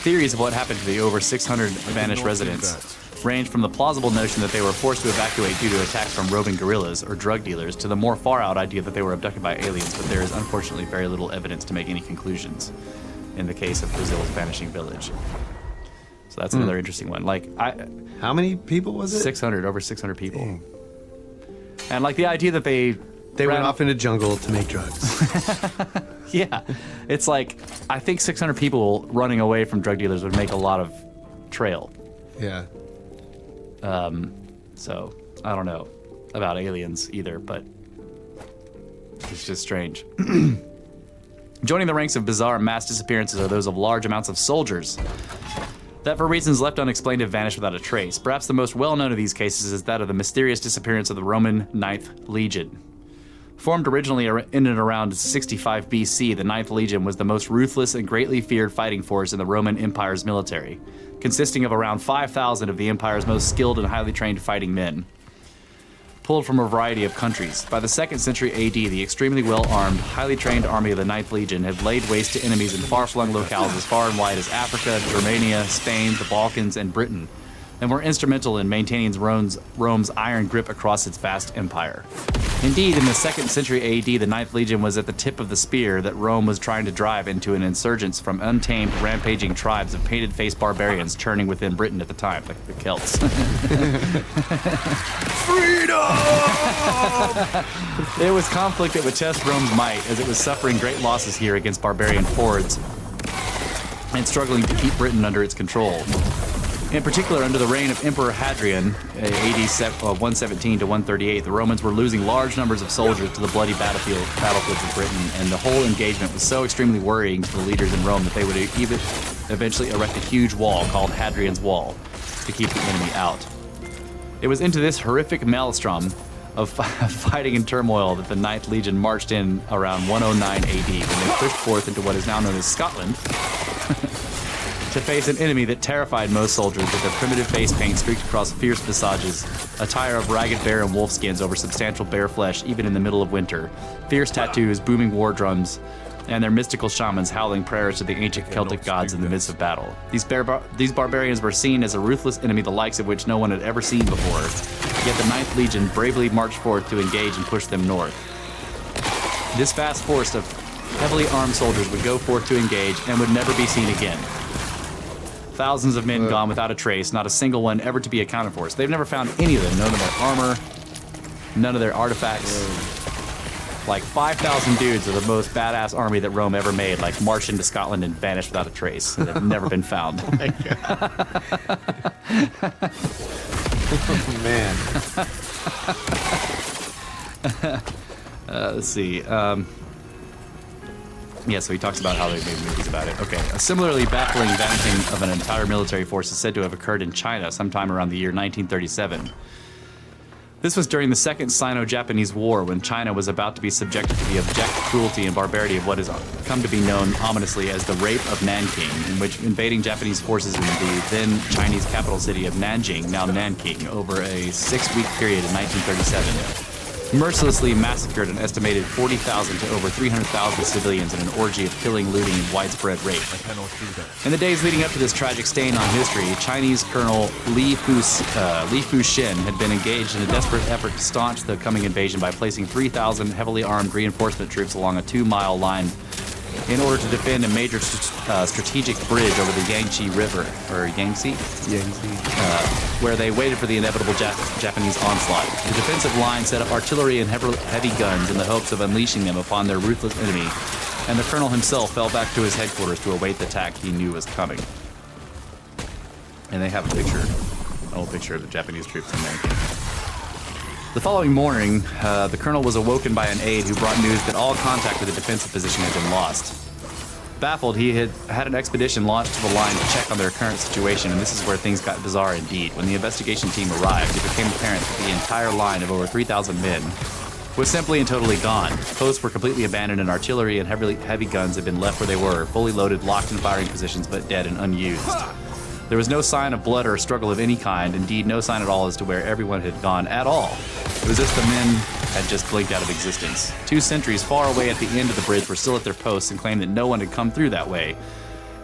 Theories of what happened to the over 600 vanished residents range from the plausible notion that they were forced to evacuate due to attacks from roving guerrillas or drug dealers to the more far-out idea that they were abducted by aliens, but there is unfortunately very little evidence to make any conclusions in the case of Brazil's vanishing village. So that's another interesting one. Like, How many people was it? over 600 people. Dang. And like the idea that they Went off in a jungle to make drugs. Yeah. It's like, I think 600 people running away from drug dealers would make a lot of trail. Yeah. So, I don't know about aliens either, but it's just strange. Joining the ranks of bizarre mass disappearances are those of large amounts of soldiers that, for reasons left unexplained, have vanished without a trace. Perhaps the most well-known of these cases is that of the mysterious disappearance of the Roman 9th Legion. Formed originally in and around 65 BC, the 9th Legion was the most ruthless and greatly feared fighting force in the Roman Empire's military, consisting of around 5,000 of the Empire's most skilled and highly trained fighting men, pulled from a variety of countries. By the 2nd century AD, the extremely well-armed, highly trained army of the 9th Legion had laid waste to enemies in far-flung locales as far and wide as Africa, Germania, Spain, the Balkans, and Britain, and were instrumental in maintaining Rome's iron grip across its vast empire. Indeed, in the 2nd century AD, the 9th Legion was at the tip of the spear that Rome was trying to drive into an insurgence from untamed, rampaging tribes of painted-faced barbarians churning within Britain at the time, like the Celts. Freedom! It was conflict that would test Rome's might, as it was suffering great losses here against barbarian hordes and struggling to keep Britain under its control. In particular, under the reign of Emperor Hadrian, AD 117 to 138, the Romans were losing large numbers of soldiers to the bloody battlefields of Britain, and the whole engagement was so extremely worrying to the leaders in Rome that they would even eventually erect a huge wall called Hadrian's Wall to keep the enemy out. It was into this horrific maelstrom of fighting and turmoil that the 9th Legion marched in around 109 AD when they pushed forth into what is now known as Scotland to face an enemy that terrified most soldiers with their primitive face paint streaked across fierce visages, attire of ragged bear and wolf skins over substantial bear flesh even in the middle of winter, fierce tattoos, booming war drums, and their mystical shamans howling prayers to the ancient Celtic gods in the midst of battle. These barbarians were seen as a ruthless enemy the likes of which no one had ever seen before, yet the 9th Legion bravely marched forth to engage and push them north. This vast force of heavily armed soldiers would go forth to engage and would never be seen again. Thousands of men gone without a trace, not a single one ever to be accounted for. So they've never found any of them, none of their armor, none of their artifacts. Like 5,000 dudes of the most badass army that Rome ever made, like marched into Scotland and vanished without a trace. They've never been found. Oh man. Let's see. Yeah, so he talks about how they made movies about it. Okay, a similarly baffling vanishing of an entire military force is said to have occurred in China sometime around the year 1937. This was during the Second Sino-Japanese War, when China was about to be subjected to the abject cruelty and barbarity of what has come to be known ominously as the Rape of Nanking, in which invading Japanese forces in the then Chinese capital city of Nanjing, now Nanking, over a 6-week period in 1937, mercilessly massacred an estimated 40,000 to over 300,000 civilians in an orgy of killing, looting, and widespread rape. I cannot do that. In the days leading up to this tragic stain on history, Chinese Colonel Li Fuxin had been engaged in a desperate effort to staunch the coming invasion by placing 3,000 heavily armed reinforcement troops along a 2-mile line in order to defend a major strategic bridge over the Yangtze River, or Yangtze, where they waited for the inevitable Japanese onslaught. The defensive line set up artillery and heavy guns in the hopes of unleashing them upon their ruthless enemy, and the colonel himself fell back to his headquarters to await the attack he knew was coming. And they have a picture, an old picture of the Japanese troops in there. The following morning, the colonel was awoken by an aide who brought news that all contact with the defensive position had been lost. Baffled, he had an expedition launched to the line to check on their current situation, and this is where things got bizarre indeed. When the investigation team arrived, it became apparent that the entire line of over 3,000 men was simply and totally gone. Posts were completely abandoned, and artillery and heavy guns had been left where they were, fully loaded, locked in firing positions, but dead and unused. There was no sign of blood or struggle of any kind, indeed no sign at all as to where everyone had gone at all. It was as if the men had just blinked out of existence. 2 sentries far away at the end of the bridge were still at their posts and claimed that no one had come through that way.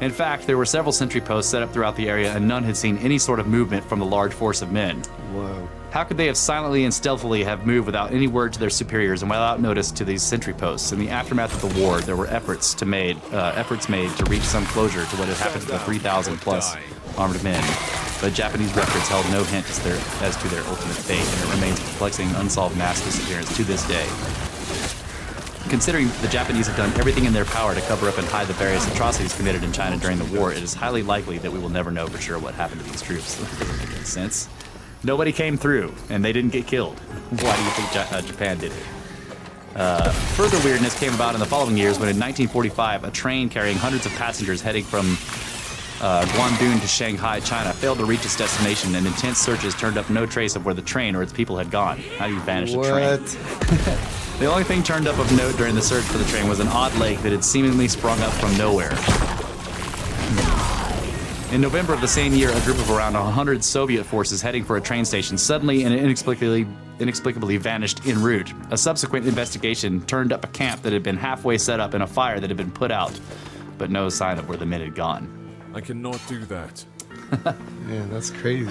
In fact, there were several sentry posts set up throughout the area, and none had seen any sort of movement from the large force of men. Whoa. How could they have silently and stealthily have moved without any word to their superiors and without notice to these sentry posts? In the aftermath of the war, there were efforts made to reach some closure to what had happened to the 3,000 plus armed men, but Japanese records held no hint as to their ultimate fate, and it remains a perplexing, unsolved mass disappearance to this day. Considering the Japanese have done everything in their power to cover up and hide the various atrocities committed in China during the war, it is highly likely that we will never know for sure what happened to these troops. That doesn't make any sense. Nobody came through, and they didn't get killed. Why do you think Japan did it? Further weirdness came about in the following years when in 1945, a train carrying hundreds of passengers heading from Guangdong to Shanghai, China, failed to reach its destination, and intense searches turned up no trace of where the train or its people had gone. How do you vanish a train? The only thing turned up of note during the search for the train was an odd lake that had seemingly sprung up from nowhere. In November of the same year, a group of around 100 Soviet forces heading for a train station suddenly and inexplicably vanished en route. A subsequent investigation turned up a camp that had been halfway set up and a fire that had been put out, but no sign of where the men had gone. I cannot do that. Yeah, that's crazy.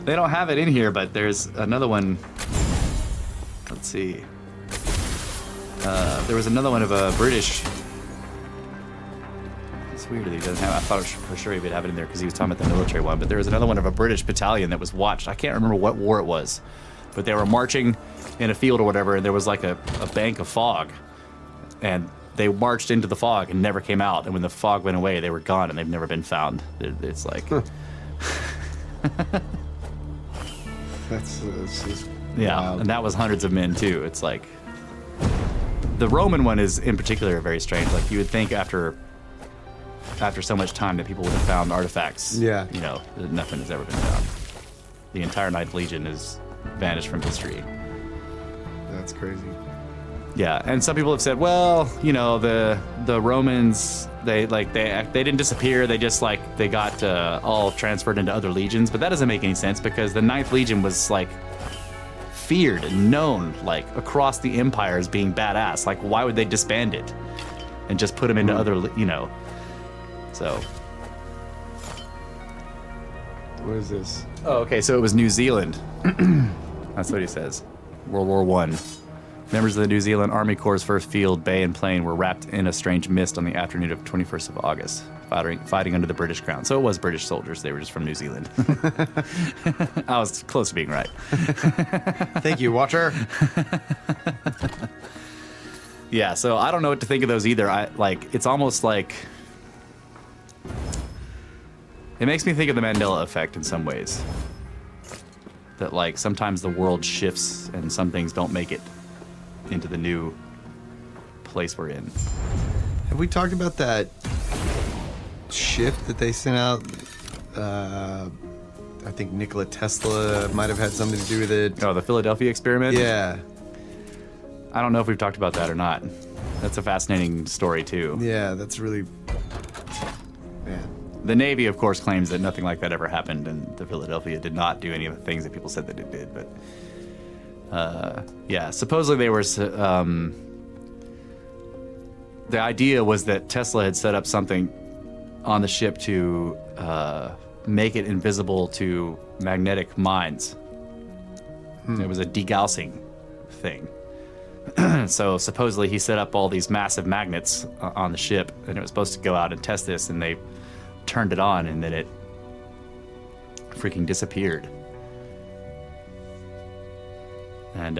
They don't have it in here, but there's another one. Let's see. There was another one of a British. It's weird that he doesn't have. I thought for sure he would have it in there because he was talking about the military one. But there was another one of a British battalion that was watched. I can't remember what war it was, but they were marching in a field or whatever, and there was like a bank of fog, and they marched into the fog and never came out. And when the fog went away, they were gone, and they've never been found. It's like That's just Yeah, wild. and that was hundreds of men too. It's like the Roman one is in particular very strange. Like you would think after so much time that people would have found artifacts. Yeah. You know, that nothing has ever been found. The entire Ninth Legion is vanished from history. That's crazy. Yeah, and some people have said, well, you know, the Romans they didn't disappear. They just they got all transferred into other legions, but that doesn't make any sense because the Ninth Legion was feared and known across the empire as being badass. Like, why would they disband it and just put them into other, So. What is this? Oh, okay. So it was New Zealand. That's what he says. World War I. Members of the New Zealand Army Corps' 1st Field, Bay and Plain were wrapped in a strange mist on the afternoon of 21st of August, fighting under the British crown. So it was British soldiers. They were just from New Zealand. I was close to being right. Thank you, Watcher. Yeah, so I don't know what to think of those either. It's almost like it makes me think of the Mandela effect in some ways. That sometimes the world shifts and some things don't make it into the new place we're in. Have we talked about that shift that they sent out? I think Nikola Tesla might have had something to do with it. Oh, the Philadelphia experiment? Yeah. I don't know if we've talked about that or not. That's a fascinating story, too. Yeah, that's really... Man. The Navy, of course, claims that nothing like that ever happened, and the Philadelphia did not do any of the things that people said that it did. But, yeah, supposedly they were... the idea was that Tesla had set up something on the ship to make it invisible to magnetic mines. It was a degaussing thing. So supposedly he set up all these massive magnets on the ship, and it was supposed to go out and test this, and they turned it on, and then it freaking disappeared. And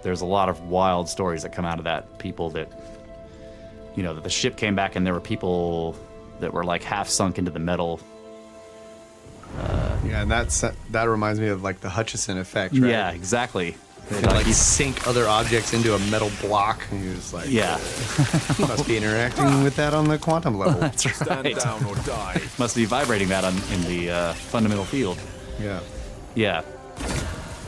there's a lot of wild stories that come out of that. People that, that the ship came back and there were people that were half sunk into the metal. Yeah, and that reminds me of the Hutchison effect, right? Yeah, exactly. They you sink other objects into a metal block, and you're just yeah. You must be interacting with that on the quantum level. That's right. Stand down or die. Must be vibrating that in the fundamental field. Yeah. Yeah.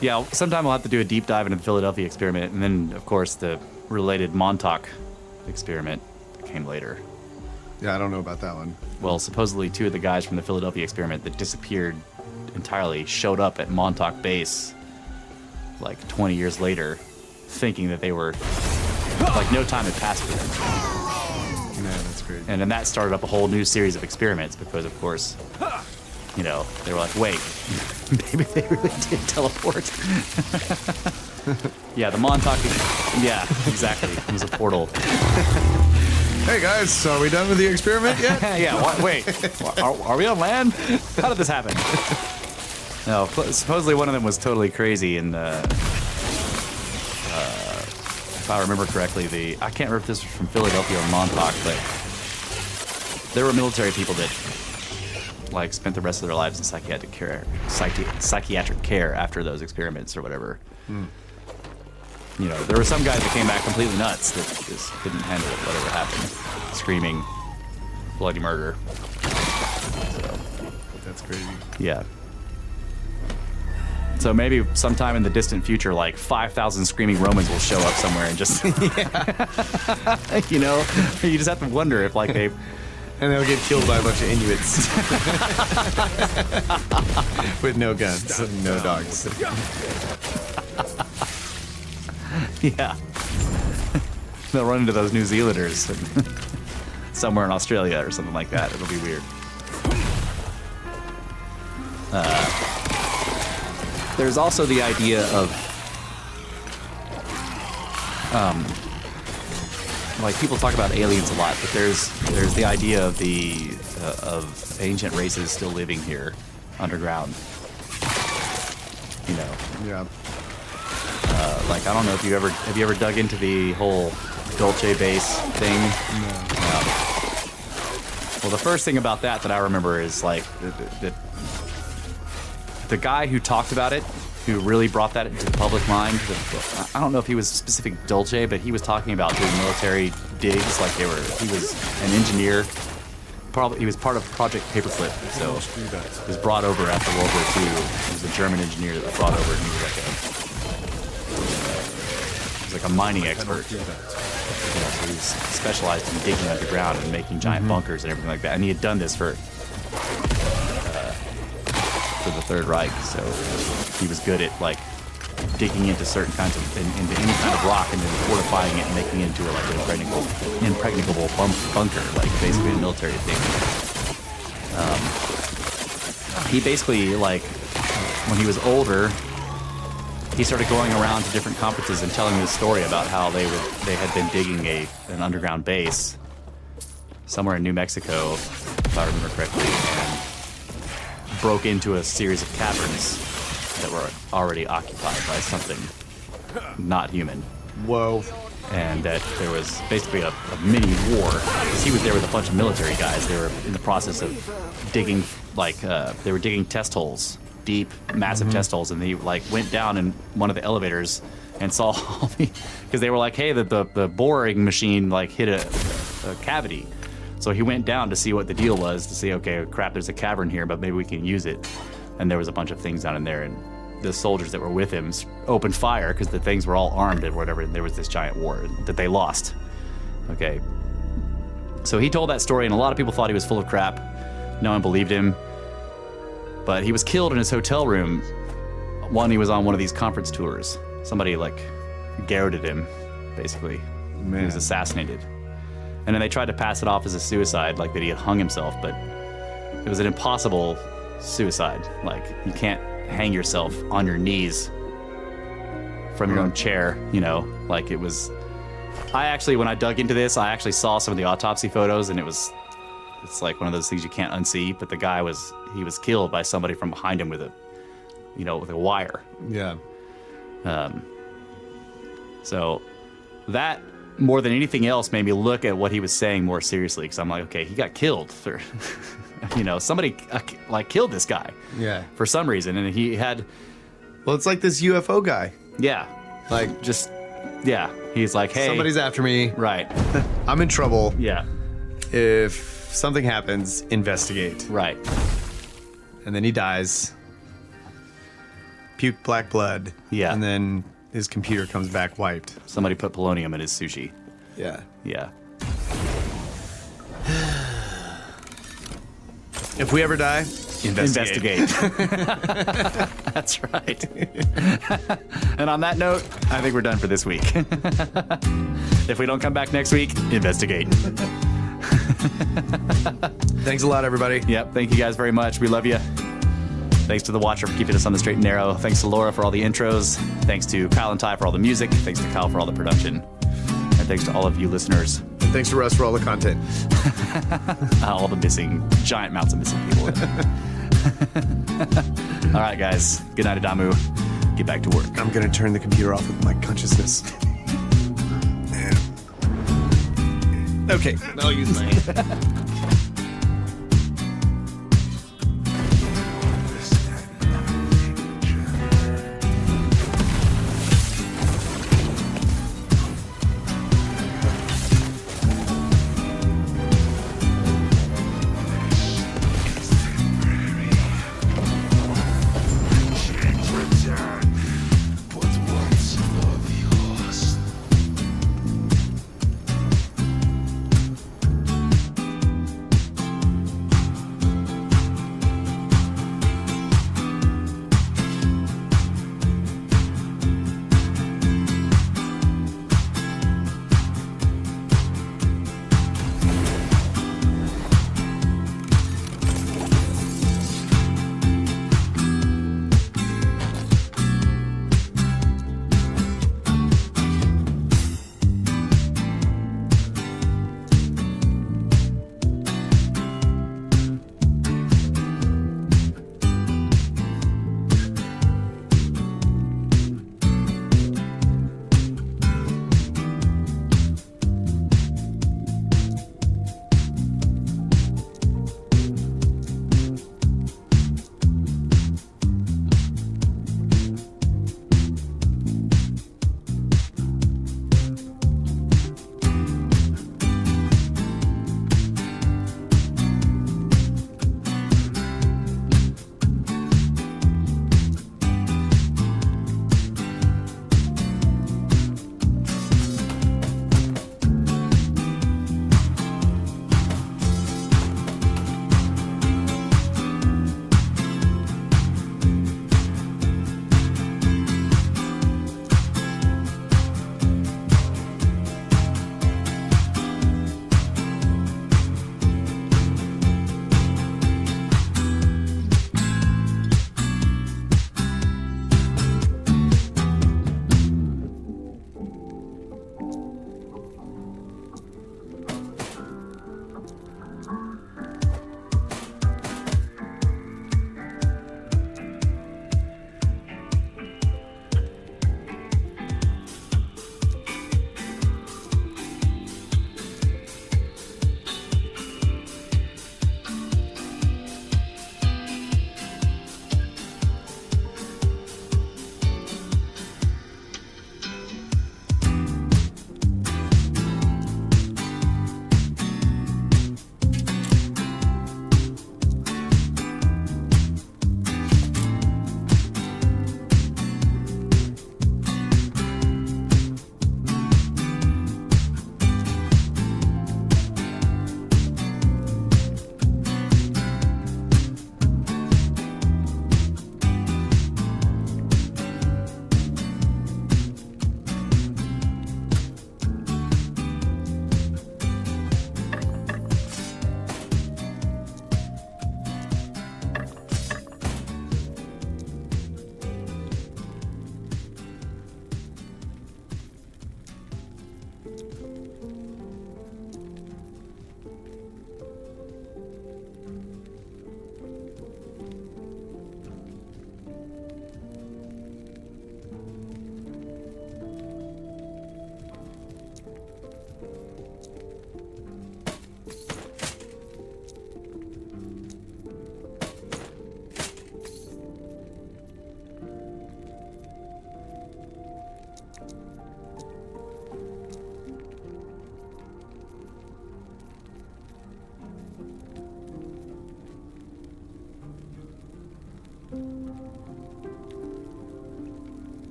Yeah, sometime we'll have to do a deep dive into the Philadelphia experiment, and then, of course, the related Montauk experiment that came later. Yeah, I don't know about that one. Well, supposedly 2 of the guys from the Philadelphia experiment that disappeared entirely showed up at Montauk Base 20 years later, thinking that they were, no time had passed for them. Man, that's great. And then that started up a whole new series of experiments because, of course, they were wait, maybe they really did teleport. Yeah, the Montauk, yeah, exactly. It was a portal. Hey guys, so are we done with the experiment yet? Yeah, wait, are we on land? How did this happen? No, supposedly one of them was totally crazy, and if I remember correctly, I can't remember if this was from Philadelphia or Montauk, but there were military people that spent the rest of their lives in psychiatric care after those experiments or whatever. There were some guys that came back completely nuts that just couldn't handle whatever happened, screaming bloody murder. So, That's crazy. yeah. So maybe sometime in the distant future, 5,000 screaming Romans will show up somewhere and just, you just have to wonder if they. And they'll get killed by a bunch of Inuits. With no guns, no dogs. Yeah. They'll run into those New Zealanders somewhere in Australia or something like that. It'll be weird. There's also the idea of, people talk about aliens a lot, but there's the idea of of ancient races still living here underground. Yeah. I don't know if have you ever dug into the whole Dulce base thing? No. Well, the first thing about that I remember is that the guy who talked about it, who really brought that into the public mind, I don't know if he was specific Dolce, but he was talking about doing military digs like he was an engineer. Probably he was part of Project Paperclip, so Do that. he was brought over after World War II. He was a German engineer that was brought over, and he was like a mining expert. Do that. You know, so he was specialized in digging underground and making giant bunkers and everything like that. And he had done this for the Third Reich, so he was good at like digging into certain kinds of into any kind of rock and then fortifying it and making it into like an impregnable bunker, like basically a military thing. He basically, like, when he was older, he started going around to different conferences and telling this story about how they had been digging an underground base somewhere in New Mexico, if I remember correctly, and broke into a series of caverns that were already occupied by something not human. Whoa. And that there was basically a mini war, because he was there with a bunch of military guys. They were in the process of digging, like, they were digging test holes, deep, massive test holes, and he, like, went down in one of the elevators and saw all the, because they were like, hey, the boring machine, like, hit a cavity. So he went down to see what the deal was, to see, okay, crap, there's a cavern here, but maybe we can use it. And there was a bunch of things down in there, and the soldiers that were with him opened fire because the things were all armed and whatever, and there was this giant war that they lost. Okay. So he told that story, and a lot of people thought he was full of crap. No one believed him. But he was killed in his hotel room. He was on one of these conference tours. Somebody, like, garroted him, basically. Man. He was assassinated. And then they tried to pass it off as a suicide, like that he had hung himself, but it was an impossible suicide. Like, you can't hang yourself on your knees from your own chair, you know? Like, it was... I actually, when I dug into this, I actually saw some of the autopsy photos, and it's like one of those things you can't unsee, but the guy was killed by somebody from behind him with a wire. Yeah. So that, more than anything else, made me look at what he was saying more seriously, because I'm like, okay, he got killed for, somebody like killed this guy. Yeah. For some reason, and he had, Well, it's like this UFO guy. yeah, Like, just, yeah, he's like, hey, somebody's after me. right, I'm in trouble. yeah, If something happens, investigate. right, And then he dies. Puke black blood. Yeah. And then his computer comes back wiped. somebody put polonium in his sushi. Yeah. Yeah, If we ever die, investigate. That's right. And on that note, I think we're done for this week. If we don't come back next week, investigate. Thanks a lot, everybody. Yep, thank you guys very much. We love you. Thanks to the Watcher for keeping us on the straight and narrow. Thanks to Laura for all the intros. Thanks to Kyle and Ty for all the music. Thanks to Kyle for all the production. And thanks to all of you listeners. And thanks to Russ for all the content. All the missing, giant amounts of missing people. All right, guys. Good night, Adamu. Get back to work. I'm going to turn the computer off with my consciousness. Okay. I'll use mine.